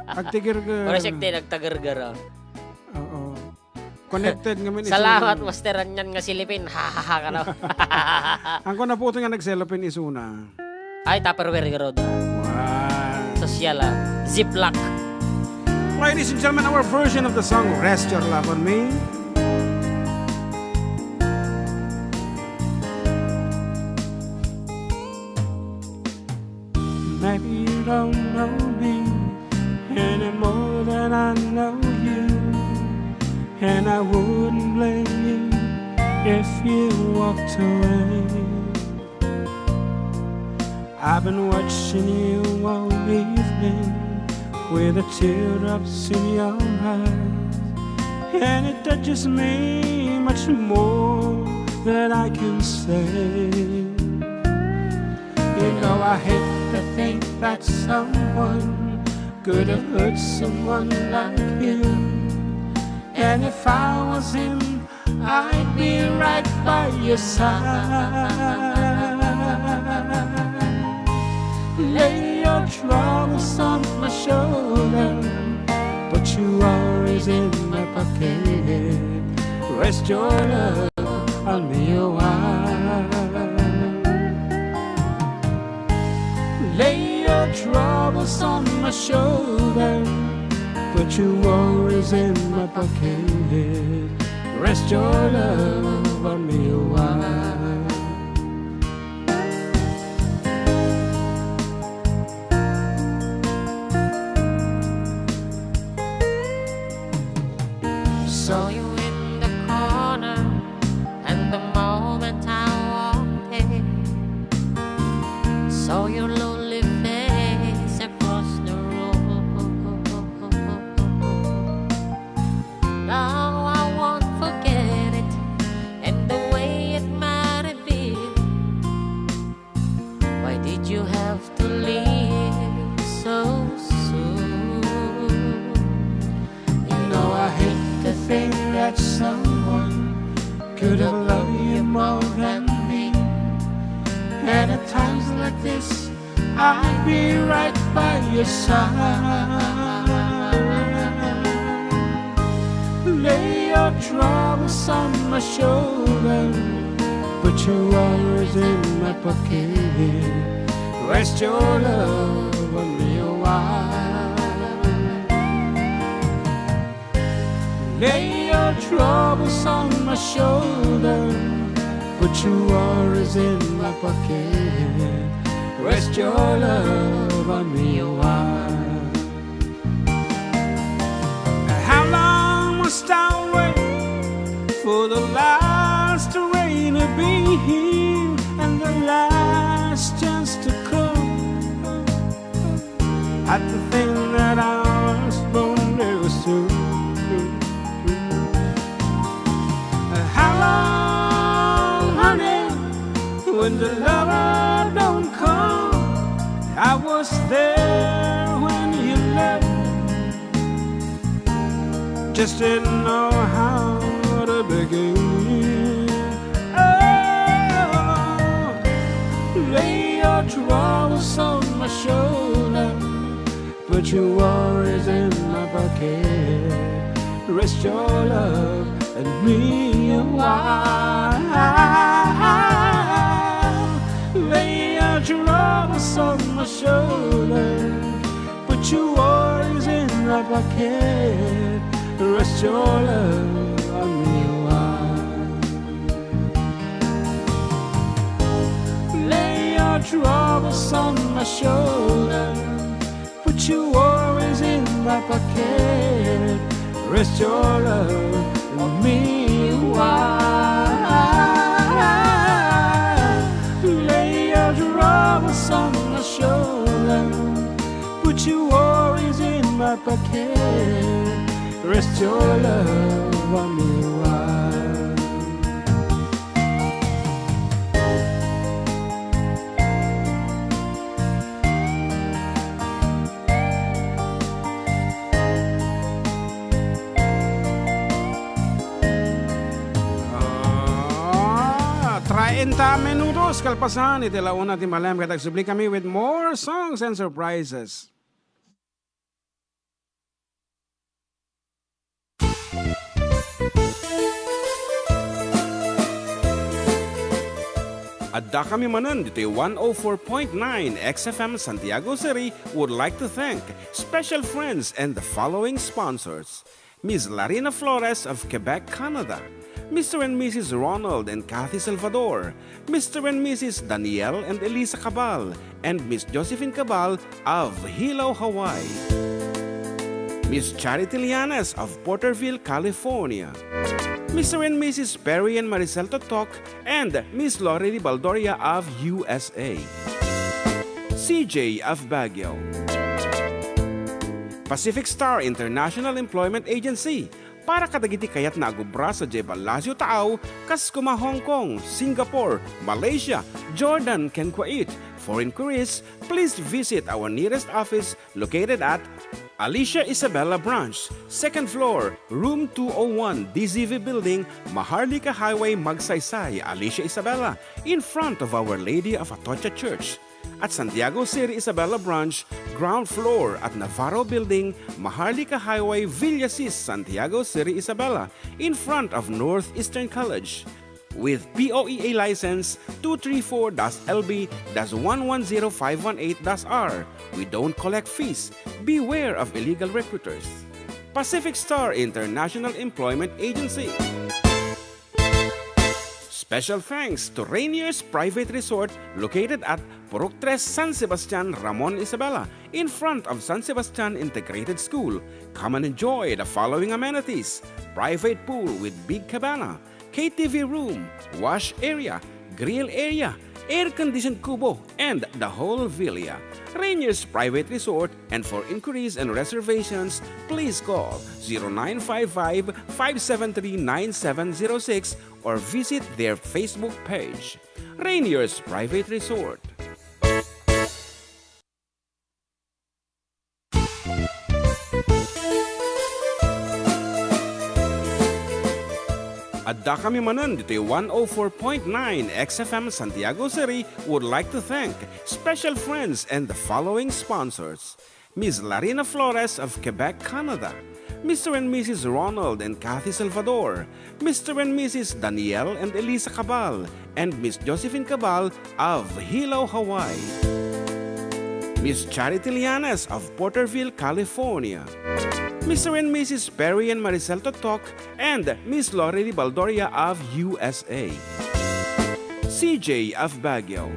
Agtigar ka. Wala siya nagtagargara. Oo. Connected ngamin. Salamat, masteran yan nga silipin. Hahaha ka na. Ang ko na po ito nga nagselopin isuna. Ay, Tupperware ka road. Wow. Sosyal Ziploc. Ladies and gentlemen, our version of the song Rest Your Love on Me. Maybe you don't know me any more than I know you, and I wouldn't blame you if you walked away. I've been watching you all evening with the teardrops in your eyes, and it touches me much more than I can say. You know I hate to think that someone could have hurt someone like you, and if I was him, I'd be right by your side. Lay your troubles on my shoulder, put your worries in my pocket. Rest your love on me a while. Lay your troubles on my shoulder, put your worries in my pocket. Rest your love on me a while. Saw you in the corner, and the moment I walked in, saw your lonely face across the room. Now I won't forget it, and the way it might have been. Why did you have to leave so soon? You know I hate to think that someone could have loved you more than me, and at times like this I'd be right by your side. Lay your troubles on my shoulder, put your worries in my pocket. Rest your love on me a while. Lay your troubles on my shoulder, put your worries in my pocket. Rest your love on me a while. How long must I wait for the last rain to be here and the last chance to come? I think that I was born very soon. How long, honey, when the lover don't come? I was there when you left, just didn't know how to begin. Oh, lay your troubles on my shoulder, put your worries in my pocket. Rest your love and me a while. Lay your troubles on my shoulder, put your worries in my pocket. Rest your love on me a while. Lay your troubles on my shoulder, put your worries in my pocket. Rest your love on me a while. Lay your troubles on my shoulder, put your worries in my pocket. Rest your love on me a while. minutos kalpasan iti laon natin malam katag subli kami with more songs and surprises. Adda kami manan dito 104.9 XFM Santiago City would like to thank special friends and the following sponsors. Ms. Larina Flores of Quebec, Canada. Mr. and Mrs. Ronald and Kathy Salvador. Mr. and Mrs. Danielle and Elisa Cabal. And Miss Josephine Cabal of Hilo, Hawaii. Miss Charity Lianes of Porterville, California. Mr. and Mrs. Perry and Maricel Totok and Miss Lorely Baldoria of USA. CJ of Baguio. Pacific Star International Employment Agency para kadagiti kayat na agubra sa Jebel Lazio Taaw, kas kuma Hong Kong, Singapore, Malaysia, Jordan, ken Kuwait. For inquiries, please visit our nearest office located at Alicia Isabella Branch, 2nd floor, room 201, DZV Building, Maharlika Highway, Magsaysay, Alicia Isabella, in front of Our Lady of Atocha Church. At Santiago City Isabella Branch, ground floor at Navarro Building, Maharlika Highway, Villasis, Santiago City Isabella, in front of Northeastern College. With POEA license 234-LB-110518-R. We don't collect fees. Beware of illegal recruiters. Pacific Star International Employment Agency. Special thanks to Rainier's Private Resort located at Purok 3 San Sebastian, Ramon Isabela, in front of San Sebastian Integrated School. Come and enjoy the following amenities: private pool with big cabana, KTV room, wash area, grill area, air-conditioned kubo, and the whole villa. Rainier's Private Resort, and for inquiries and reservations, please call 0955-573-9706 or visit their Facebook page. Rainier's Private Resort. Adda kami manan dito 104.9 XFM Santiago City would like to thank special friends and the following sponsors. Ms. Larina Flores of Quebec, Canada. Mr. and Mrs. Ronald and Kathy Salvador. Mr. and Mrs. Danielle and Elisa Cabal. And Miss Josephine Cabal of Hilo, Hawaii. Miss Charity Lianes of Porterville, California. Mr. and Mrs. Perry and Maricel Totok and Miss Lorely Baldoria of USA. CJ of Baguio.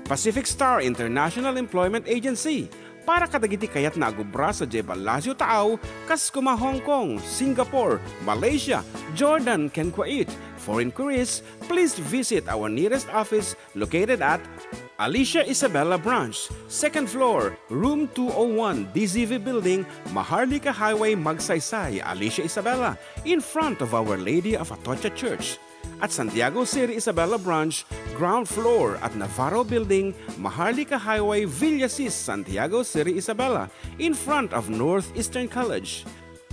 Pacific Star International Employment Agency para kadagiti kayat na agubra sa Jebel Lazio Taaw, kas kuma Hong Kong, Singapore, Malaysia, Jordan, ken Kuwait. For inquiries, please visit our nearest office located at Alicia Isabella Branch, 2nd floor, room 201, DZV Building, Maharlika Highway, Magsaysay, Alicia Isabella, in front of Our Lady of Atocha Church. At Santiago City Isabella Branch, ground floor at Navarro Building, Maharlika Highway, Villasis, Santiago City Isabella, in front of Northeastern College.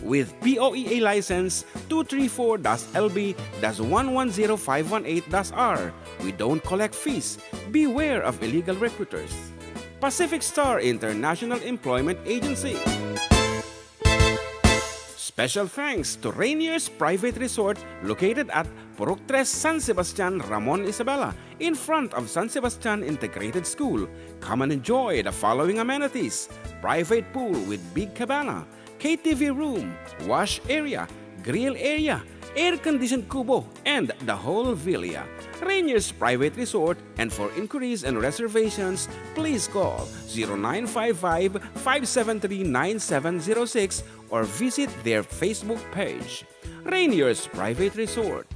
With POEA license 234-LB-110518-R. We don't collect fees. Beware of illegal recruiters. Pacific Star International Employment Agency. Special thanks to Rainier's Private Resort located at Purok 3 San Sebastian, Ramon Isabela, in front of San Sebastian Integrated School. Come and enjoy the following amenities: private pool with big cabana, KTV room, wash area, grill area, air-conditioned kubo, and the whole villa. Rainier's Private Resort, and for inquiries and reservations, please call 0955-573-9706 or visit their Facebook page. Rainier's Private Resort.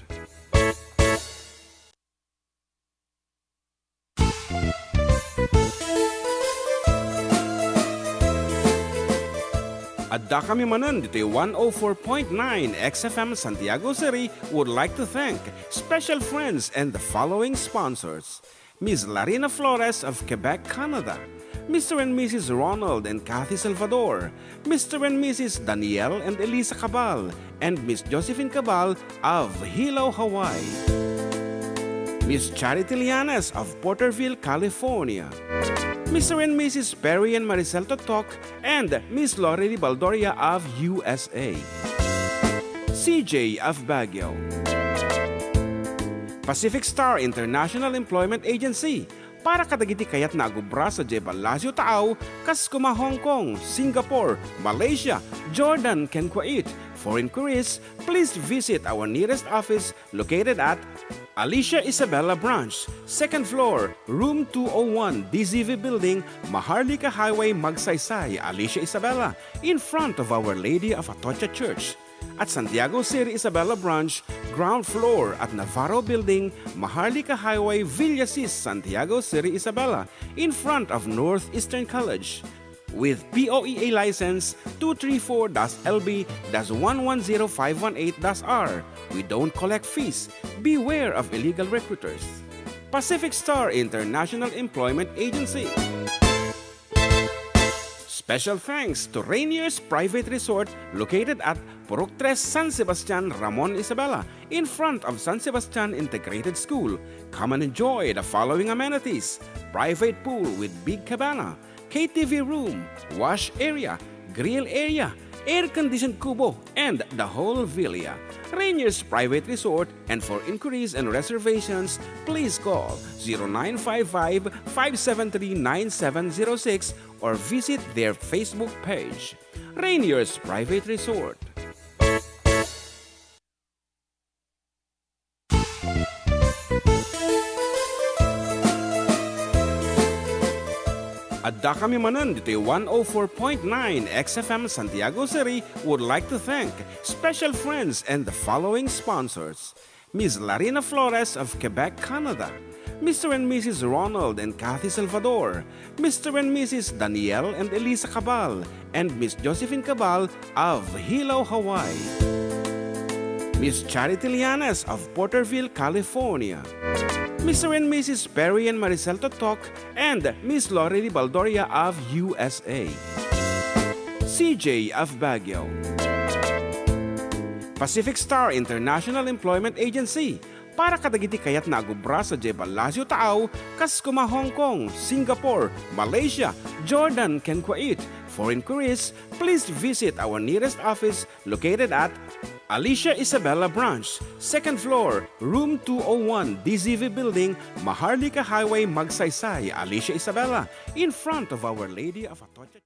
Adda kami manan dito 104.9 XFM Santiago City would like to thank special friends and the following sponsors. Ms. Larina Flores of Quebec, Canada. Mr. and Mrs. Ronald and Kathy Salvador. Mr. and Mrs. Danielle and Elisa Cabal. And Miss Josephine Cabal of Hilo, Hawaii. Miss Charity Lianes of Porterville, California. Mr. and Mrs. Perry and Maricel Totok, and Miss Lorely Baldoria of USA. CJ of Baguio. Pacific Star International Employment Agency, para kadagiti kayat na agubra sa Jebel Lazio Taaw, kas kuma Hong Kong, Singapore, Malaysia, Jordan, ken Kuwait. For inquiries, please visit our nearest office located at Alicia Isabella Branch, 2nd floor, room 201, DZV Building, Maharlika Highway, Magsaysay, Alicia Isabella, in front of Our Lady of Atocha Church. At Santiago City Isabella Branch, ground floor at Navarro Building, Maharlika Highway, Villasis, Santiago City Isabella, in front of Northeastern College. With POEA license 234-LB-110518-R. We don't collect fees. Beware of illegal recruiters. Pacific Star International Employment Agency. Special thanks to Rainier's Private Resort located at Purok 3, San Sebastian, Ramon Isabela, in front of San Sebastian Integrated School. Come and enjoy the following amenities: private pool with big cabana, KTV room, wash area, grill area, air-conditioned kubo, and the whole villa. Rainier's Private Resort, and for inquiries and reservations, please call 0955-573-9706 or visit their Facebook page. Rainier's Private Resort. Adda kami Manen dito 104.9 XFM Santiago City would like to thank special friends and the following sponsors: Ms. Larina Flores of Quebec, Canada, Mr. and Mrs. Ronald and Kathy Salvador, Mr. and Mrs. Danielle and Elisa Cabal, and Miss Josephine Cabal of Hilo, Hawaii. Miss Charity Lianes of Porterville, California. Mr. and Mrs. Perry and Maricel Totok, and Miss Lorely Baldoria of USA. CJ of Baguio. Pacific Star International Employment Agency, para kadagiti kayat na agubra sa Jebel Lazio Taaw, kas kuma Hong Kong, Singapore, Malaysia, Jordan, ken Kuwait. For inquiries, please visit our nearest office located at Alicia Isabella Branch, 2nd floor, room 201, DZV Building, Maharlika Highway, Magsaysay, Alicia Isabella, in front of Our Lady of Atocha.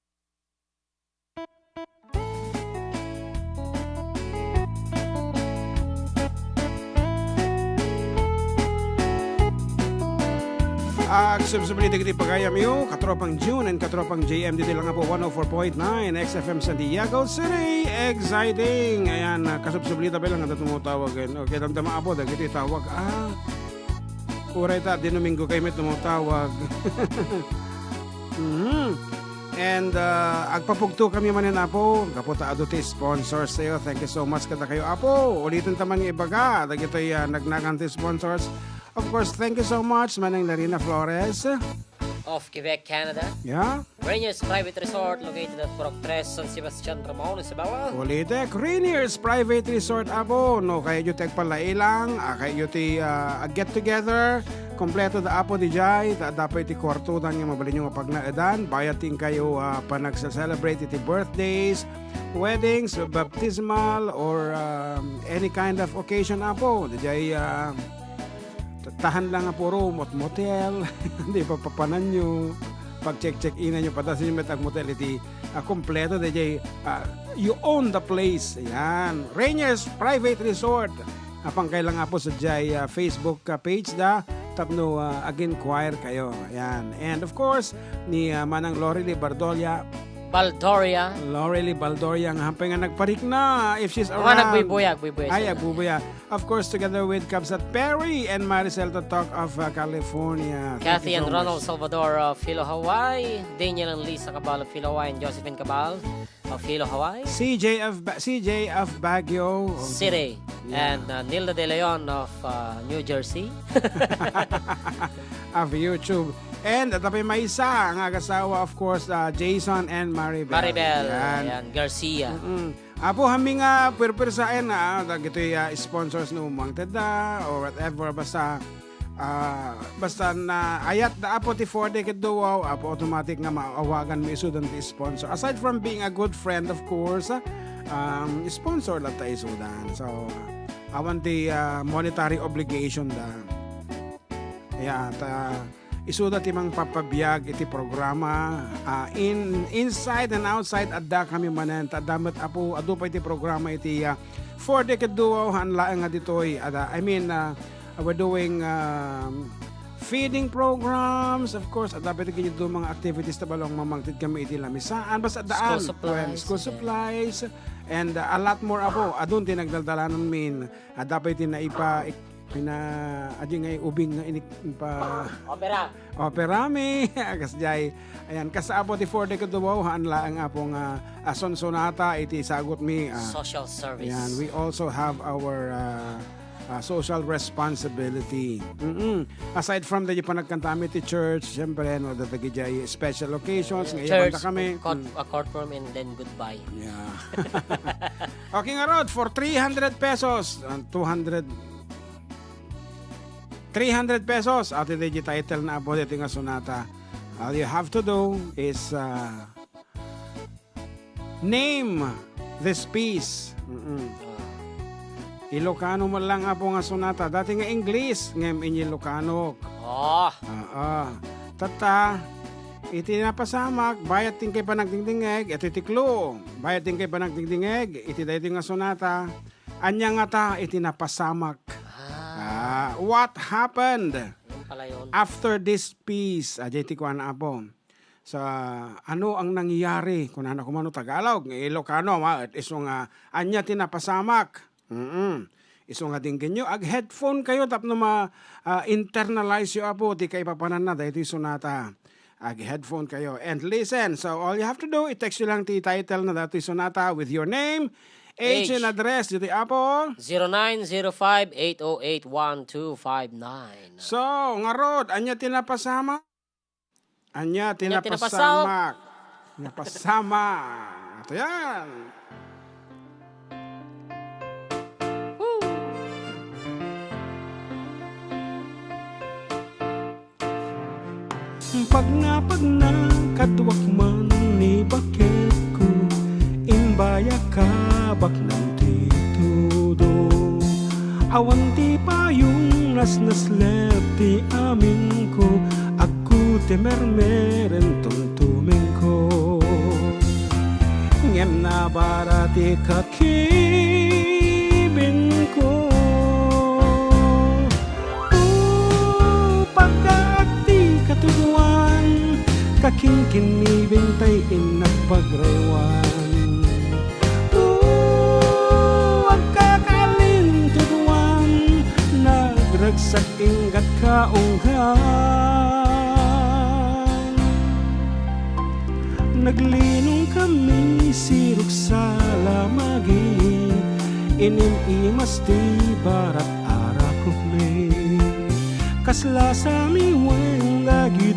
Subsubili dito pagayam yo, katropang June and katropang JM dito lang po 104.9 XFM Santiago City. Exciting! Ayan, kasubsubili tabi lang ang tumutawag. Okay, tama po, dagiti tawag. Uray ta, dinumingo kayo may tumutawag. And agpapugto kami manin apo, kaputa aduti sponsors sa'yo. Thank you so much kada kayo apo. Ulitin taman yung ibaga, dagito'y nagnaganti sponsors. Of course, thank you so much, Manang Larina Flores. Of Quebec, Canada. Yeah. Rainier's Private Resort located at Purok 3, San Sebastian, Ramon Isabela. Ulitek, Rainier's Private Resort apo. No, kayo yung tegpalailang, kayo yung get together. Kompleto da apo di jay, dapat iti kwarto dan yung mabalin yung pagnaedan. Bayating kayo panagsa-celebrate iti birthdays, weddings, baptismal, or any kind of occasion apo. Di jay tahan lang nga puro motel, hindi pa papanan nyo, pag-check-in nyo, patasin nyo metag motel, iti kompleto, DJ, you own the place. Yan. Rainier's Private Resort. Apang kailang nga po sa Jai Facebook page da, tapno ag-inquire kayo. Yan. And of course, ni Manang Lorely Baldoria, nga hampay nga nagparik na if she's around. Nagbuyag. Ay, agbubuyag. Of course, together with Kabsat Perry and Maricel Totok of California. Kathy and Ronald Salvador of Hilo, Hawaii. Daniel and Lisa Cabal of Hilo, Hawaii. And Josephine Cabal of Hilo, Hawaii. CJ of Baguio City. Yeah. And Nilda De Leon of New Jersey. Of YouTube. And at may isa, ang agasawa, of course, Jason and Maribel. Ayan, Garcia. Apo hami nga pwirpwir sa akin, gito'y sponsors no Mang Teda or whatever, basta Basta na ayat da apo ti 4 decade duwaw, apo automatic nga maawagan mo isudan ti sponsor. Aside from being a good friend, of course, sponsor lang tayo isudan. So, awan ti monetary obligation da. Kaya, isuda ti mang papabiyag iti programa inside and outside Adda kami manen. Damat apo, adu pa iti programa iti 4 decade duwaw, hanlaan nga ditoy. We're doing feeding programs, of course, at dapat kayo doon mga activities na balong mamangtid kami iti lamisaan, basta daan, school supplies, and a lot more apo, adun tinagdaldalanan min, at dapat tinaipa, adi ngay ubing nga inik pa operami, kasjay, ayan, kasaapo ti 4 decade duwaw, hanlaan apo nga sonsonata, iti sagot mi, social service. ayan, we also have our social responsibility. Aside from the panagkantami ti church, siyempre, no, datagijay special occasions, ngayon kami. A courtroom and then goodbye. Yeah. Okay nga Rod, for 300 pesos, 300 pesos, at iti title na po dito nga sonata. All you have to do is name this piece. Ilocano mo lang po nga sonata. Dati nga English, ngem inyo Ilocano. Tata, iti napasamak, bayat ting kay panagdingdingeg, iti tiklo, bayat ting kay panagdingdingeg, iti dati nga sonata, anya nga ta, iti napasamak. What happened after this piece? Ajay ti ko na po. Sa ano ang nangyayari? Kung ano kumano Tagalog, Ilocano, iso nga, anya tinapasamak. Iso nga din kanyo, ag headphone kayo tapno internalize yo apo di kay papanan na dahil sonata. Ag headphone kayo and listen. So all you have to do, i-text nyo lang ti title na dati sonata with your name, age and address dito apo 0905-808-1259. So nga Rod, anya tinapasama? Anya tinapasamak. Napasama. Ito yan. Pag na kadwak man ni bakit ko imbaya ka bak ng titudo awan ti pa yung nas ti amin ko aku temermeren tuntumeng ko ngem na barati kakibin ko katuguan kaking kinibintay inapagrewan ang kakalin tuguan nagragsak ingat kaunggan naglinong kami siruk sa lamagi inimimas ti barat arakukme kasla sa miwen lagi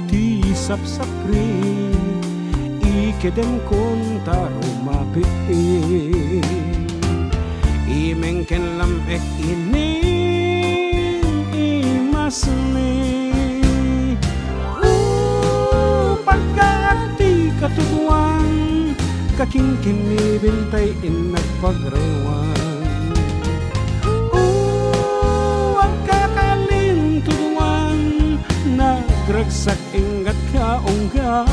sapsapri ikedem konta rumapi imengken lamek inin imasni pagkati katuguan kaking kinibintay inagpagrewan nagragsak ingat kaunggan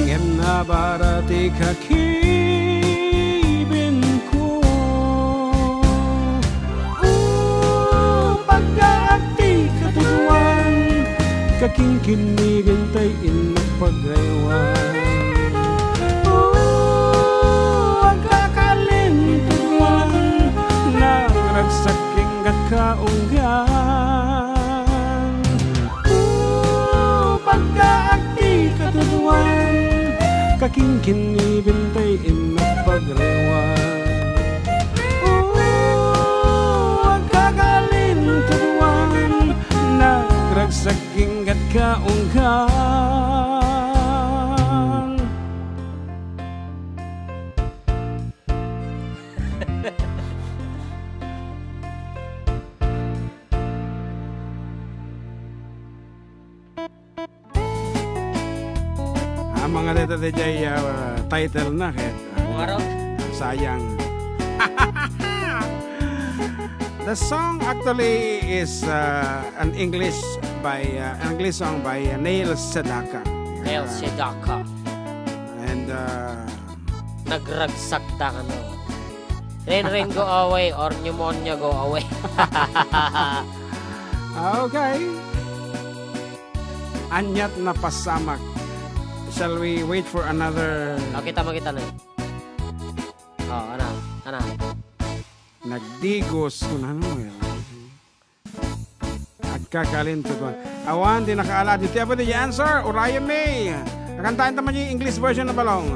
ngem na barati kakibin ko pagkati katuguan kaking kinibintay inapagrewan ang kakalintuan nagragsak ingat kaunggan pagkati katuguan kaking kinibintay inapagrewan. Huwag kakalintuan, nagragsaking at kaungkan. Ang mga dito title na kahit Araw. sayang. The song actually is an English song by Neil Sedaka. Neil Sedaka. And Nagragsak ta ka no. Rain go away or pneumonia go away. okay. Anyat na pasamak. Shall we wait for another Kita na. Oh, ana. nagdigos kung ano nagkakalinto ko. Awan, di nakaala. Dito apa di answer? Orion May. Nakantahin naman yung English version na balong.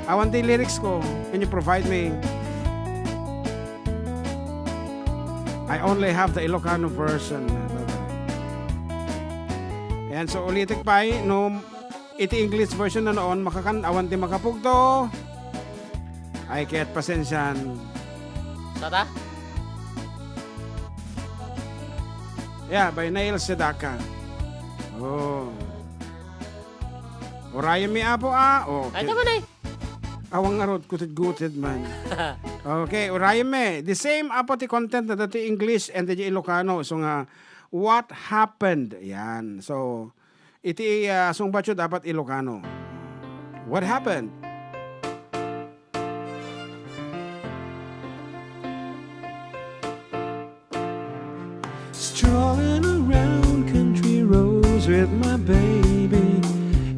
Awan di lyrics ko. Can you provide me? I only have the Ilocano version. Ayan, so ulitik pa no iti English version na noon awan di makapugto. Ay kaya't pasensyan. Tata? Yeah, by Neil Sedaka. Oh. Orayan mi apo Ay, Okay. tama na eh. Awang arot gutid man. Okay, orayan mi. The same apo ti content na dati English and the Ilocano. So nga, what happened? Yan. So, iti song batyo dapat Ilocano. What happened? Strolling around country roads with my baby.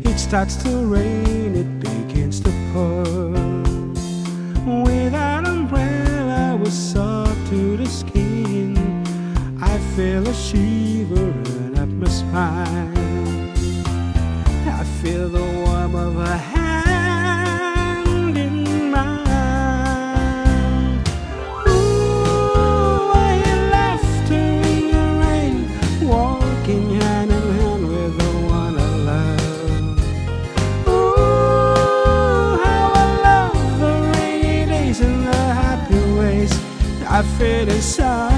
It starts to rain, it begins to pour. Without umbrella, I was soaked to the skin. I feel a shiver run up my spine. I feel the warmth of her hand in mine. Ooh, I left her in the rain, walking hand in hand with the one I love. Ooh, how I love the rainy days and the happy ways I feel inside.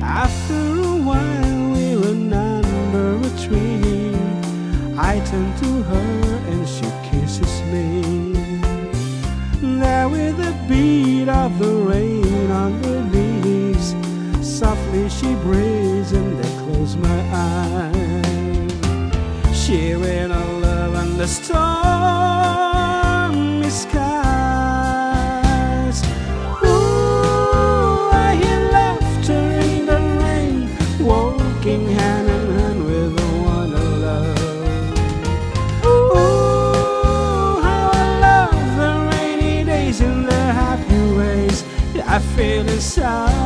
After a while we were under a tree. I turn to her and she kisses me. There with the beat of the rain on the leaves, softly she breathes and I close my eyes. Sharing our love under stormy skies. Ooh, I hear laughter in the rain, walking hand in hand with the one I love. Ooh, how I love the rainy days and the happy ways I feel inside.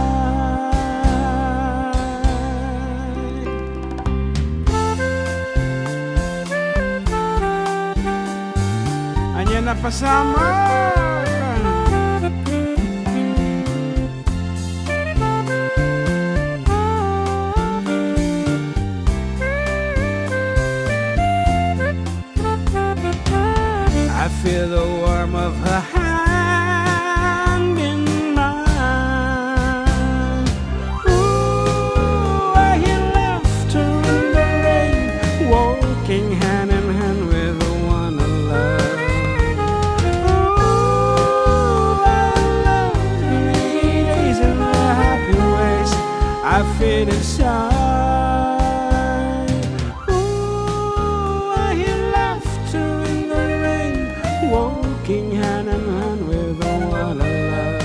Anya na pasama. I feel the warmth of her hand in mine. Ooh, I hear laughter in the rain, walking hand in hand with the one I love. Ooh, I love the rainy days and the happy ways I feel inside. Walking hand in hand with the one I love.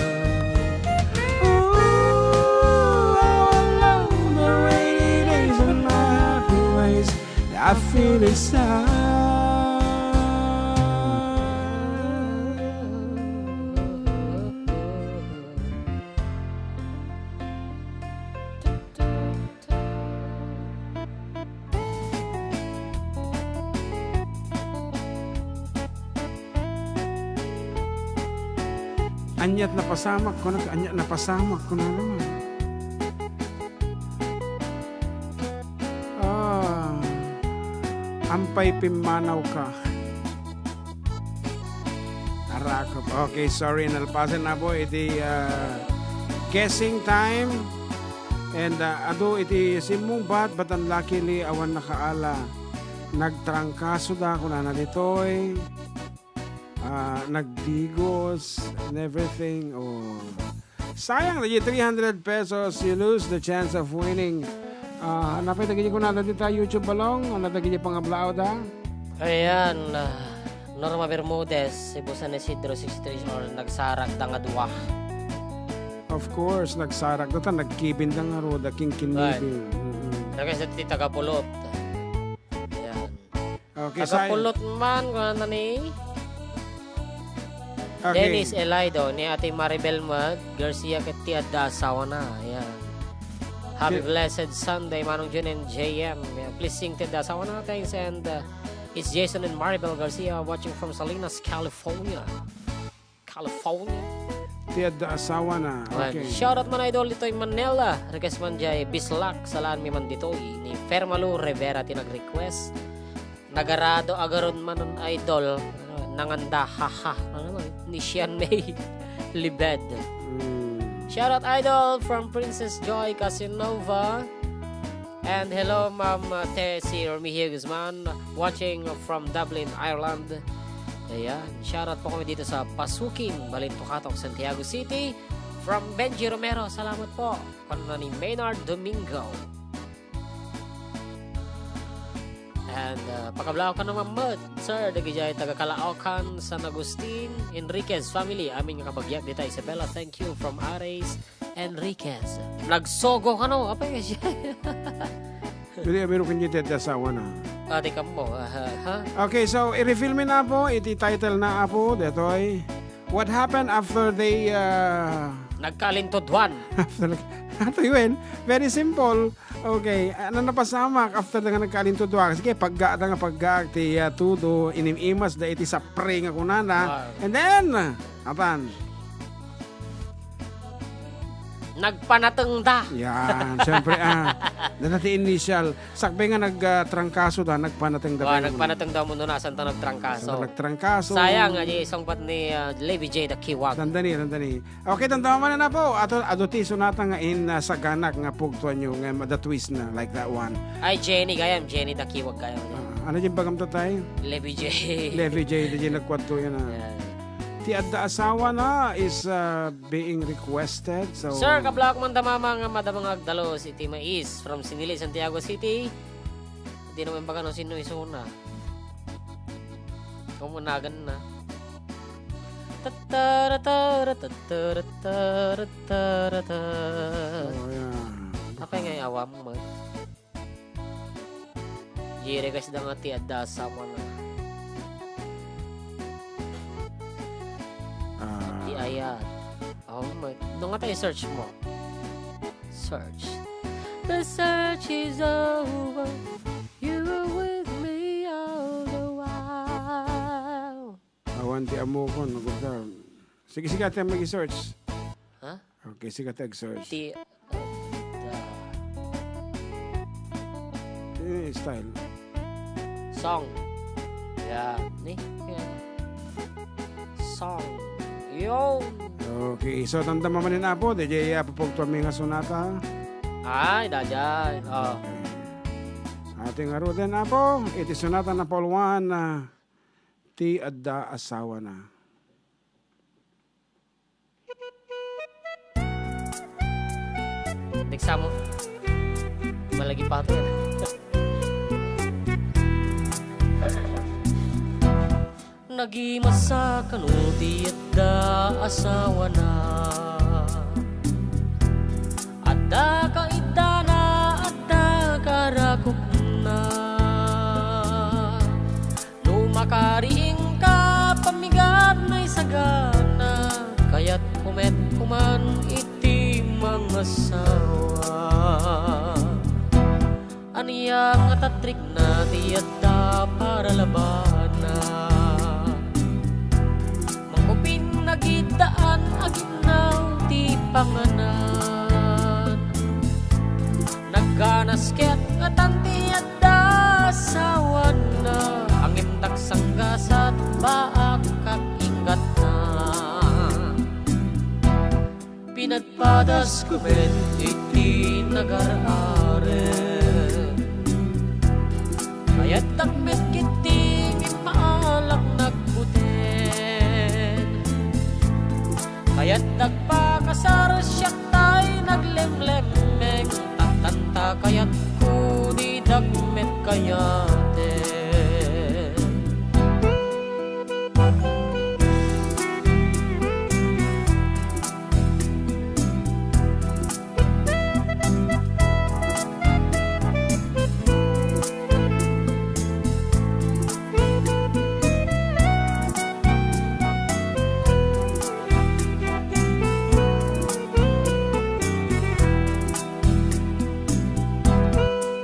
Ooh, how I love the rainy days and my happy ways I feel inside. Anyat na pasamak ko na. Anyat na pasamak ko na naman. Ampay pimanaw ka. Arakop. Okay, sorry. Nalpasan na po. Iti guessing time. And ado iti simong but luckily awan nakaala. Nagtrangkaso da ko na ditoy. Nagdigos and everything. Oh. Sayang na 300 pesos. You lose the chance of winning. Napay tagili ko na dito YouTube balong. Tagili pangablao da. Ayan, Norma Bermudez, Ibusan Isidro 63 or nagsarag da nga duwa. Of course, nagsarak dito. Nagkibin da nga ro. Daking kinibin. Nagas dito tagapulot. Ayan. Okay, Tagapulot man, kung ano ni Okay. Dennis Elido, ni Ate Maribel Mag, Garcia Kati Adda, asawa na. Ayan. Happy blessed Sunday, Manong Jun and JM. Yeah, please sing to the asawa na. Thanks. And it's Jason and Maribel Garcia watching from Salinas, California. Tiada asawa na. Okay. Shoutout man idol dito in Manila. Request man jay Bislak. Salaan mi man dito. Ni Fermalu Rivera tinag-request. Nagarado agaron man ng idol. Nanganda haha. Ano man? Ni Sian May Libed. Shoutout idol from Princess Joy Casanova. And hello Ma'am Tessie Romihio Guzman watching from Dublin, Ireland. Ayan. Shoutout po kami dito sa Pasukin, Balintukatok, Santiago City. From Benji Romero. Salamat po. Kano ni Maynard Domingo. And pakablao ka naman Mud. Sir, dagijay taga-Kalaokan, San Agustin, Enriquez family. Aming kabagyak dito Isabella. Thank you from Ares Enriquez. Nagsogo ka no? Apa yung siya? Hindi, meron kanya tiada asawa na. Ate ka mo. Ha? Okay, so i-reveal me na po. Iti-title na po. Detoy. What happened after they... Nagkalintodwan. Ito yun. Very simple. Okay. Ano napasamak after nga nagkalintodwa? Sige, pagga ti tudo, inimimas da iti sa pre nga kunana. And then, apan? Nagpanatengda. Yan, syempre dati initial sakbe nga nagtrangkaso da nagpanateng da. Nagpanatengda mo na santa nagtrangkaso. Nagtrangkaso. Sayang nga isang pat ni Levi J the Kiwag. Tandani. Okay, tandaan na po. Ato ti sunata nga in saganak nga pugtuan nyo nga the twist na like that one. Ay Jenny gayam, Jenny the Kiwag gayam. Ano yung bagam to tayo? Levi J. Levi J, di nagkwadto yan Ti Adda asawa na is being requested. So Sir, kablak man damama nga madamang agdalo si Tima Is from Sinili, Santiago City. Hindi naman baga no sino isuna. Kumunagan na. Apa nga awam mo? Jire kasi da nga Ti Adda asawa na. Ayan. Oh my. Doon nga tayo search mo. Search. The search is over. You were with me all the while. Awan ti amo ko. Sige, ate mag-search. Ha? Okay, sige ate mag-search. Style. Song. Yeah. Song. Yo. Okay, so tanda mamanin na po. DJ papugtuan mi nga sunata. Ay, dajay. Oh. Ating aro din na po. Iti sunata na polwan na Ti Adda asawa na. Nagsa mo. Malagi pa ito yan. Nagimasa kanuti at da asawa na Adda ka ita na Adda karakop na Numakariing ka pamigat na isagana Kaya't kumet kuman iti mga asawa Aniyang atatrik na di Adda para labana nagidaan aginaw ti panganan. Nagganas ket ngatanti Adda sawan na ang imtak sanggasat baak kag ingat na. Pinadpadas kumen iti nagarare ayat takmet kiting imaalak nagbuten ayat nagpakasar siyak tay naglemlemeng tatanta kayat kuni dagmet kayaten.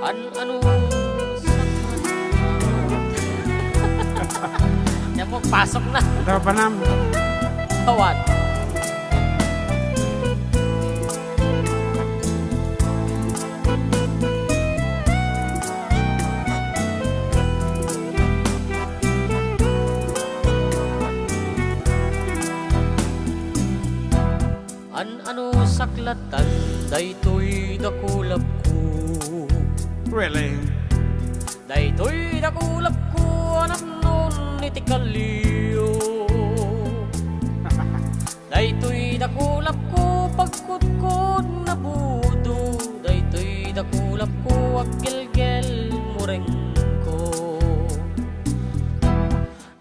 Ano yan mo, pasok na. Ito pa nam. Tawad. Ano saklatan daytoy dakulap ko. Really? Daytoy dakulap ko anak nun iti kaliyo. Daytoy dakulap ko pagkutkod na budo. Daytoy dakulap ko aggelgel mureng ko.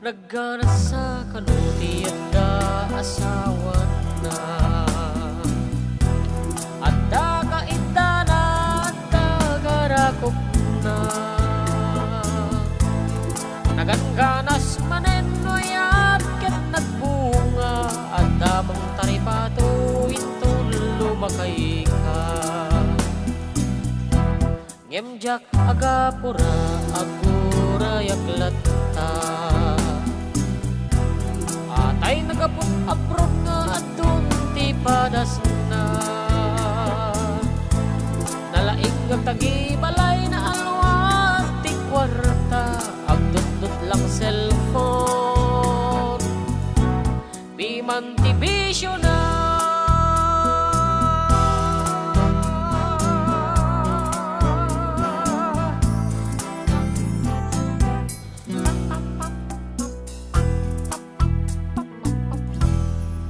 Nagganas sa kanuti Adda asawan na. Adda kaita na Adda garakop na. Nagangganas manen no yat ket nagbunga. Adda mang taripato intun lumakay ka. Ngemjak agapura agura yaklata. Atay nagapot abroad nga adun ti padas na. Nalaing ang tagibalay na alwat ti kwarta. Agdut-dut lang cellphone Piman ti bisyo na.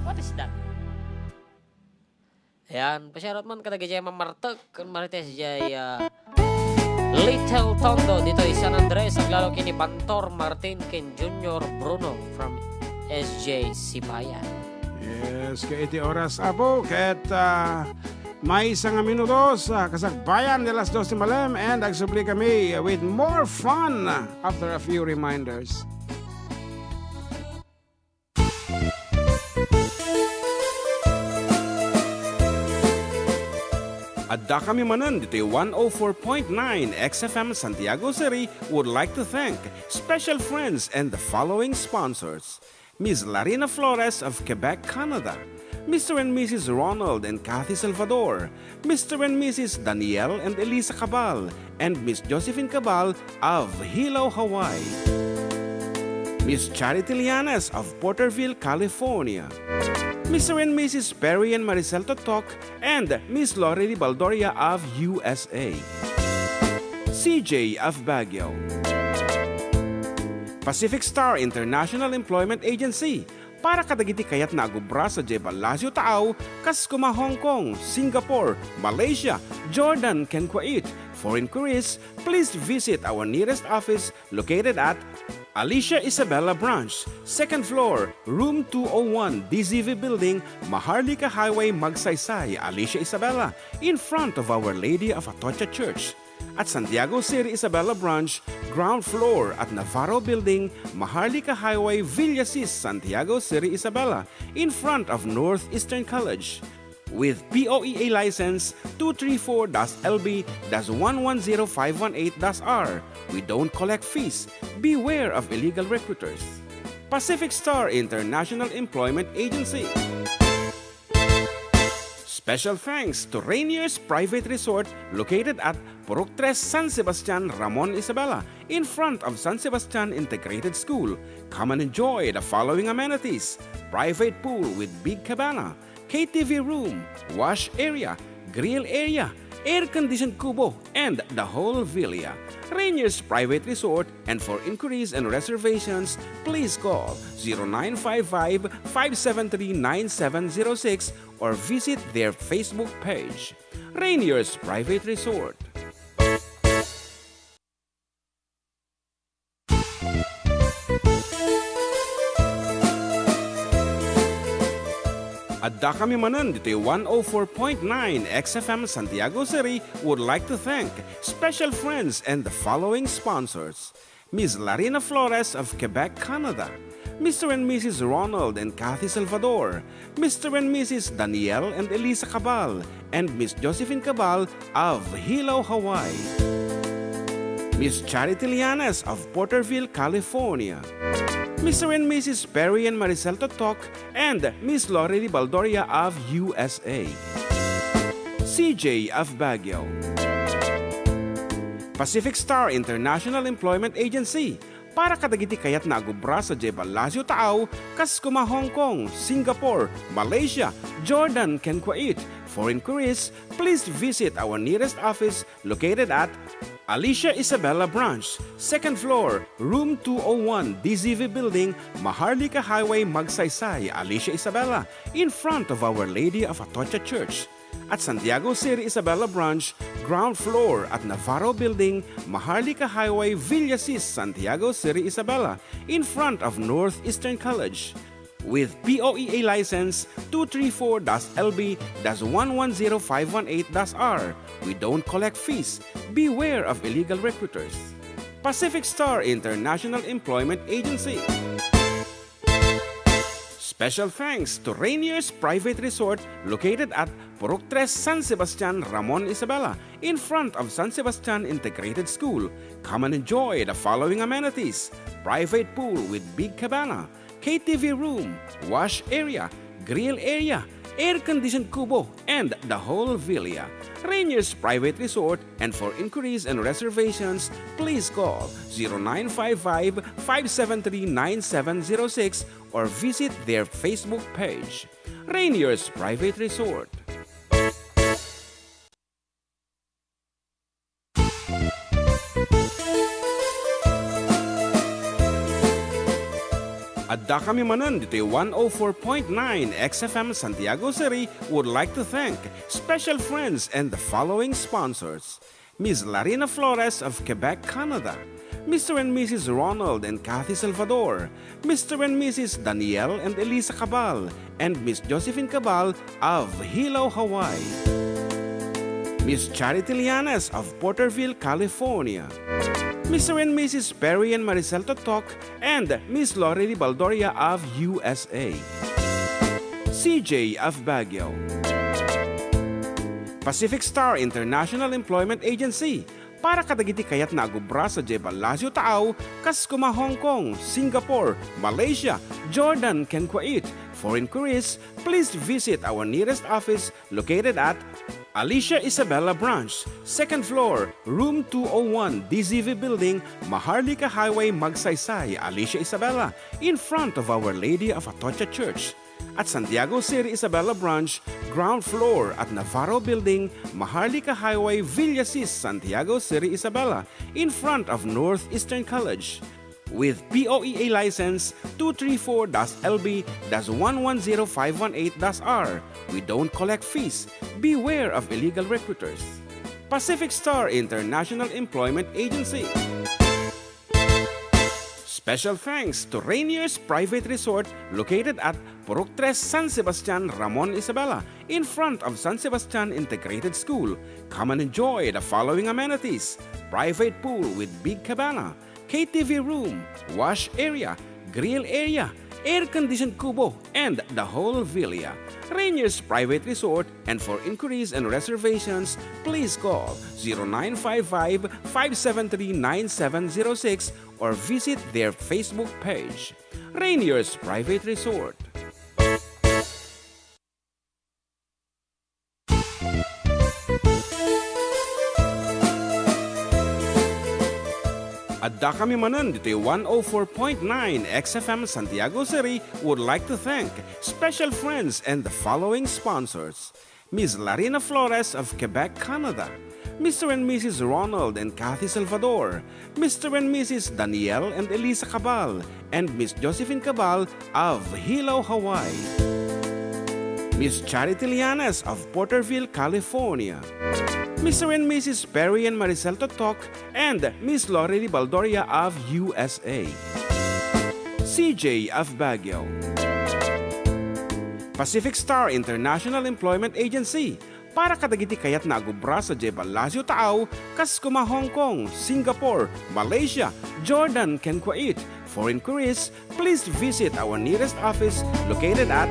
What is that? Ayan, pasyarot man kada gajay mamartag kan marites jay Little Tondo dito San Andres aglalo kini Bantor Martin ken Junior Bruno from SJ Sibayan. Yes, kay iti oras apo ket may isang minutos kasagbayan de las 12 malam and agsubli kami with more fun after a few reminders. Adda kami manan dito 104.9 XFM Santiago City would like to thank special friends and the following sponsors. Ms. Larina Flores of Quebec, Canada. Mr. and Mrs. Ronald and Kathy Salvador. Mr. and Mrs. Danielle and Elisa Cabal. And Miss Josephine Cabal of Hilo, Hawaii. Miss Charity Lianas of Porterville, California. Mr. and Mrs. Perry and Maricel Totok, and Miss Lori Baldoria of USA. CJ of Baguio. Pacific Star International Employment Agency, para kadagiti kayat na agubra sa Jebel Lazio Taaw, kas kuma Hong Kong, Singapore, Malaysia, Jordan, ken Kuwait. For inquiries, please visit our nearest office located at Alicia Isabella Branch, 2nd floor, room 201, DZV Building, Maharlika Highway, Magsaysay, Alicia Isabella, in front of Our Lady of Atocha Church. At Santiago City Isabella Branch, ground floor at Navarro Building, Maharlika Highway, Villasis, Santiago City Isabella, in front of Northeastern College. With POEA license 234-LB-110518-R. We don't collect fees. Beware of illegal recruiters. Pacific Star International Employment Agency. Special thanks to Rainier's Private Resort located at Purok 3 San Sebastian, Ramon Isabela, in front of San Sebastian Integrated School. Come and enjoy the following amenities: private pool with big cabana, KTV room, wash area, grill area, air-conditioned kubo, and the whole villa. Rainier's Private Resort, and for inquiries and reservations, please call 0955-573-9706 or visit their Facebook page. Rainier's Private Resort. Adda kami Manen dito 104.9 XFM Santiago City would like to thank special friends and the following sponsors: Ms. Larina Flores of Quebec, Canada, Mr. and Mrs. Ronald and Kathy Salvador, Mr. and Mrs. Danielle and Elisa Cabal, and Miss Josephine Cabal of Hilo, Hawaii, Miss Charity Lianes of Porterville, California, Mr. and Mrs. Perry and Maricel Totok, and Miss Lorely Baldoria of USA, CJ of Baguio, Pacific Star International Employment Agency, para kadagiti kayat na agubra sa Jebel Lazio Taaw, Kaskuma, Hong Kong, Singapore, Malaysia, Jordan, ken Kuwait. For inquiries, please visit our nearest office located at Alicia Isabela Branch, 2nd floor, room 201, DZV Building, Maharlika Highway, Magsaysay, Alicia Isabela, in front of Our Lady of Atocha Church. At Santiago City Isabela Branch, ground floor at Navarro Building, Maharlika Highway, Villasis, Santiago City Isabela, in front of Northeastern College. With POEA license 234-LB-110518-R. We don't collect fees. Beware of illegal recruiters. Pacific Star International Employment Agency. Special thanks to Rainier's Private Resort located at Purok 3 San Sebastian, Ramon Isabela, in front of San Sebastian Integrated School. Come and enjoy the following amenities: private pool with big cabana, KTV room, wash area, grill area, air-conditioned kubo, and the whole villa. Rainier's Private Resort, and for inquiries and reservations, please call 0955-573-9706 or visit their Facebook page. Rainier's Private Resort. Adda kami Manen dito 104.9 XFM Santiago City would like to thank special friends and the following sponsors: Ms. Larina Flores of Quebec, Canada, Mr. and Mrs. Ronald and Kathy Salvador, Mr. and Mrs. Danielle and Elisa Cabal, and Miss Josephine Cabal of Hilo, Hawaii, Miss Charity Lianes of Porterville, California, Mr. and Mrs. Perry and Maricel Totok, and Miss Lorely Baldoria of USA, CJ of Baguio, Pacific Star International Employment Agency, para kadagiti kayat na agubra sa Jebel Lazio Taaw, Kaskuma, Hong Kong, Singapore, Malaysia, Jordan, ken Kuwait. For inquiries, please visit our nearest office located at Alicia Isabela Branch, 2nd floor, room 201, DZV Building, Maharlika Highway, Magsaysay, Alicia Isabela, in front of Our Lady of Atocha Church. At Santiago City Isabela Branch, ground floor at Navarro Building, Maharlika Highway, Villasis, Santiago City Isabela, in front of Northeastern College. With POEA license 234-LB-110518-R. We don't collect fees. Beware of illegal recruiters. Pacific Star International Employment Agency. Special thanks to Rainier's Private Resort located at Purok 3 San Sebastian, Ramon Isabela, in front of San Sebastian Integrated School. Come and enjoy the following amenities: private pool with big cabana, KTV room, wash area, grill area, air-conditioned kubo, and the whole villa. Rainier's Private Resort, and for inquiries and reservations, please call 0955-573-9706 or visit their Facebook page. Rainier's Private Resort. Adda kami Manen dito 104.9 XFM Santiago City would like to thank special friends and the following sponsors. Ms. Larina Flores of Quebec, Canada. Mr. and Mrs. Ronald and Kathy Salvador. Mr. and Mrs. Danielle and Elisa Cabal. And Miss Josephine Cabal of Hilo, Hawaii. Miss Charity Lianes of Porterville, California. Mr. and Mrs. Perry and Maricel Totok, and Miss Lorely Baldoria of USA. CJ of Baguio. Pacific Star International Employment Agency. Para kadagiti kayat na agubra sa Jebel Lazio Taaw, Kaskuma, Hong Kong, Singapore, Malaysia, Jordan, ken Kuwait. For inquiries, please visit our nearest office located at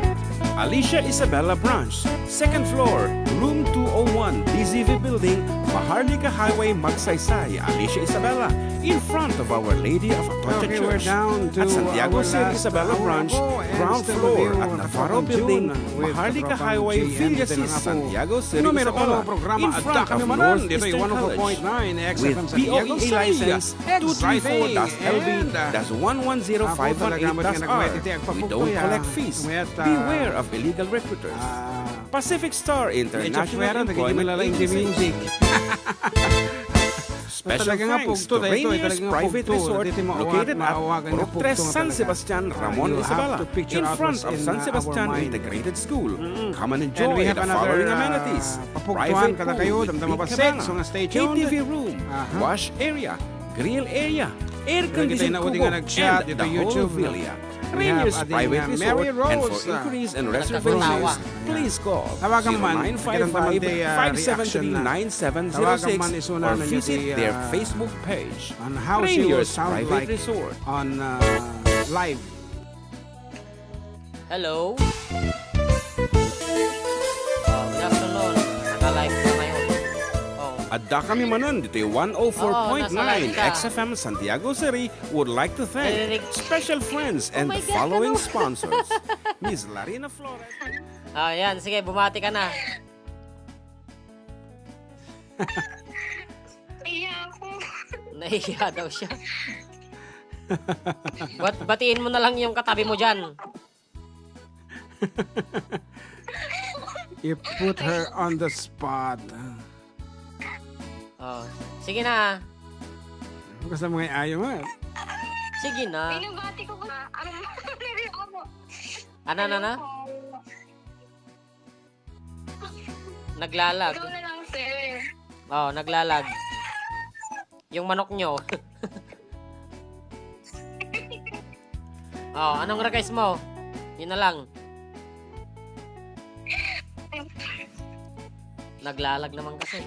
Alicia Isabella Branch, 2nd floor, room 201, DZV Building, Maharlika Highway, Magsaysay, Alicia Isabella, in front of Our Lady of Atocha Okay, we're Church. down to At Santiago our City last Isabella hour Branch, ago, and ground still floor with you, at Navarro Kapapang Building, June, with Maharlika Kapapang Highway, GM. Villasis, Dito na nga po. Santiago City Numero po Isabella, ng programa, in Adda front kami of Manen. Dito Northeastern yung College. 104.9 With XFM Santiago POE City. license Exciting. 234-LB-110-518-R. We don't collect fees. Beware of illegal recruiters. Pacific Star International Employment Agency. music. Special Talaga nga thanks pugto to dahito, Rainier's talaga nga Private pugto. Resort Dito located at maawagan na Purok 3 pugto San talaga. Sebastian, Ramon You have Isabela, to picture in out front what's of in San our Sebastian mind. Integrated School. Come and And enjoy we have the another following amenities. papugtuhan Private kada pool kayo, with damdama big pa cabana, sex, so nga stay tuned. KTV room, wash area, grill area, air-conditioned naudi kubo, nga nag-chat and dito the whole YouTube. villa. We Rainier's have Private adding, Resort, Mary and for Rose, inquiries and Nagkatawa. reservations, please call Tawagan man, magkaroon naman di, reaction na. Tawagan man 573-9706 isuna or na visit di, their Facebook page. on how she will Rainier's sound Private like Resort. on live. Hello? Good afternoon. Naka-live ka ngayon. Oh. Adda kami Manen dito yung Oo, nasa 104.9 live ka. XFM Santiago City would like to thank Narinig. special friends and my the God, following ano? sponsors. Ms. Larina Flores. Yan. Sige, bumati ka na. Iya ako. Nahihiya daw siya. Batiin mo na lang yung katabi mo dyan. You put her on the spot. Oh. Sige na. Basta mga ayaw mo. Sige na. Binabati ko ba? Ano mo? Ano na? Naglalag. Ikaw na lang, sir. Oh, naglalag. Yung manok nyo. Oh, anong request mo? Yun na lang. Naglalag naman kasi.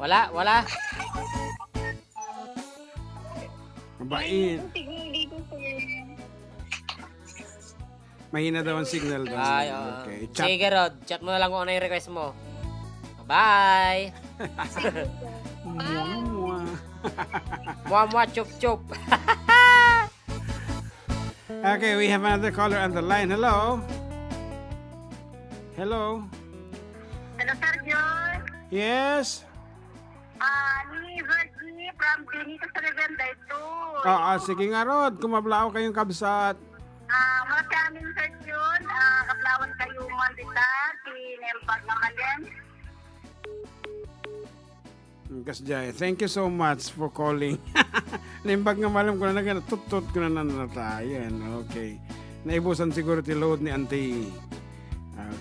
Wala. Mabait. Signal dito, sir. Mahina daw ang signal doon. Ay, Okay. Chat. Sige, Rod. Chat mo na lang kung ano yung request mo. Bye! Mwah. Mwa, chup, chup. Okay, we have another caller on the line. Hello? Hello? Hello, Sir John. Yes? Ni Virgie from Benito sa Rebenda ito. Sige nga, Rod. Kumablao kayong kabsat. Maraming Sir John. Kaplawan kayo mandita. Sinempag naman din. Kasjay, thank you so much for calling. Naimbag nga malam ko na tutut ko na nanatayan. Okay. Naibusan siguro ti load ni Auntie.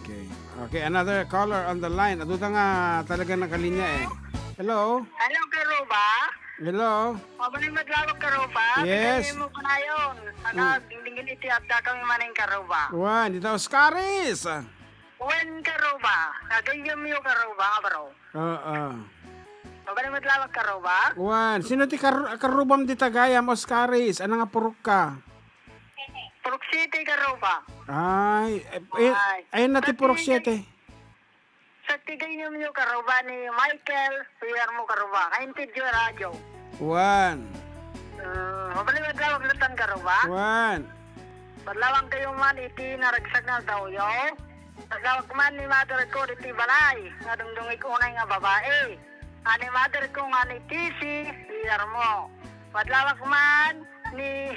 Okay. Okay, another caller on the line. Aduta nga talaga nakalinya eh. Hello? Hello, Karuba. Hello? Mabaling maglawag Karuba. Yes. Pagkain mo ko na yun. Dingdingin iti at kami maning Karuba. Wan, dito Oscaris. When Karuba. Nagayam yung Karuba nga bro. Oo. Mabaling madlawag ka raw ba? Wan, sino ti karubam di Tagayam, Oscaris? Ano nga purok ka? Purok City ka raw ba? Ayun na ti purok 7. Sa tigay niyo ka raw ba ni Michael, siyar mo ka raw ba? Kaintid yung radyo. Wan, Mabaling madlawag lutan ka raw ba? wan. Padlawang kayo man iti naragsag na daw yo. Padlawag man ni mother ko iti balay. Nga dungdungig unay nga babae. Ani mother ko nga ni Tisi, siyar mo. Padlawag man ni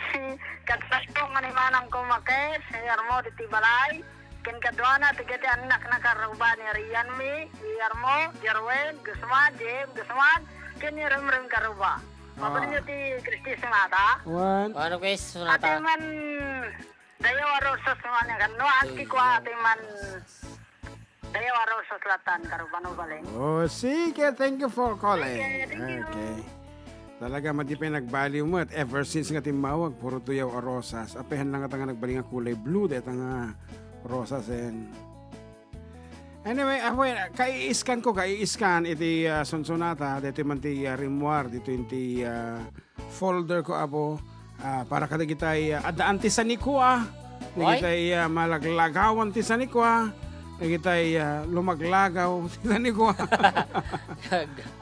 katsas ko nga ni manang ko makes, siyar mo iti balay. Ken kadwana tigati anak na karuba ni Rian Mi, siyar mo, Jerwen, Guzman, Jem, Guzman, ken ni Remrem karuba. Mabalin niyo ti Kristi Sumata. Wan. Ano guys, Ate sunata? man, dayaw arosas man yan. No, anti ko ate man, dayaw arosas latan, karupano balin. Oh, sige. Thank you for calling. Thank you. Okay. Talaga matipay nagbaliw mo at ever since nga timawag, puro tuyaw o rosas. Apehan lang nga nagbaling nga kulay blue, dito nga rosas and... Anyway, kai-scan iti sonsonata, dito man ti rimwar, dito yung ti folder ko apo, para kadagitay adaan ti sanikwa, nagitay malaglagawan ti sanikwa, nagitay lumaglagaw ti sanikwa.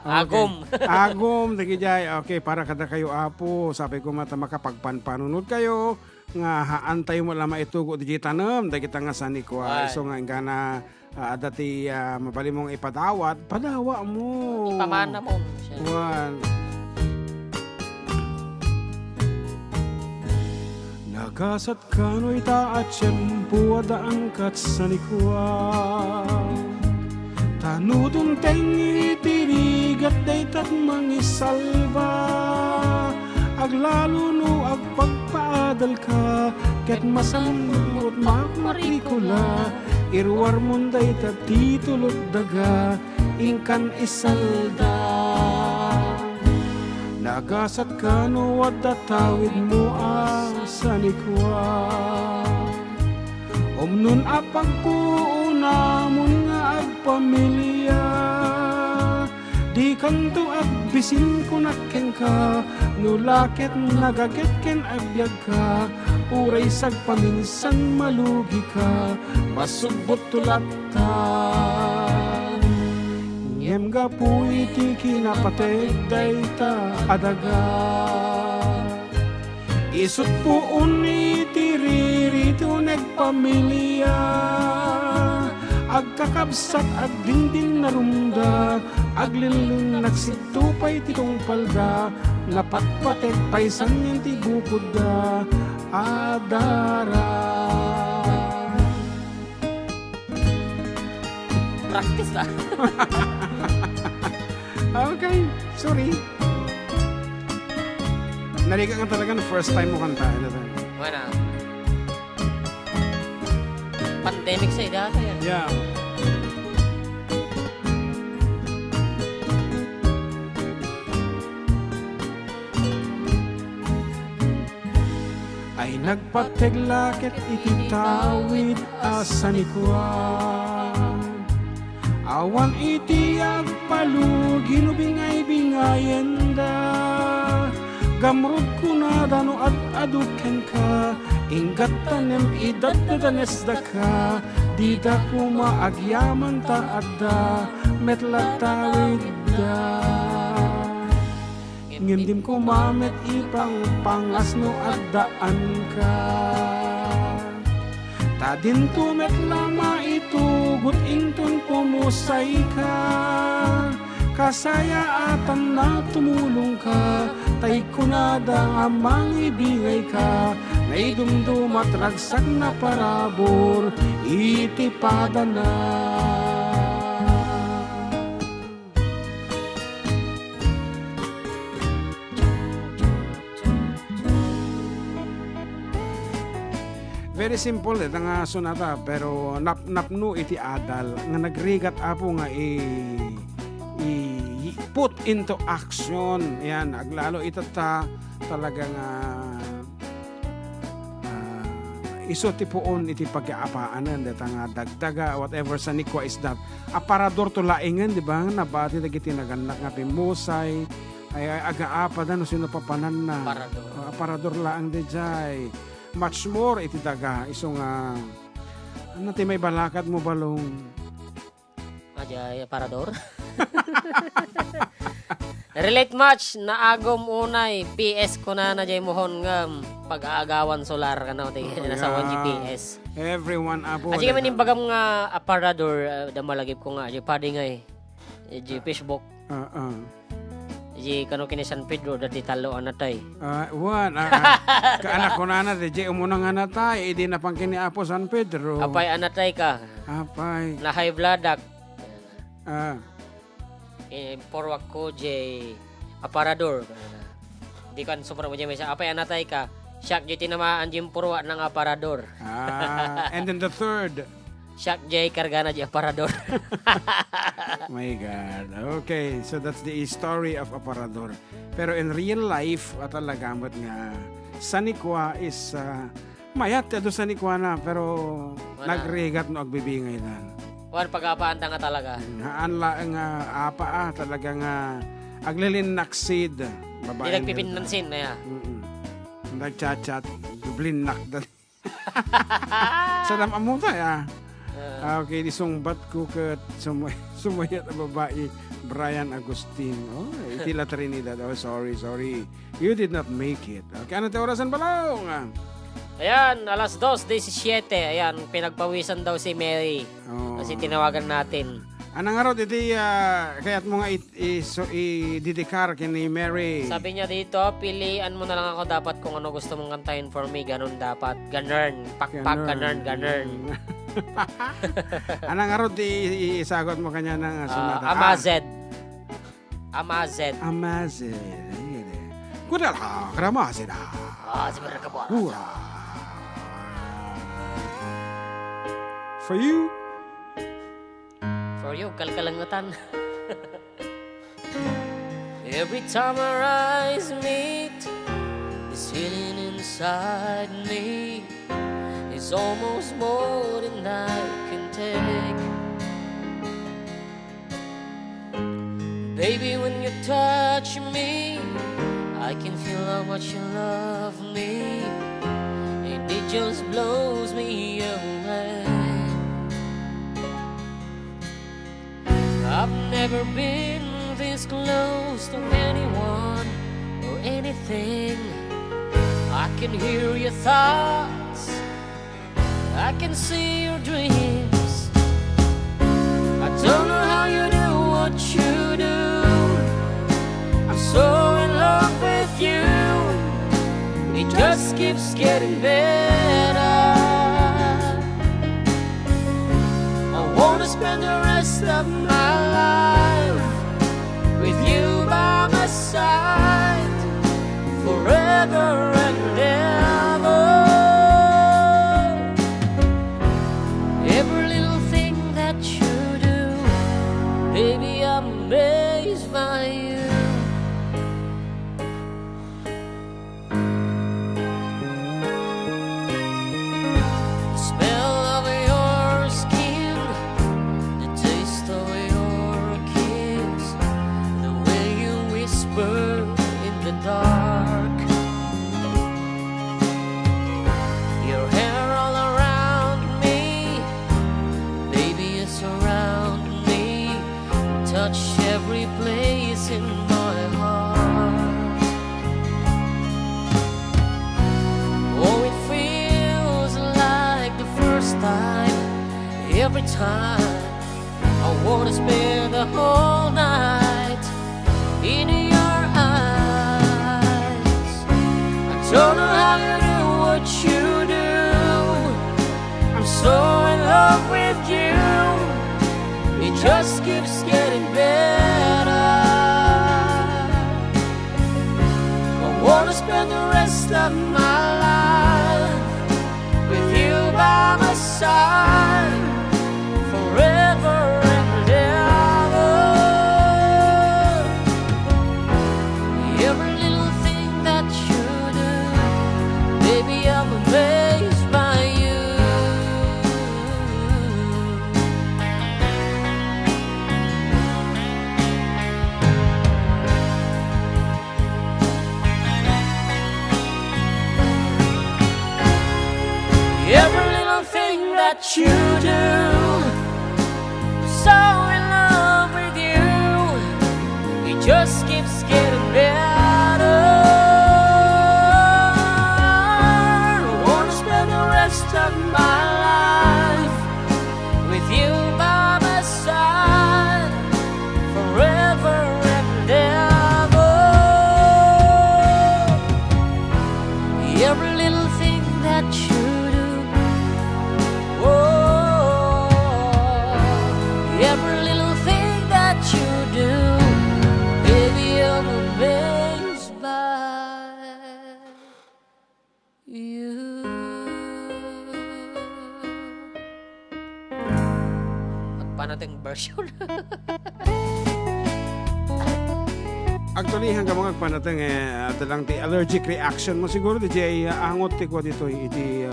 Agom. Agom, nagitay, okay, para kada kayo apo, sabi ko mata makapagpanpanunod kayo, nga haantay mo lang maitugo di tanam, dagita nga sanikwa, so nga na dati mabali mong ipadawat, padawa mo. Ipamana mo. Wan. Nagasat kano'y taat siyempo adaan kat sa likwa. Tanudong tengi tirigat daytat mangisalba. Aglalo no agpagpaadal ka, ket masamot makmarikula. Irwar munday tatitulot daga, ingkan isalda. Nagasat ka no at tatawid mo sa likwa. Omnun apagpuuna mo nga agpamilya. Di kanto agbisin ko nakken ka, nulakit nagaget ken agbyag ka. Uray sag paminsan malugi ka, masubbot tulatan. Ngem ga po iti kinapateg dayta adaga. Isut po iti ririto nagpamilya. Agkakabsat at dingding narumda, aglilong nagsitupay titong palda, napatpatek paisan yung tigukod da, adara. Practice ba? Okay, sorry. Naliga ka talaga na first time mo kanta. Wala. Pandemic sa idata yan. Yeah. Ay nagpateglakit ititawid asanikwan. Awan iti agpalu ginubingay-bingayen da. Gamrod ko na dano at aduken ka, inggat tanem idadadanes da ka. Di da ko maagyaman ta adda, metlatawid da. Ngimdim ko mamet ipang pangas no addaan ka. Tadin tumet lama itugot intun pumusay ka. Kasayaatan na tumulong ka, tay kunada amang ibigay ka. Naidumdumat ragsak na parabor, itipada na. Very simple nga sonata pero napno iti adal nga nagrigat apo nga put into action. Yan, aglalo itata talagang iso ti puon iti pagkaapaanan deta nga dagdaga whatever sa nikwa is that aparador to laingan di ba nabati dagiti naganak nga pimusay ay agaapa da no sino papanan na Aparador. Aparador laang de jay much more iti daga iso nga ano ti may balakat mo balong Ajay, aparador. Relate match na agom unay PS ko na jay mohon nga pag-aagawan solar kana ti nasa 1 GPS. everyone abo Kasi man imbagam nga aparador da malagip ko nga jay padi nga Facebook. Jay kano kini San Pedro dati talo anatay. Kaanak ko na de jay umunang anatay idi na pang kini Apo San Pedro Apay anatay ka. apay Na high blood ah porwak ko jay aparador. Di kan super mo jay may apay anatay ka. Siyak jay tinamaan jay porwa ng aparador. and then the third Siyak jay kargana jay aparador. my God. Okay, so that's the story of Aparador. Pero in real life, talagamot nga, sanikwa is, mayat do sanikwa na, pero Wala. nagrigat no agbibingay na. Wan pag-apaan nga talaga. Nga apa talaga nga, aglilinnaksid. Di nagpipinansin na ya. Nagchat-chat, dublinak dan. Sa damamuta ya. Okay, disungbat ko kat sumayat ang babae Brian Agustin. Oh, itila Trinidad. Oh, sorry. You did not make it. Okay, ano tayo orasan balong? Ayan, alas 2:17. Ayan, pinagpawisan daw si Mary. Oh. Kasi tinawagan natin. Anang araw, iti, kaya't mo nga i-didikar kini Mary. Sabi niya dito, pilian mo na lang ako dapat kung ano gusto mong kantahin for me. Ganun dapat. Ganern. Pakpak, ganern. Anang araw, isagot mo kanya ng sunata. Amazed. Amazed. Kudala, karamazed. Si Berkabor. For you. For you, kalkalangutan. Every time our eyes meet, this feeling inside me is almost more than I can take. Baby, when you touch me, I can feel how much you love me, and it just blows me away. I've never been this close to anyone or anything. I can hear your thoughts, I can see your dreams. I don't know how you do what you do. I'm so in love with you. It just keeps getting better. I wanna spend the rest of my life with you by my side forever and ever. Every little thing that you do, baby, I'm amazed by you. The smell of your skin, the taste of your kiss, the way you whisper in the dark, your hair all around me, baby, you surround me, touch every place in my heart. Oh, it feels like the first time, every time. I wanna spend the whole night in your eyes. I don't know how you do what you do. I'm so in love with you. It just keeps getting better. I wanna spend the rest of my life with you by my side forever and ever. Every little thing that you do, baby, I'm amazed by you. that you do. So in love with you, it just keeps getting better. Wanna spend the rest of my life with you by my side, forever and ever. Every little thing that you do, oh, every little thing that you do, baby, I'm amazed by you. Magpanating version. Actually, hanggang mga panatang talang ti allergic reaction mo siguro di jay angot ti ko dito iti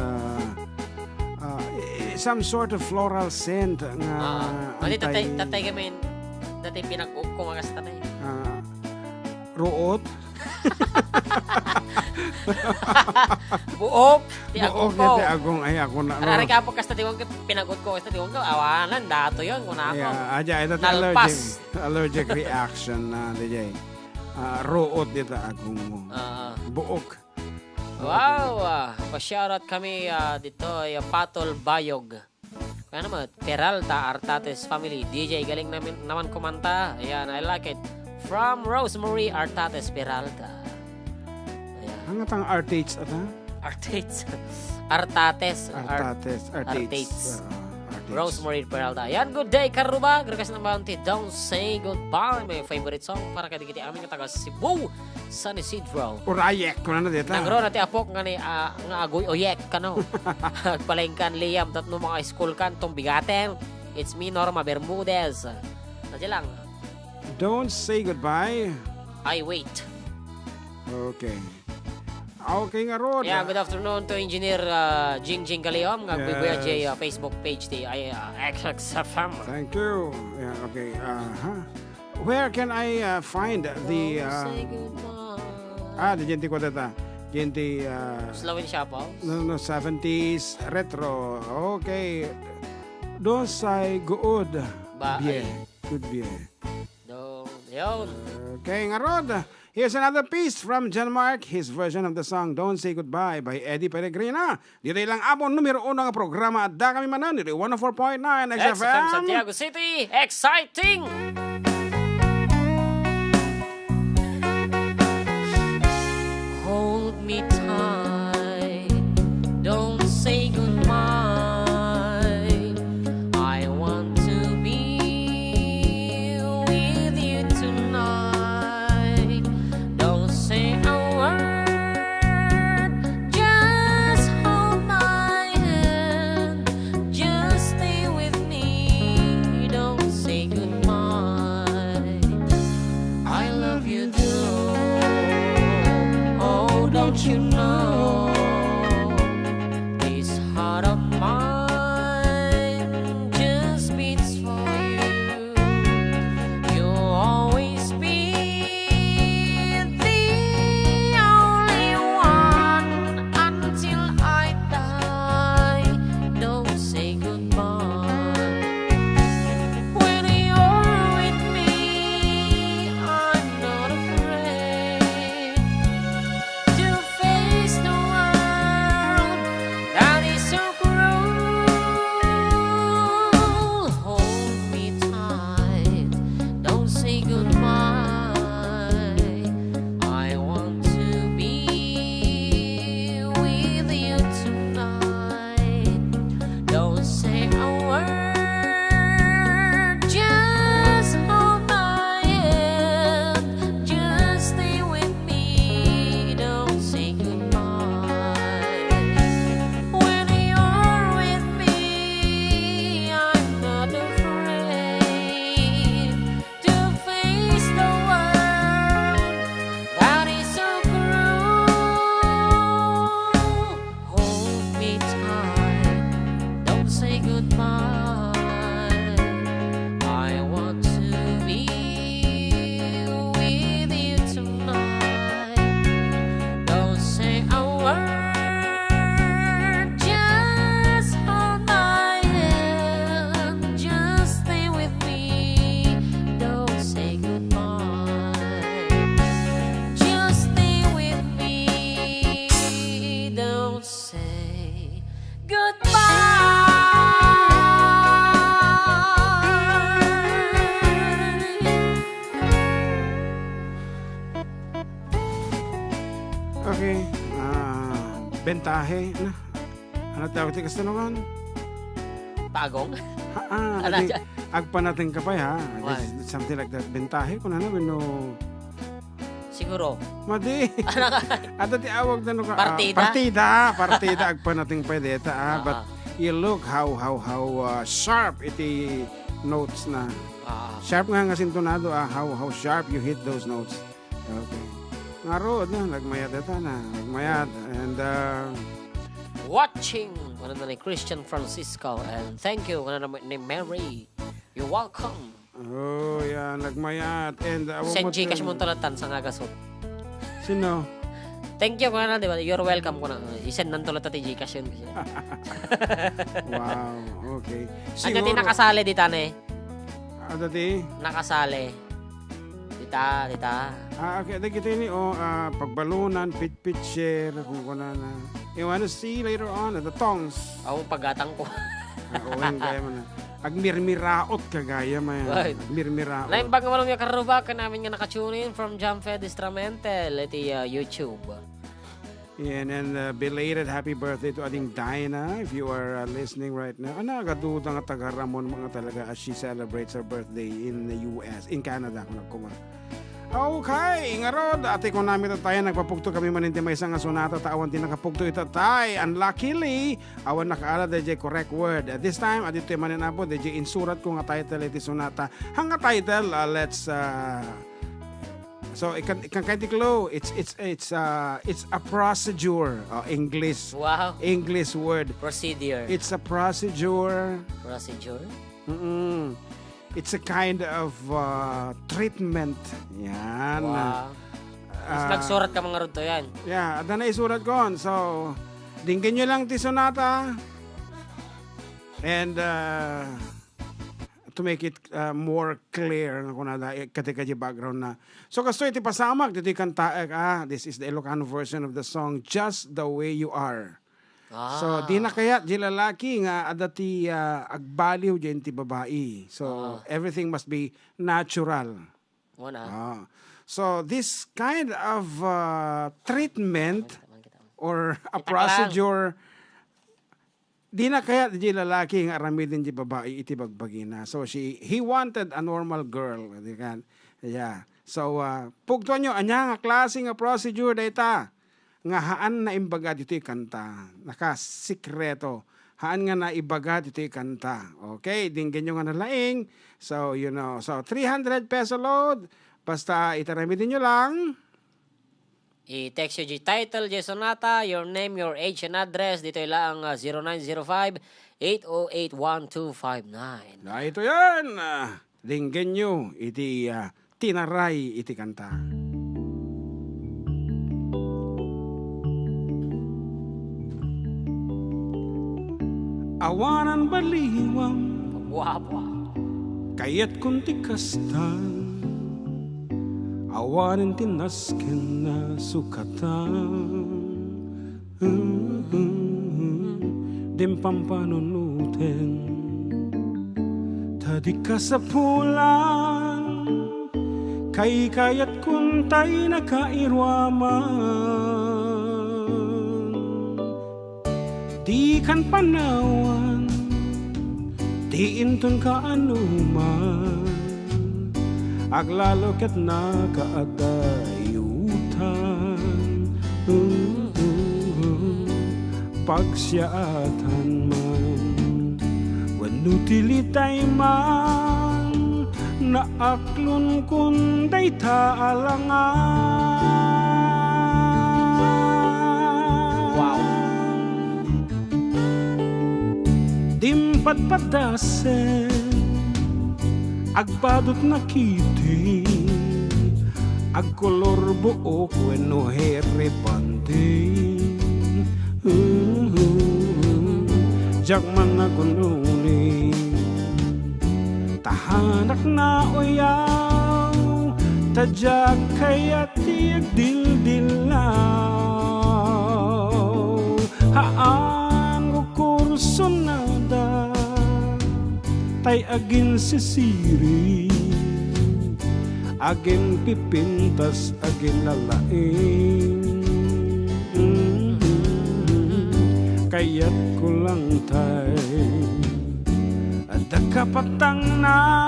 some sort of floral scent nga Mali tatay kami dati pinag-ko nga sa tatay. ruot Buok, di ako buok ko. ti agong ay ako na Arari ka po kasta tiwang pinagot ko kasta tiwang ko awanan dato yon kun ako. aja ito Nalpas. allergic reaction na di jay ruot dito agong mo buok. Wow, pa-shoutout kami dito yung Patol Bayog. Kaya naman, Peralta Artates family. DJ, galing naman kumanta. Ayan, I like it. From Rosemary Artates Peralta. Ayan. Hangatang artates ata? Artates. Artates. Artates. Artates. Rosemary Peralta. Ayan, good day, Karuba. Gragas ng bounty. Don't say goodbye. My favorite song para kadigiti amin nga taga Cebu. San Isidro. Urayek ko na dito. Nagro na ti apok nga ni nga agoy oyek kano. Palengkan Liam tatno mga school kan tong bigaten. It's me Norma Bermudez. Nadya lang. Don't say goodbye. I wait. Okay. Okay nga Rod. Yeah, good afternoon to Engineer Jing Jing Galeom nga bibuya jay Facebook page ti XXFM. Thank you. Yeah, okay. Where can I find the Say goodbye. the gente ko data. Gente Slowin siya po. no 70s retro. Okay. Don't say good. Ba- Bien. Good bien. Yun. Okay nga Rod. Here's another piece from John Mark, his version of the song Don't Say Goodbye by Eddie Peregrina. Dito lang abon numero 1 nga programa Adda kami manan dito 104.9 XFM Santiago City. Exciting! Hold me tight. Don't say goodbye. I want to be with you tonight. Don't say a word. Just hold my hand. Just stay with me. Don't say goodbye. I love you too. Oh, don't you know? This heart of mine just beats for you. You'll always be the only one until I die. Don't say goodbye. When you're with me, I'm not afraid to face bentahe na. Ano tawag ti kastanungan? Pagong? Ano dyan? agpa natin kapay ha. Why? Something like that. Bentahe ko na no. Siguro. Madi. Ato ti awag na no ka. Partida? Partida agpa natin pwede ta. But you look how sharp iti notes na. Sharp nga sintonado how sharp you hit those notes. Okay. Nga rood na nagmayad ata na. Nagmayad and Watching ano na ni Christian Francisco and thank you ano na ni Mary. You're welcome. oh yan nagmayad and Send Gcash mo talatan sa ngagasot. Sino? Thank you kana di ba? You're welcome ko na. I-send nang tulat ti Gcash yun. Wow, okay. Ano ti nakasali dita ne? Ano ti? Nakasali. Dita. Okay, kita ini pagbalunan, pit share, kung kuna na. You wanna see later on the tongs. Ako pagatang ko. Oo, gaya man na. Agmirmiraot kagaya man. Right. Agmirmiraot. Lain bang malong yung karuba ka namin nga nakatune in from Jamfed Instrumental iti YouTube. Yeah, and belated happy birthday to Ading Dinah if you are listening right now. Gaduda nga taga Ramon mga talaga as she celebrates her birthday in the US, in Canada kung nagkuma. Okay, nga rod, ate ko namin tayo, nagpapugto kami maninti may isang sonata, tawan din nakapugto ito tayo. Unluckily, awan nakaala, DJ correct word. At this time, adito yung manin po, DJ insurat ko nga title iti sonata. Hanga title, let's, so ikan kaitiklo, it's a procedure, English. Wow. English word. Procedure. It's a procedure. Procedure? It's a kind of treatment. Yan. Wow. Mas nagsurat ka mga rod to yan. Yeah, ada na isurat ko. So, dinggin nyo lang ti sonata. And to make it more clear kung katika di background na. So, kasto iti pasamag, iti kanta, this is the Ilocano version of the song, Just the Way You Are. So, di na kaya, di lalaki nga, adati agbaliw dyan ti babae. So, everything must be natural. So, this kind of treatment or a procedure, di na kaya di lalaki nga aramidin di babae iti bagbagina. So, he wanted a normal girl. Yeah. So, pugtuan nyo, anya nga klase nga procedure data. Nga haan na imbaga dito kanta. Nakasikreto. Haan nga na ibaga dito kanta. Okay, dinggin nyo nga nalaing. So, you know. So, 300 peso load. Basta itaramitin nyo lang. I-text yung title, sonata, your name, your age, and address. Dito lang 0905-808-1259. Na ito yan. Dinggin nyo. Iti tinaray iti kanta. Awanan baliwam Guwapo. kayat kunti kastan awanan tinasken na sukatan dim pampanunutin tadi kasapulan kay kayat kuntay nakairwaman di kan panawan, di intun ka anuman, aglalo ket na kaadayutan, pagsiatan man, wanutilitay man, naaklon kunday taalangan. Dimpadpadasen agpadot nakiti agkolor buok wenno herepante jakman na kununi tahanak na oyaw tajak kaya tiag dildilaw haan kurson na tay agin sisiri agin pipintas agin lalaing kaya't kulang tay Adda kapatang na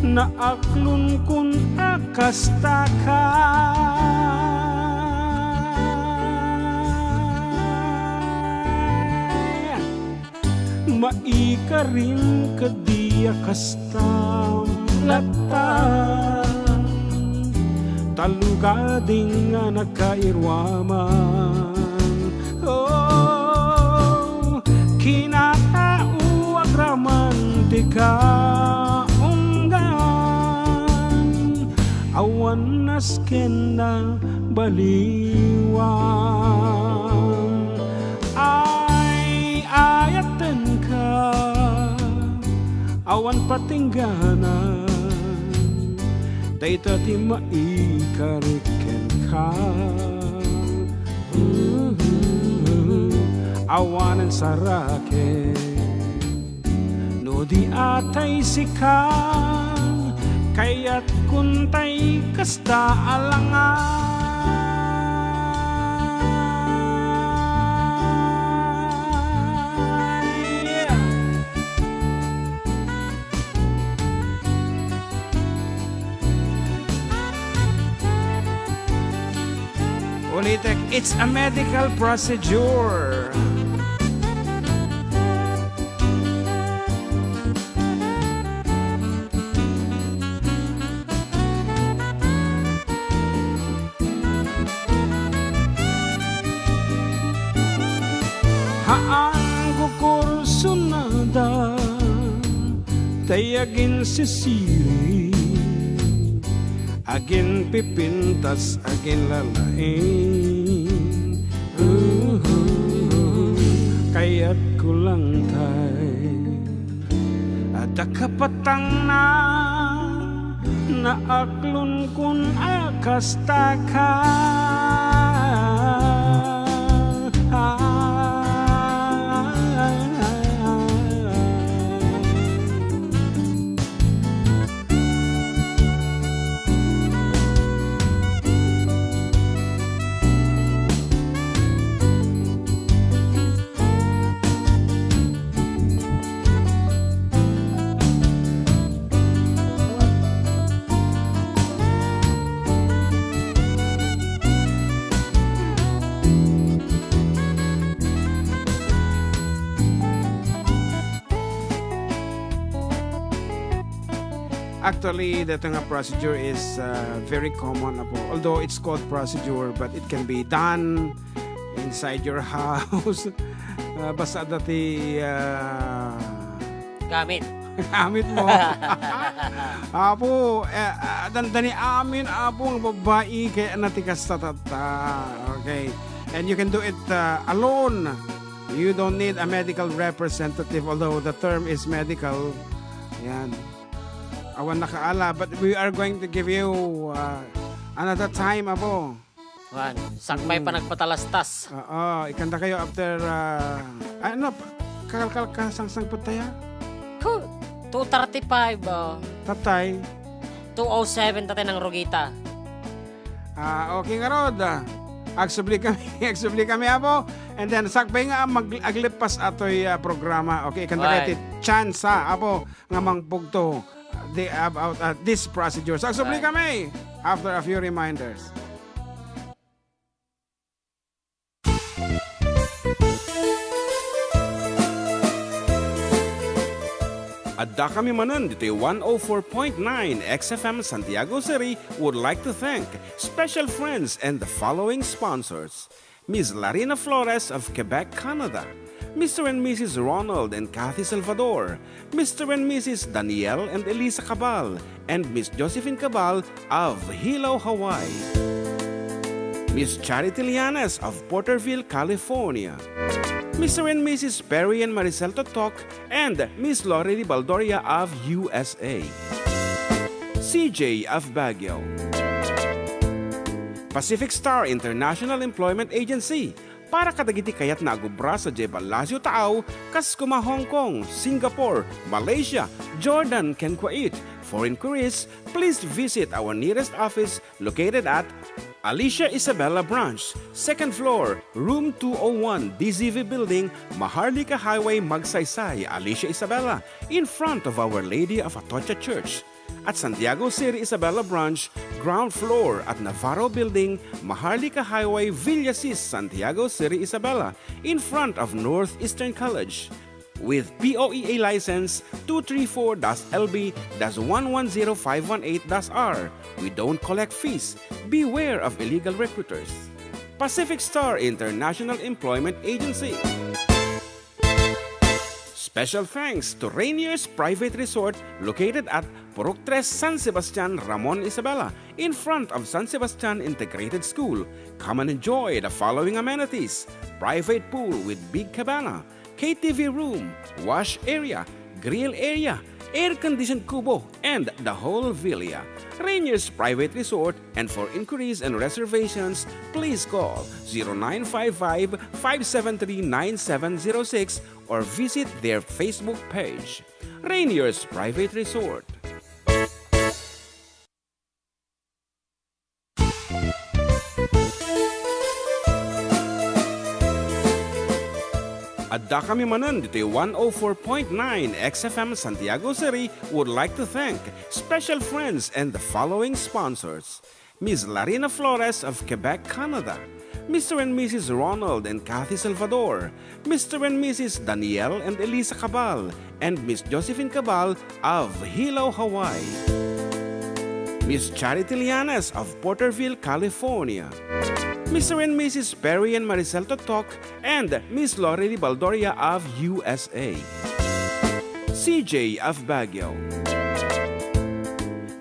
naaklon kun akasta ka maika rin kadiya kastam latan talugading nga nakairwaman oh kinatao agramantika unggan awan nasken na baliwan ay ayatan ka awan patingganan dayta ti maikariken ka awanan sarake no di atay sikan kaya't kuntay kasta alangan Ulitek, it's a medical procedure. Haan kukurso nada tayagin sisiri agin pipintas agin lalaing kaya't kulang tay ada kapatang na naaklon kun akasta ka Actually, the nga procedure is very common po. Although it's called procedure, but it can be done inside your house. Basta dati Gamit. gamit mo. Apo, dandani amin apo ang babae kaya natikas tatata. Okay. And you can do it alone. You don't need a medical representative, although the term is medical. Yan. Awan nakaala, but we are going to give you another time, abo. Wan, sakmay pa nagpatalastas. Oo, ikanta kayo after, kakal-sang po tayo? 2:35 Tatay. 2:07 tatay ng Rugita. Okay nga rod. Agsubli kami, abo. And then, sakbay nga aglipas ato'y programa. Okay, ikanta kayo chance, abo, nga mangpugto. About this procedure. So, agsubli kami after a few reminders. Adda kami Manen dito 104.9 XFM Santiago City would like to thank special friends and the following sponsors. Ms. Larina Flores of Quebec, Canada. Mr. and Mrs. Ronald and Kathy Salvador, Mr. and Mrs. Danielle and Elisa Cabal, and Miss Josephine Cabal of Hilo, Hawaii. Miss Charity Lianes of Porterville, California. Mr. and Mrs. Perry and Maricel Totok, and Miss Lori Baldoria of USA. CJ of Baguio. Pacific Star International Employment Agency, para kadagiti kayat na agubra sa Jebel Lazio Taaw, kas kuma Hong Kong, Singapore, Malaysia, Jordan, ken Kuwait. For inquiries, please visit our nearest office located at Alicia Isabella Branch, 2nd floor, room 201, DZV Building, Maharlika Highway, Magsaysay, Alicia Isabella, in front of Our Lady of Atocha Church. At Santiago City Isabella Branch, ground floor at Navarro Building, Maharlika Highway, Villasis, Santiago City Isabella, in front of Northeastern College. With POEA license 234-LB-110518-R. We don't collect fees. Beware of illegal recruiters. Pacific Star International Employment Agency. Special thanks to Rainier's Private Resort located at Purok 3 San Sebastian, Ramon Isabela, in front of San Sebastian Integrated School. Come and enjoy the following amenities: private pool with big cabana, KTV room, wash area, grill area, air-conditioned kubo, and the whole villa. Rainier's Private Resort, and for inquiries and reservations, please call 0955-573-9706 or visit their Facebook page. Rainier's Private Resort. Adda kami Manen dito 104.9 XFM Santiago City would like to thank special friends and the following sponsors: Ms. Larina Flores of Quebec, Canada, Mr. and Mrs. Ronald and Kathy Salvador, Mr. and Mrs. Danielle and Elisa Cabal, and Miss Josephine Cabal of Hilo, Hawaii, Miss Charity Lianes of Porterville, California, Mr. and Mrs. Perry and Maricel Totok, and Miss Lori Baldoria of USA, CJ of Baguio,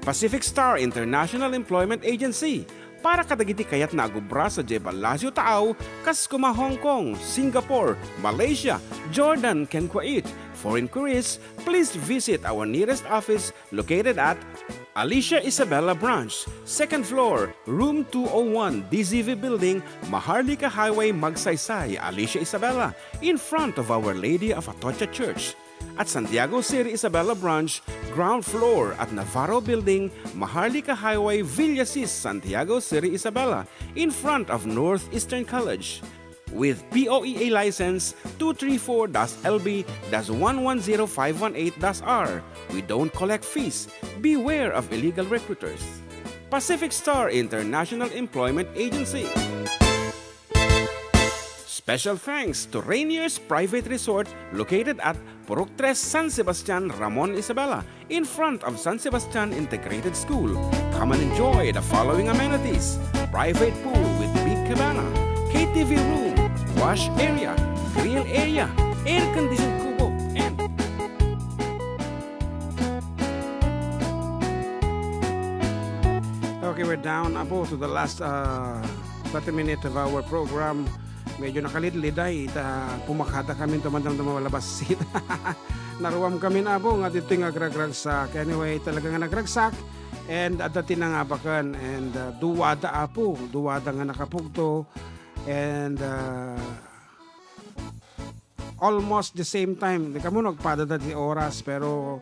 Pacific Star International Employment Agency, para kadagiti kayat na agubra sa Jebel Lazio Taaw, Kaskuma, Hong Kong, Singapore, Malaysia, Jordan, ken Kuwait. For inquiries, please visit our nearest office located at Alicia Isabella Branch, 2nd floor, room 201, DZV Building, Maharlika Highway, Magsaysay, Alicia Isabella, in front of Our Lady of Atocha Church. At Santiago City Isabella Branch, ground floor at Navarro Building, Maharlika Highway, Villasis, Santiago City Isabella, in front of Northeastern College. With POEA license 234-LB-110518-R. We don't collect fees. Beware of illegal recruiters. Pacific Star International Employment Agency. Special thanks to Rainier's Private Resort located at Purok 3 San Sebastian, Ramon Isabela, in front of San Sebastian Integrated School. Come and enjoy the following amenities: private pool with big cabana, KTV room, wash area, grill area, air-conditioned kubo, and Okay, we're down po to the last 30 minutes of our program. Medyo nakalidliday, pumakada kami tumandam labas seat. Naruwam kami na po, nga dito nga nagragsak. Anyway, talaga nga nagragsak. And at dati na nga bakan. And duwada nga nakapugto. And almost the same time. Di kamo nagpada dati oras, pero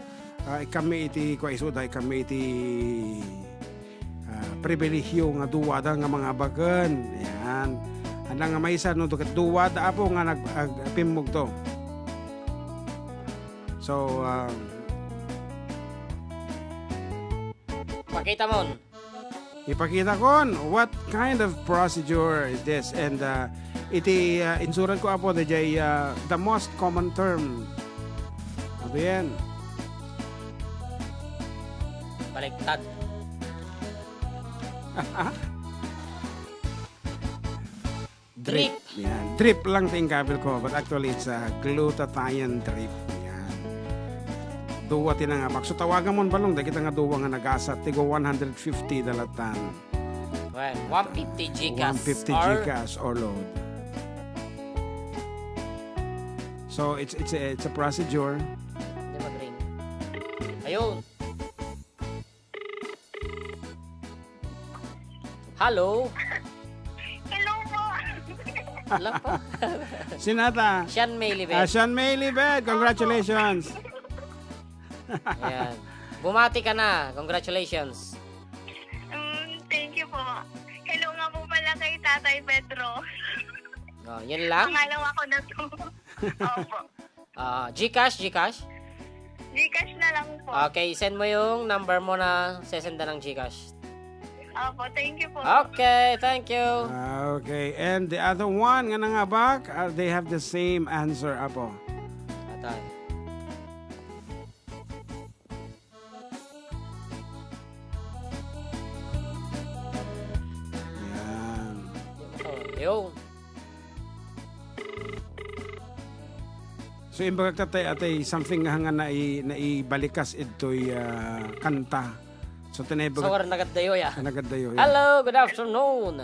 kami iti kwaisuday, kami iti pribilehyo nga duwada nga mga bagan. Yan. Anda nga may isa no dukat duwada po nga nagpimog to. So Pakita mo. ipakita kon what kind of procedure is this, and iti insurance ko apo the most common term. Ano yan? Baliktad. Drip. Yan. Drip lang tingkabil ko, but actually it's a glutathione drip. Yan. Duwa tinangabak. So tawagan mo balong dahil kita nga duwa nga nagasat. Tigo 150 dalatan. Well, 150 Gcash 150 Gcash or load. So it's a procedure. Hindi mag-ring. Ayun. Hello. Hello po. Alam pa. Sinata. Sean Maylibet. Sean Maylibet, congratulations. Ayan. Bumati ka na. Congratulations. Thank you po. Hello nga po Tatay Pedro. Yan lang? Pangalawa ko na to. Opo. Gcash? Gcash na lang po. Okay, send mo yung number mo na sesenda ng Gcash. Opo, thank you po. Okay, thank you. Okay, and the other one, nga nangabak, they have the same answer, Apo. Atay. Yan. Yo. So, imbag tatay, something nga naibalikas ito'y kanta. So, tinayabag So, nagadayo ya. nagadayo. Hello, good afternoon.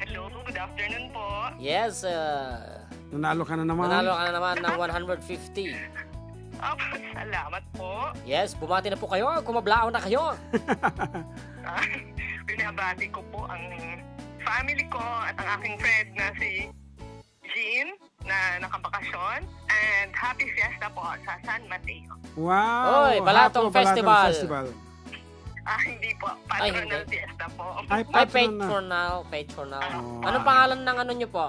Hello, good afternoon po. Yes, Nanalo ka na naman. nanalo ka na naman ng 150. Opo, salamat po. Yes, bumati na po kayo. Kumablao na kayo. Binabati ko po ang family ko at ang aking friend na si Jean na nakabakasyon. And happy fiesta po sa San Mateo. Wow! Oy, Balatong Festival. Hindi po. Ay, Patronal hindi. fiesta po. Ay, Paid patron for na. now. Paid for now. Oh. Anong pangalan ng ano nyo po?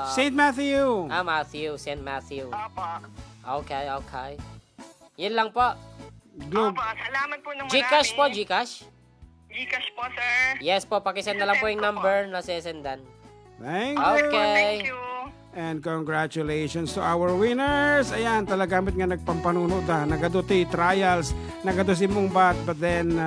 St. Matthew. Matthew. St. Matthew. Opo. Okay. Yan lang po. Globe. Opo, salamat po ng marami. Gcash po, Gcash. Gcash po, sir. Yes po, pakisend na lang po yung number na sesendan. Thank you. Okay. Thank you. And congratulations to our winners. Ayan, talagamit nga nagpampanuno da. Nagaduti trials. Nagadusi mong bat. But then,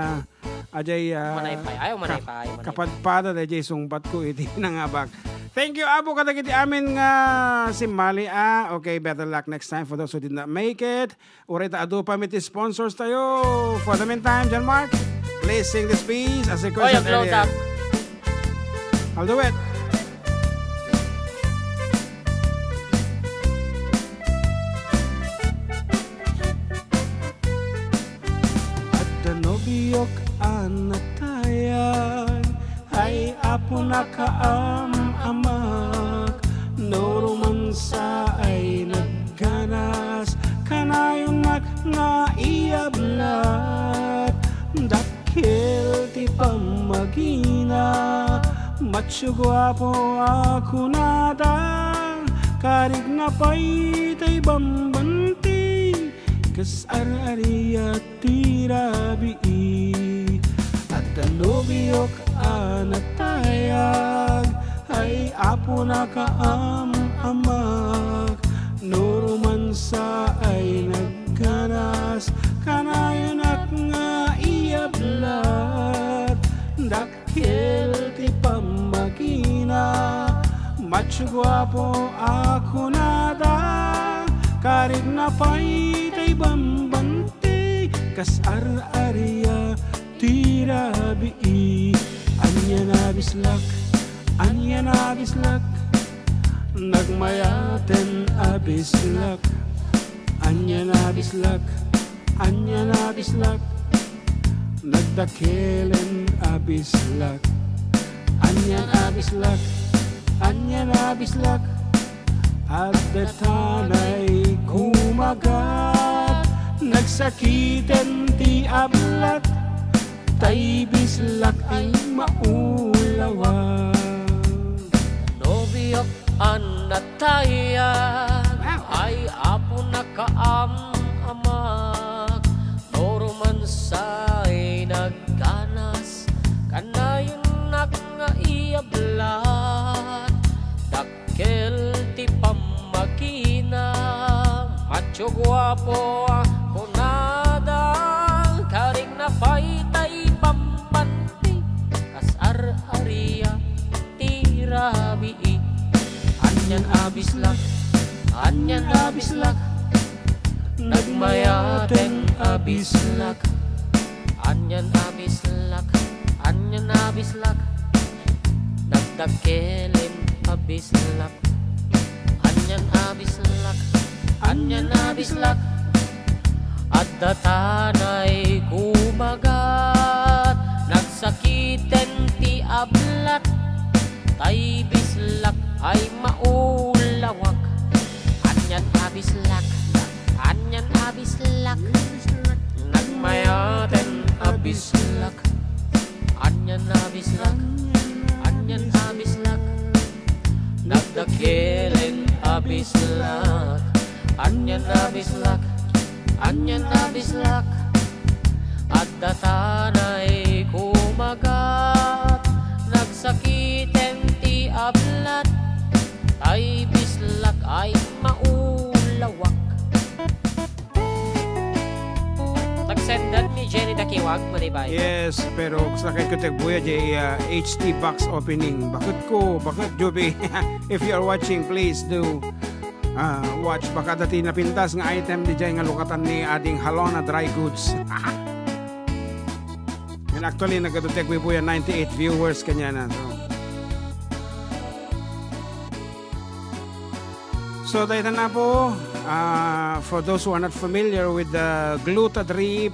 ajay... Manaypay. Ayaw manaypay. Kapadpada da ajay sungbat ko. Iti nangabak. Thank you, Abo. Kadagiti amin nga si Mali. Okay, better luck next time for those who did not make it. Urita adu pamiti sponsors tayo. For the meantime, John Mark, please sing this piece as a Oy, question upload earlier. up. I'll do it. Nobiyok anatayan ay apo na kaam-amak Noruman sa ay nagganas Kanayon nga iablat Dakil ti pamagina Matsugwapo ako nadang Karig na pa'y tay bambanting Kas ar-ariya tirabi At tanobiyok anatayag Ay apo na kaam-amak Noruman sa ay nagganas Kanayanak nga iablat Dakil ti pamakina Matsugwapo ako nada Karig na pa'y tay bambante Kas ar-ariya tirabi Anya na bislak Nagmayaten abislak Anya na bislak Nagdakelen abislak Anya na bislak At datanay kumagat Nagsakiten ti ablat Tay bislak ay maulawan Nobiyok anatayan ay apo na kaam-amak Noruman sa'y nagganas Kanayon nga iablat Dakil ti pamakina Macho guwapo ako nada Karing na pa'y pampanti Kas ar-ariya tirabi Anyan abislak Nagmayaten abislak Anyan abislak Nagdakelen abislak Anyan abislak At datanay kumagat Nagsakiten ti ablat Tay bislak ay maulawak Anyan abislak Nagmayaten abislak Anyan abislak Dakilin abislak, anyan abislak, anyan abislak. Adda tanay kumagat, nagsakiten ti ablat, ay bislak ay maulawak. Nagsendan ni Jenny Dakiwag, manibay. Yes, pero sakay ko tagbuya di HT box opening. Bakit Joby? If you are watching, please do watch. Baka dati napintas nga item di dyan nga lukatan ni ading Halona Dry Goods. And actually, nagkatutek po yan 98 viewers kanya na. So, dahil na po, for those who are not familiar with the gluta drip,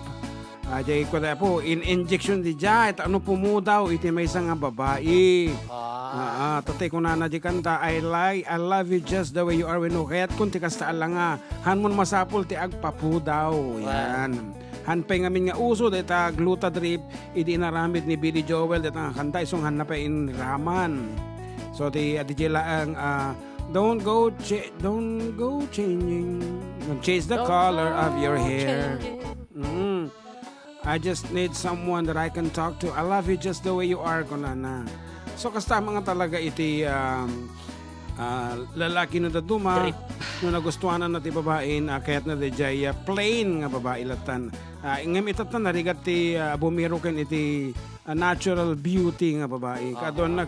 jay ko na po, in injection di dya, at ano po mo daw, iti may isang nga babae. Tatay ko na di kanta, I love you just the way you are, when kaya't kung tikas taal lang nga, hanmon masapol ti agpapu daw. Yan. Hanpay ngamin nga uso, dahil ta gluta drip, idi naramid ni Billy Joel, dahil nga kanta, isong hanapay in raman. So, di laang, don't go changing, don't change the color of your hair. I just need someone that I can talk to. I love you just the way you are, kunana. So, kasta mga talaga iti lalaki na daduma, no nagustuhan na ti babae, kaya't na di jay plain nga babae latan. Ngam itatan narigat ti bumiro ken iti natural beauty nga babae. Kadon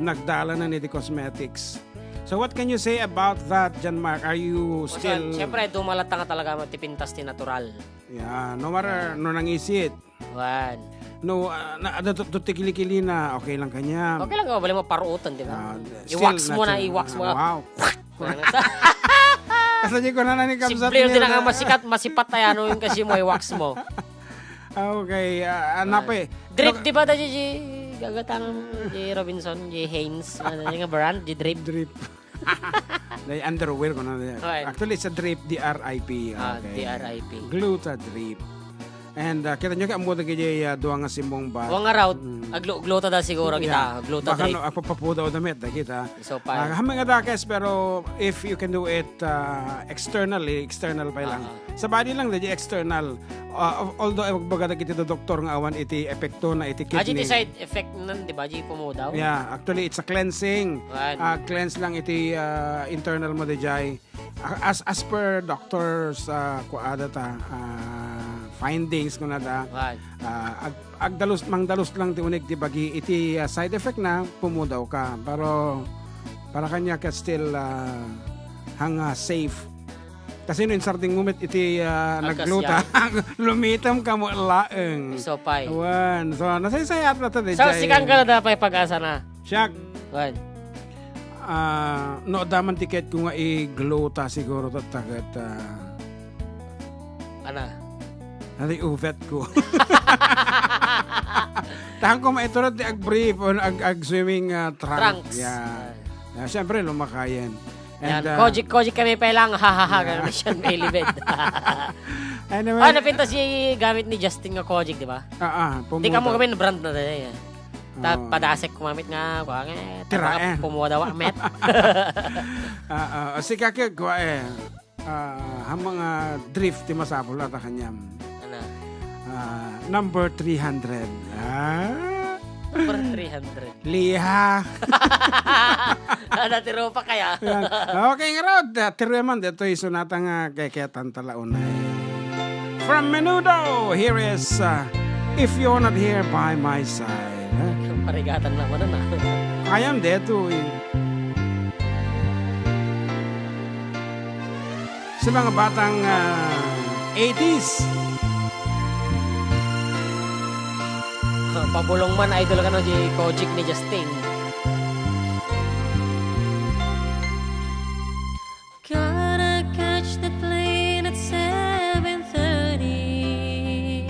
nagdala na ni ti cosmetics. So what can you say about that, John Mark? Are you still... Siyempre, dumalata nga talaga matipintas ti natural. Yeah, no matter no nangisit. Wan. No, tikili-kili na okay lang kanya. Okay lang, bali mo paruutan, di ba? Still I-wax mo na, natural. i-wax mo. Wow. Kasi ko na kamsat Simple yun din nga masipat tayo, ano yung kasi mo, i-wax mo. Okay, nape. Drip, di ba, gagatang Robinson, Haynes, ano yung brand, drip. The underwear ko na. Okay. Actually, it's a drip, D-R-I-P. Okay. D-R-I-P. Gluta drip. And kita nyo ka mo na kaya duwa nga simong ba? Huwag nga raw, glota da siguro kita. Glota baka drip. no, papapudaw damit na kita. So, pa. Hamang adakes, pero if you can do it externally, external pa lang. Sa body lang, dahil external. Although, baga na kita doktor nga awan iti epekto na iti kidney. Iti side effect nun, di ba? Di pumudaw. Yeah, actually, it's a cleansing. Cleanse lang iti internal mo dejay. As per doctors kuadata findings ko na da mangdalos lang ti unig ti bagi iti side effect na pumudaw ka, pero para kanya ka still hang safe kasi no insarting moment iti nagluta lumitam ka mo laeng so pay so nasaysayat na ta so sikang ka na dapay pag-asa na siyak wan no daman tiket ko nga i-gluta siguro tatagat ana Nari uvet ko. Tahan ko maiturot di ag-brief o ag-swimming trunk. Yeah. Siyempre, lumakayan. And, Kojik kami pa lang. Ganun siya may libid. Anyway. Napinta si gamit ni Justin nga Kojik, di ba? Hindi ka mo kami brand na dahil. Padasek kumamit nga. Tiraen. Pumudawa, met. Si kakig ko hamang drift ti masapol at kanyam. Number 300. Number 300. Liha. Natiro pa kaya. Okay nga raw. Tiro man. Dito isunata nga kayketan talaunay. From Menudo, here is If You're Not Here By My Side. Parigatan na mo na. I am dito sa mga batang 80s. Pabulong man, idol ka no, di Kojik ni Justin. Gotta catch the plane at 7:30.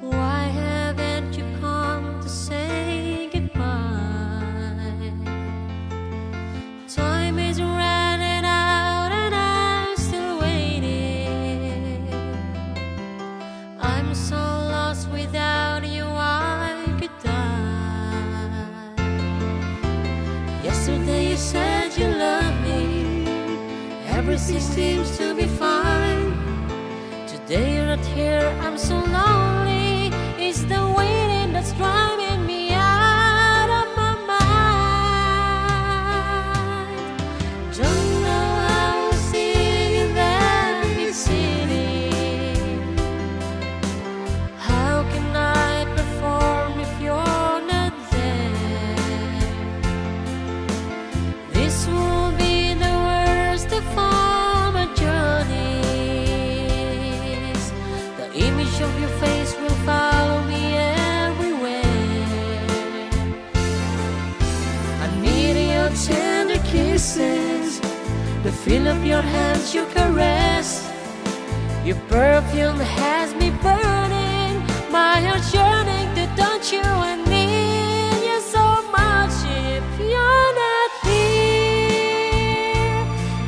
Why haven't you come to say goodbye? Time is running out and I'm still waiting. I'm so lost without you, I could die. you said you love me, everything seems to be fine. Today you're not here, I'm so lonely. It's the waiting that's driving me out of my mind. Don't know how to see that big city. How can I perform if you're not there? This will be the worst of all my journeys. The image of your face will follow me everywhere. I need your tender kisses, the feel of your hands you caress. Your perfume has me burning, my heart's yearning to touch you. I need you so much. If you're not here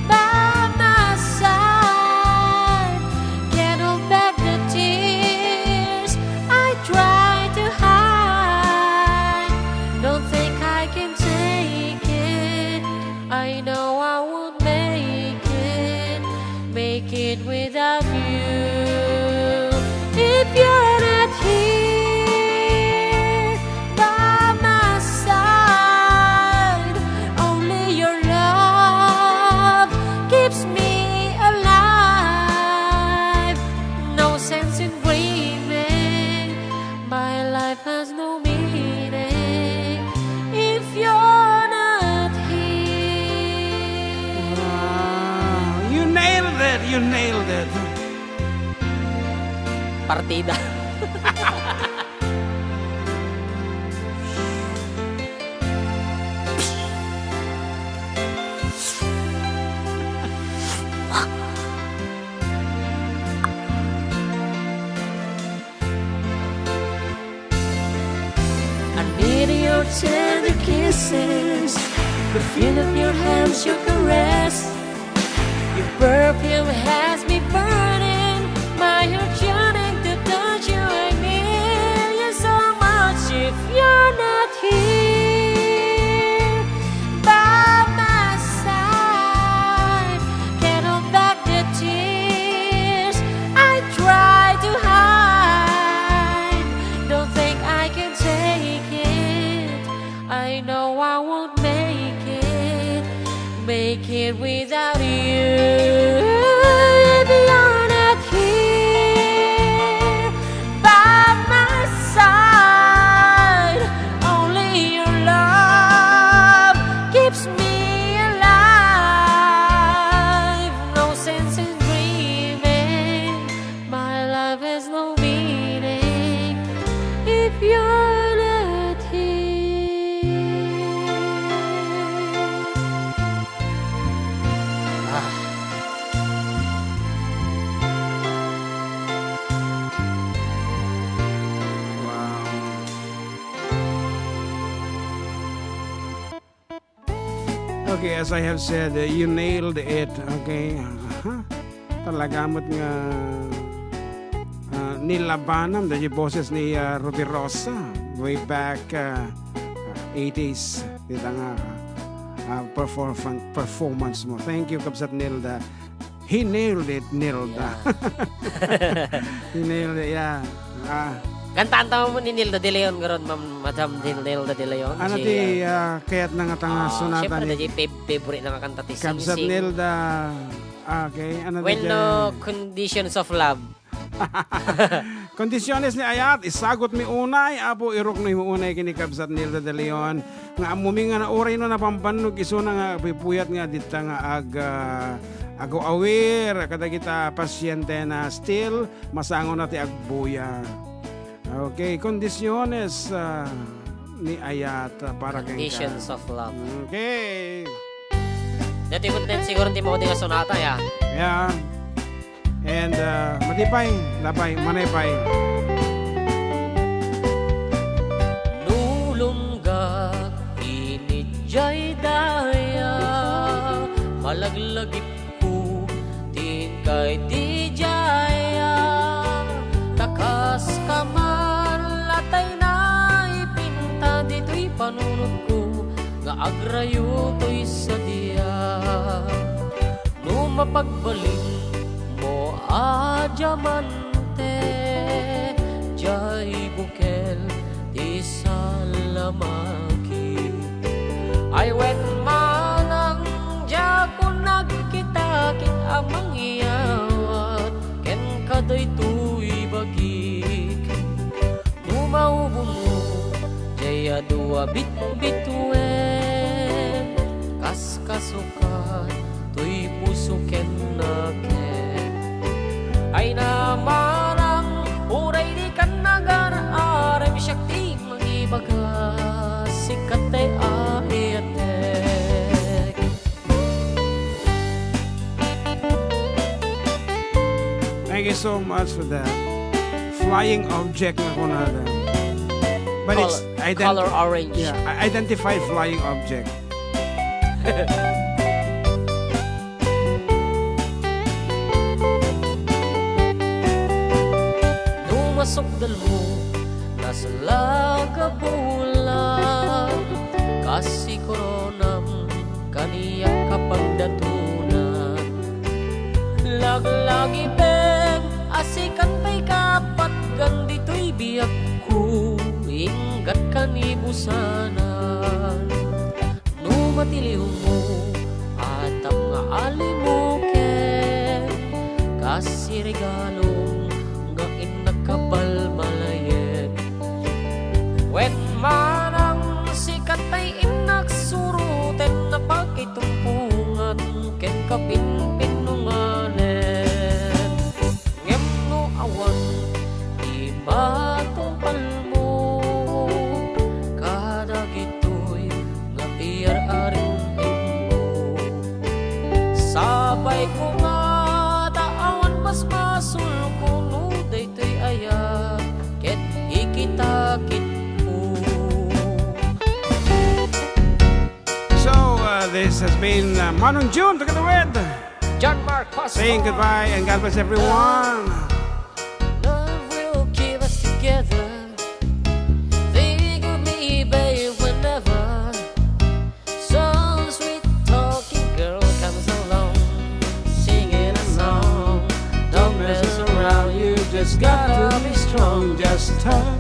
by my side, can't hold back the tears I try to hide. Don't think I can take it, I know I won't make it without you. If you're not here by my side, only your love keeps me alive. No sense in dreaming, my life has no meaning if you're not here. Wow, you nailed it, you nailed it. Partida. I need your tender kisses, the feel of your hands you caress. Your perfume has me burning, my heart yearning to touch you. I need you so much. If you're not here by my side, can't hold back the tears I try to hide. Don't think I can take it, I know I won't make it without you. If you're not here by my side, only your love keeps me alive. No sense in dreaming, my life has no meaning if you're not here. Okay, as I have said, you nailed it. Okay. Talagamot nga nilabanan dahil boses ni Ruby Rosa way back 80s. Dito nga performance mo. Thank you, Kabsat Nilda. He nailed it, Nilda. He nailed it, yeah. Kantaan mo ni Nilda de Leon garon, Madam Nilda de Leon. Ano ti kaya't nga tanga sunata siyempre, ni favorite na kanta ti Kabsat Sing Sing. Nilda. Okay, ano When ti no conditions of love. Kondisyones ni Ayat, isagot mi unay, apo irok no unay kini Kabsat Nilda de Leon. Nga amumi nga na oray no napambanog iso na nga pipuyat nga dita nga ago aware kada kita pasyente na still masangon nati agbuya. Okay, kondisyones ni Ayat para kay Conditions of love. Okay. Dati mo din siguro hindi mo ko din nga sonata ya. Yeah. And matipay, lapay, manaypay. Nulunggak inidjay daya, malaglagip ko tingkay di jaya. Takas kaman latay na ipinta dito'y panunod ko, nga agrayo to'y sadya. No mapagbaling mo a diamante, jay bukel di salamaki. Ay wen manang diya ko nagkita-kit amang iyawat, ken kaday to'y bagik. Mumaubo mo jaya dua bit-bituen, kas kasukat to'y puso ken naken. Ay namarang uray di kan nagar-arem syakti magibaga sikate ayatek. Thank you so much for that. Flying object na ko na. But it's Color orange. Yeah, identified flying object. Numasok mo nasa lagabulan, kasi koronam kaniya kapagdatunan. Laglagi beng asikan pa'y kapat, gandito'y biyak ko ingat kanibusanan. Numatiliw mo at ang nga alimuken, kasi regalong nga inagkabalmalayen. Wen manang sikat ay inagsuruten na pagkitumpungan ken kapinpinunganen. Ngem no awan di matumpal mo, kadagitoy nga iyar-aring mo. Sabay ko nga daawan mas masul kuno daytoy aya ket ikitakit ko. So, this has been Manon June together with John Mark Pastor. saying goodbye and God bless everyone. Love will keep us together. Think of me, babe, whenever some sweet talking girl comes along, singing a song. Don't mess around, you just gotta be strong. Just stop,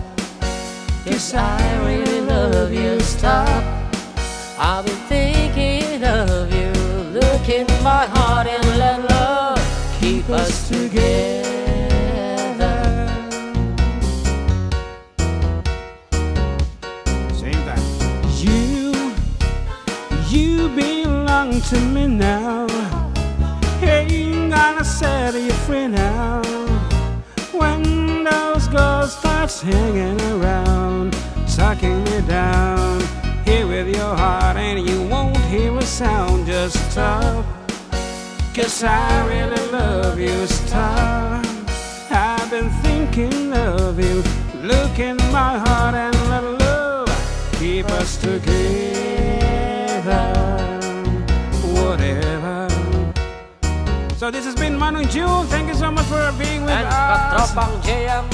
'cause I really love you. Stop, I've been thinking of you. Look in my heart and let love keep us together. Same time. You belong to me now. Ain't gonna set you free now. When those girls start hanging around, sucking me down, here with your heart and you won't hear a sound. Just stop, 'cause I really love you. Stop, I've been thinking of you. Look in my heart and let love keep us together. Whatever. So this has been Manon June. Thank you so much for being with And us. Katropang JM.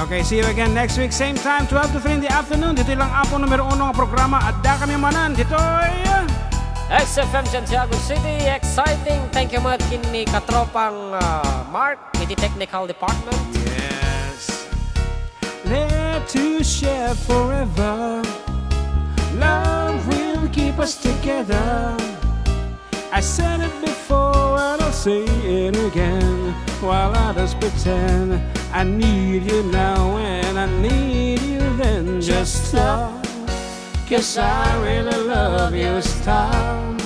Okay, see you again next week. Same time, 12 to 3 in the afternoon. Dito lang apo numero 1 ng programa. Adda kami manan. Dito'y XFM Santiago City. Exciting. Thank you much kini Katropang Mark, iti technical department. yes. There to share forever. Love will keep us together. I said it before and I'll say it again. While others pretend I need you now and I need you then. Just stop, 'cause I really love you. Stop,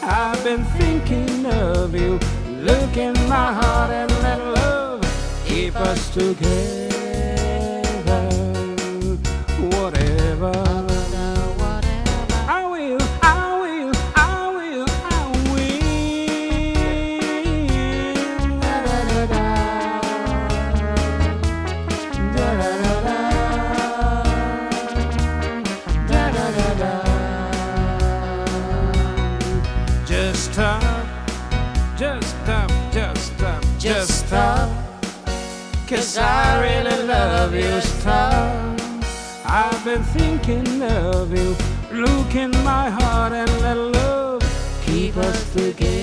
I've been thinking of you. Look in my heart and let love keep us together. Whatever. I will, I will, I will, I will. Da-da-da-da. Da-da-da-da. Da-da-da-da. Just stop, just stop, just stop, just stop, 'cause I really love you. Stop, I've been thinking of you. Look in my heart and let love keep us together.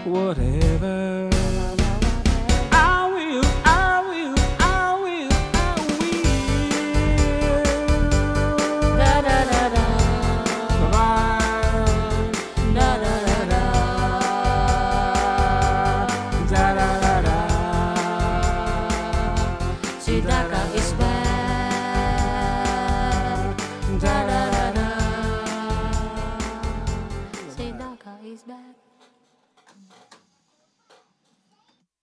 Whatever